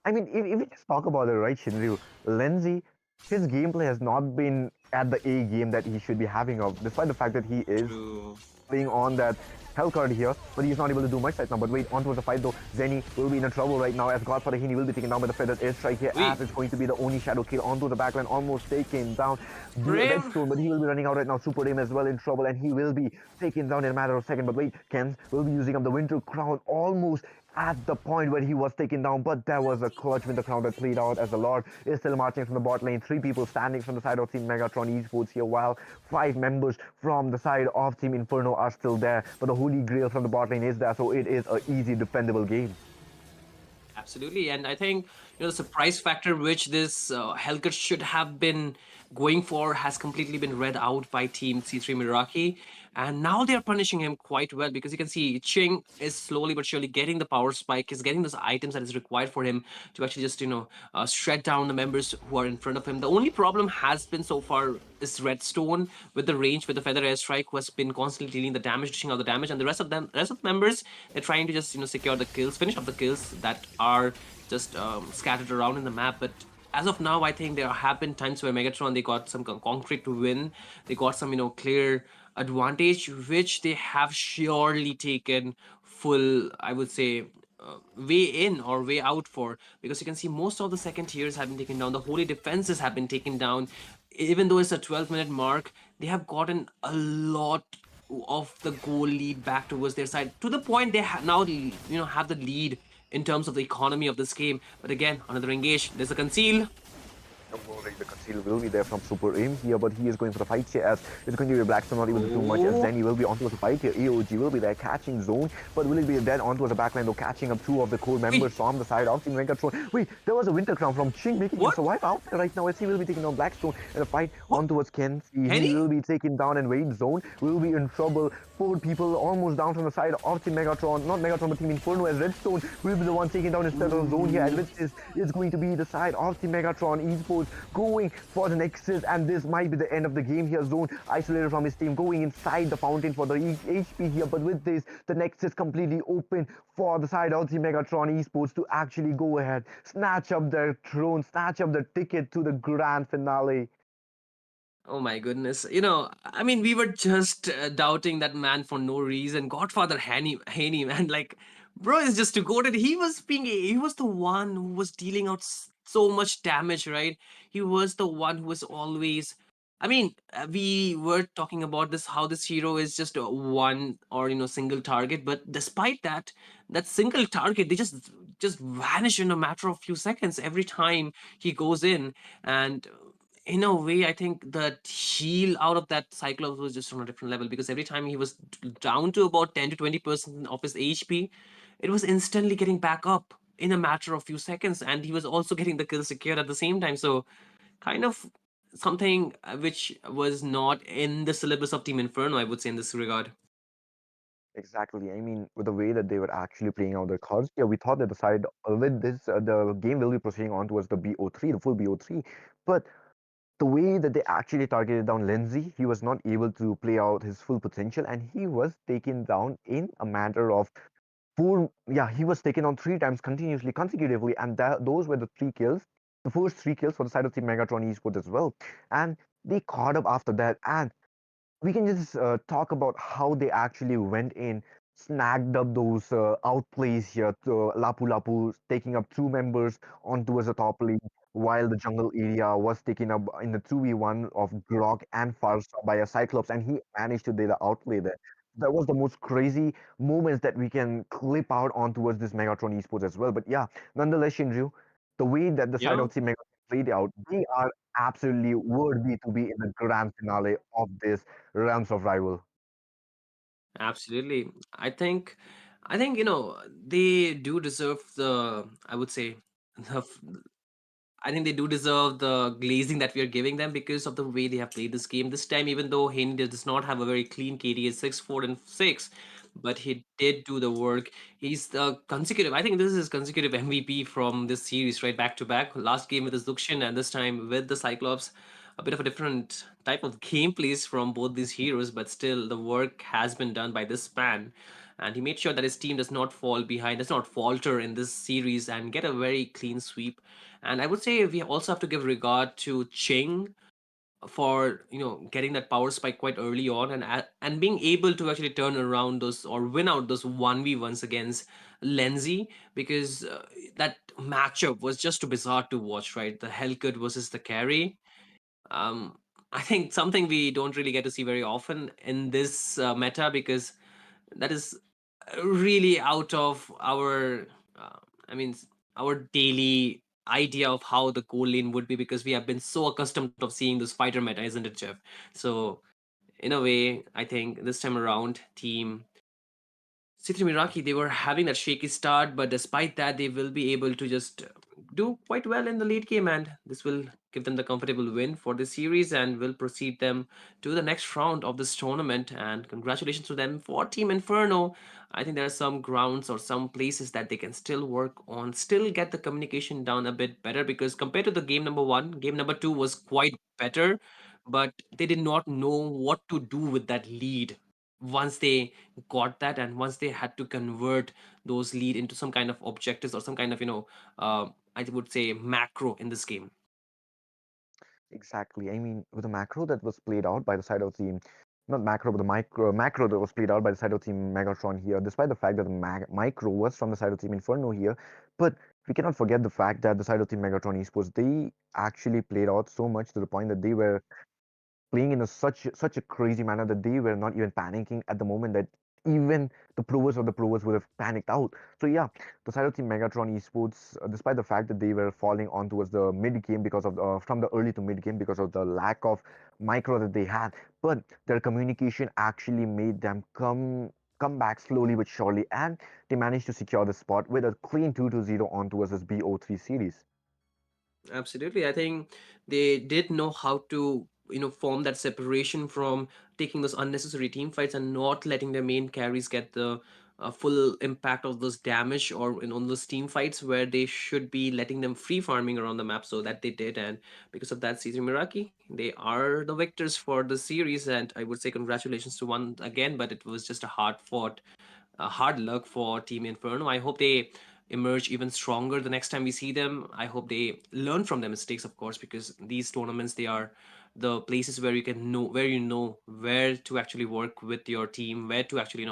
I mean, if we just talk about it, right, Shinryu, Lenzi, his gameplay has not been at the A game that he should be having of, despite the fact that he is True. playing on that hell card here, but he's not able to do much right now. But wait, on towards the fight though, Zenny will be in trouble right now as Godfather Heaney will be taken down by the feathered airstrike here, Wait, as it's going to be the only shadow kill onto the backline, almost taken down. Brave. Redstone, but he will be running out right now. Super Dame as well in trouble, and he will be taken down in a matter of seconds. But wait, Ken will be using up the Winter Crown almost at the point where he was taken down, but there was a clutch Winter Crown that played out as the Lord is still marching from the bot lane. Three people standing from the side of Team Megatron Esports here, while five members from the side of Team Inferno are still there. But the Holy Grail from the bot lane is there, so it is an easy defendable game. Absolutely, and I think the surprise factor which this Hellcat should have been going for has completely been read out by Team C3 Miraki, and now they are punishing him quite well because you can see Ching is slowly but surely getting the power spike, is getting those items that is required for him to actually just shred down the members who are in front of him. The only problem has been so far is Redstone with the range with the Feather Airstrike, who has been constantly dealing the damage, dishing out the damage, and the rest of the members, they're trying to just secure the kills, finish up the kills that are just scattered around in the map. But as of now, I think there have been times where Megatron they got some concrete to win, they got some clear advantage, which they have surely taken full, I would say, way in or way out for, because you can see most of the second tiers have been taken down, the holy defenses have been taken down. Even though it's a 12-minute mark, they have gotten a lot of the goal lead back towards their side, to the point they now have the lead in terms of the economy of this game. But again, another engage, there's a conceal. Don't worry, the conceal will be there from Super Aim here, but he is going for the fight here as it's going to be Blackstone not able to do much as Oh, then he will be onto the fight here. AOG will be there catching zone, but will he be then onto the backline though, catching up two of the core members wait, from the side of Team Megatron. Wait, there was a Winter Crown from Ching making him what? survive out there right now as he will be taking down Blackstone and a fight What? on towards Ken. He Henny? will be taken down and Wade zone will be in trouble. Four people almost down from the side of Team Megatron, not Megatron but Team Inferno, as Redstone will be the one taking down his Feather zone here, and which is going to be the side of Team Megatron Esports going for the Nexus, and this might be the end of the game here. Zone isolated from his team going inside the fountain for the HP here, but with this the Nexus completely open for the side of Team Megatron Esports to actually go ahead, snatch up their throne, snatch up the ticket to the grand finale. Oh my goodness. I mean, we were just doubting that man for no reason. Godfather Haney, man, like, bro is just to goated. He was the one who was dealing out so much damage, right? He was the one who was always. I mean, we were talking about this, how this hero is just one or single target, but despite that, that single target, they just vanish in a matter of few seconds every time he goes in. And in a way, I think the heal out of that Cyclops was just on a different level, because every time he was down to about 10 to 20% of his HP, it was instantly getting back up in a matter of few seconds, and he was also getting the kill secured at the same time. So, kind of something which was not in the syllabus of Team Inferno, I would say, in this regard. Exactly. I mean, with the way that they were actually playing out their cards, yeah, we thought that the side with this, the game will be proceeding on towards the BO3, the full BO3. But the way that they actually targeted down Lindsay, he was not able to play out his full potential, and he was taken down in a matter of four. Yeah, he was taken on three times continuously, consecutively, and those were the three kills, the first three kills for the side of Team Megatron Esports as well. And they caught up after that, and we can just talk about how they actually went in, snagged up those outplays here. To Lapu Lapu taking up two members on towards the top lane, while the jungle area was taken up in the 2v1 of Grok and Farsa by a Cyclops, and he managed to do the outplay there. That was the most crazy moments that we can clip out on towards this Megatron esports as well. But yeah, nonetheless, Shinju, the way that the side Yeah, of Team Megatron played out, they are absolutely worthy to be in the grand finale of this Realms of Rival. absolutely. I think they do deserve the, I would say, the I think they do deserve the glazing that we are giving them because of the way they have played this game. This time, even though Haney does not have a very clean KD at 6, 4, and 6, but he did do the work. He's the consecutive, I think this is consecutive MVP from this series, right? Back to back. Last game with the Zuxian, and this time with the Cyclops. A bit of a different type of gameplays from both these heroes, but still, the work has been done by this span. And he made sure that his team does not fall behind, does not falter in this series, and get a very clean sweep. And I would say we also have to give regard to Ching for getting that power spike quite early on, and being able to actually turn around those or win out those 1v1s against Lenzi, because that matchup was just too bizarre to watch, right? The Hellcut versus the carry. um, I think something we don't really get to see very often in this meta, because that is really out of our, uh, I mean, our daily idea of how the goal lane would be, because we have been so accustomed of seeing this fighter meta, isn't it, Jeff? So in a way, I think this time around, team C3 Miraki, they were having that shaky start, but despite that, they will be able to just do quite well in the late game, and this will give them the comfortable win for the series and will proceed them to the next round of this tournament. And congratulations to them for Team Inferno. I think there are some grounds or some places that they can still work on, still get the communication down a bit better, because compared to the game number one, game number two was quite better, but they did not know what to do with that lead once they got that, and once they had to convert those lead into some kind of objectives or some kind of I would say macro in this game. Exactly. I mean, with the macro that was played out by the side of Team, not macro, but the macro that was played out by the side of Team Megatron here, despite the fact that the micro was from the side of Team Inferno here, but we cannot forget the fact that the side of Team Megatron Esports, they actually played out so much to the point that they were playing in such a crazy manner that they were not even panicking at the moment that even the provers of the provers would have panicked out. So yeah, the side of Team Megatron Esports, despite the fact that they were falling on towards the mid game because of from the early to mid game because of the lack of micro that they had, but their communication actually made them come back slowly but surely, and they managed to secure the spot with a clean 2-0 on towards this BO3 series. Absolutely. I think they did know how to, form that separation from taking those unnecessary team fights and not letting their main carries get the full impact of those damage, or on those team fights where they should be letting them free farming around the map. So that they did, and because of that, Caesar Miraki, they are the victors for the series. And I would say congratulations to one again, but it was just a hard fought, hard luck for Team Inferno. I hope they emerge even stronger the next time we see them. I hope they learn from their mistakes, of course, because these tournaments, they are the places where you can know where to actually work with your team, where to actually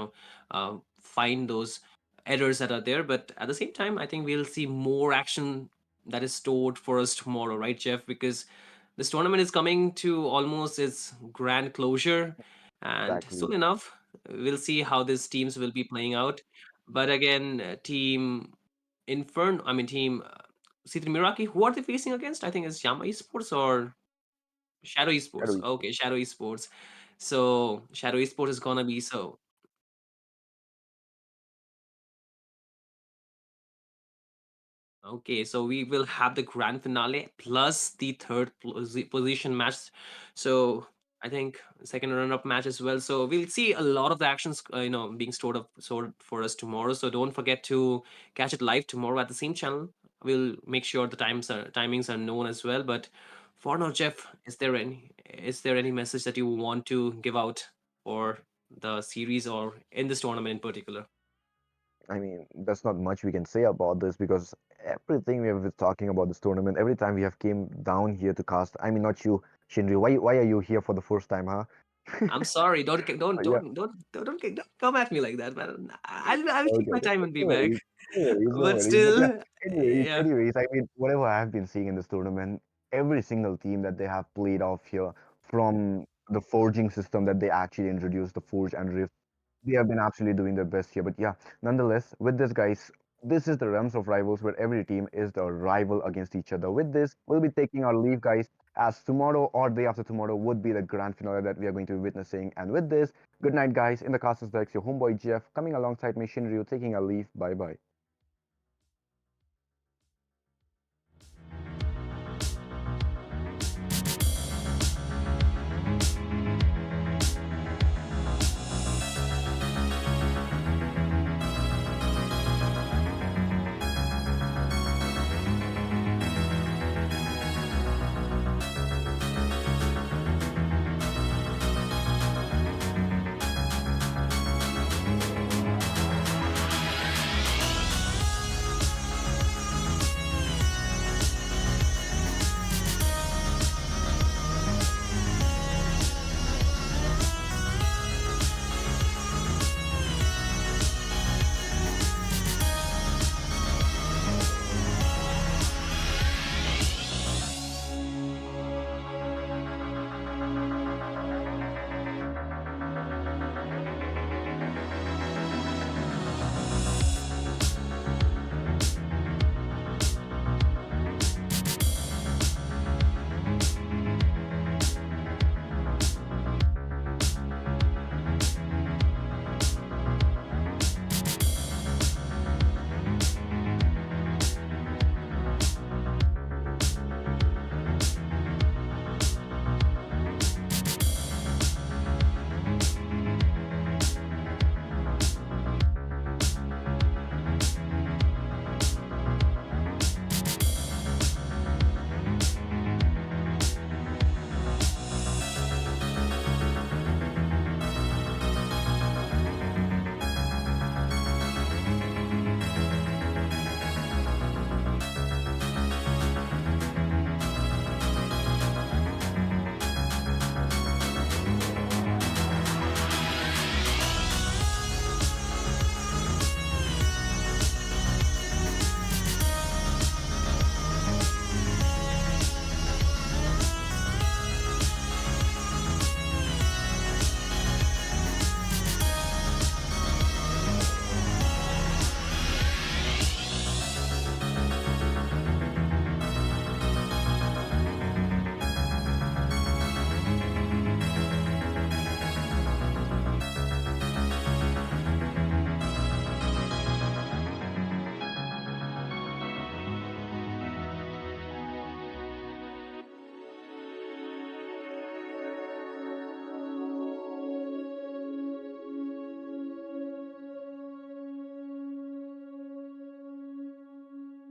find those errors that are there. But at the same time, I think we'll see more action that is stored for us tomorrow, right, Jeff? Because this tournament is coming to almost its grand closure, and Exactly. soon enough, we'll see how these teams will be playing out. But again, Team Inferno, I mean, Team C3 Miraki, who are they facing against? I think it's Yama Esports or Shadow Esports. Shadow Okay, Shadow Esports. So Shadow Esports is gonna be so. Okay, so we will have the grand finale plus the third position match. So I think second run-up match as well. So we'll see a lot of the actions, being stored for us tomorrow. So don't forget to catch it live tomorrow at the same channel. We'll make sure the timings are known as well. But for now, Jeff, is there any message that you want to give out for the series or in this tournament in particular? I mean, there's not much we can say about this because everything we have been talking about this tournament, every time we have came down here to cast. I mean, not you, Shinri. Why are you here for the first time, huh? I'm sorry. Don't don't Yeah. don't don't don't come at me like that, man. I'll take Okay. my Okay. time and be No back. worries. No worries. No But worries. But yeah. still, Anyways, yeah. anyways. I mean, whatever I have been seeing in this tournament, every single team that they have played off here, from the forging system that they actually introduced, the forge and rift, they have been absolutely doing their best here. But yeah, nonetheless, with this, guys, this is the realms of rivals where every team is the rival against each other. With this, we'll be taking our leave, guys, as tomorrow or day after tomorrow would be the grand finale that we are going to be witnessing. And with this, good night, guys. In the casters decks, your homeboy Jeff coming alongside me, Shinryu, taking a leave. Bye bye.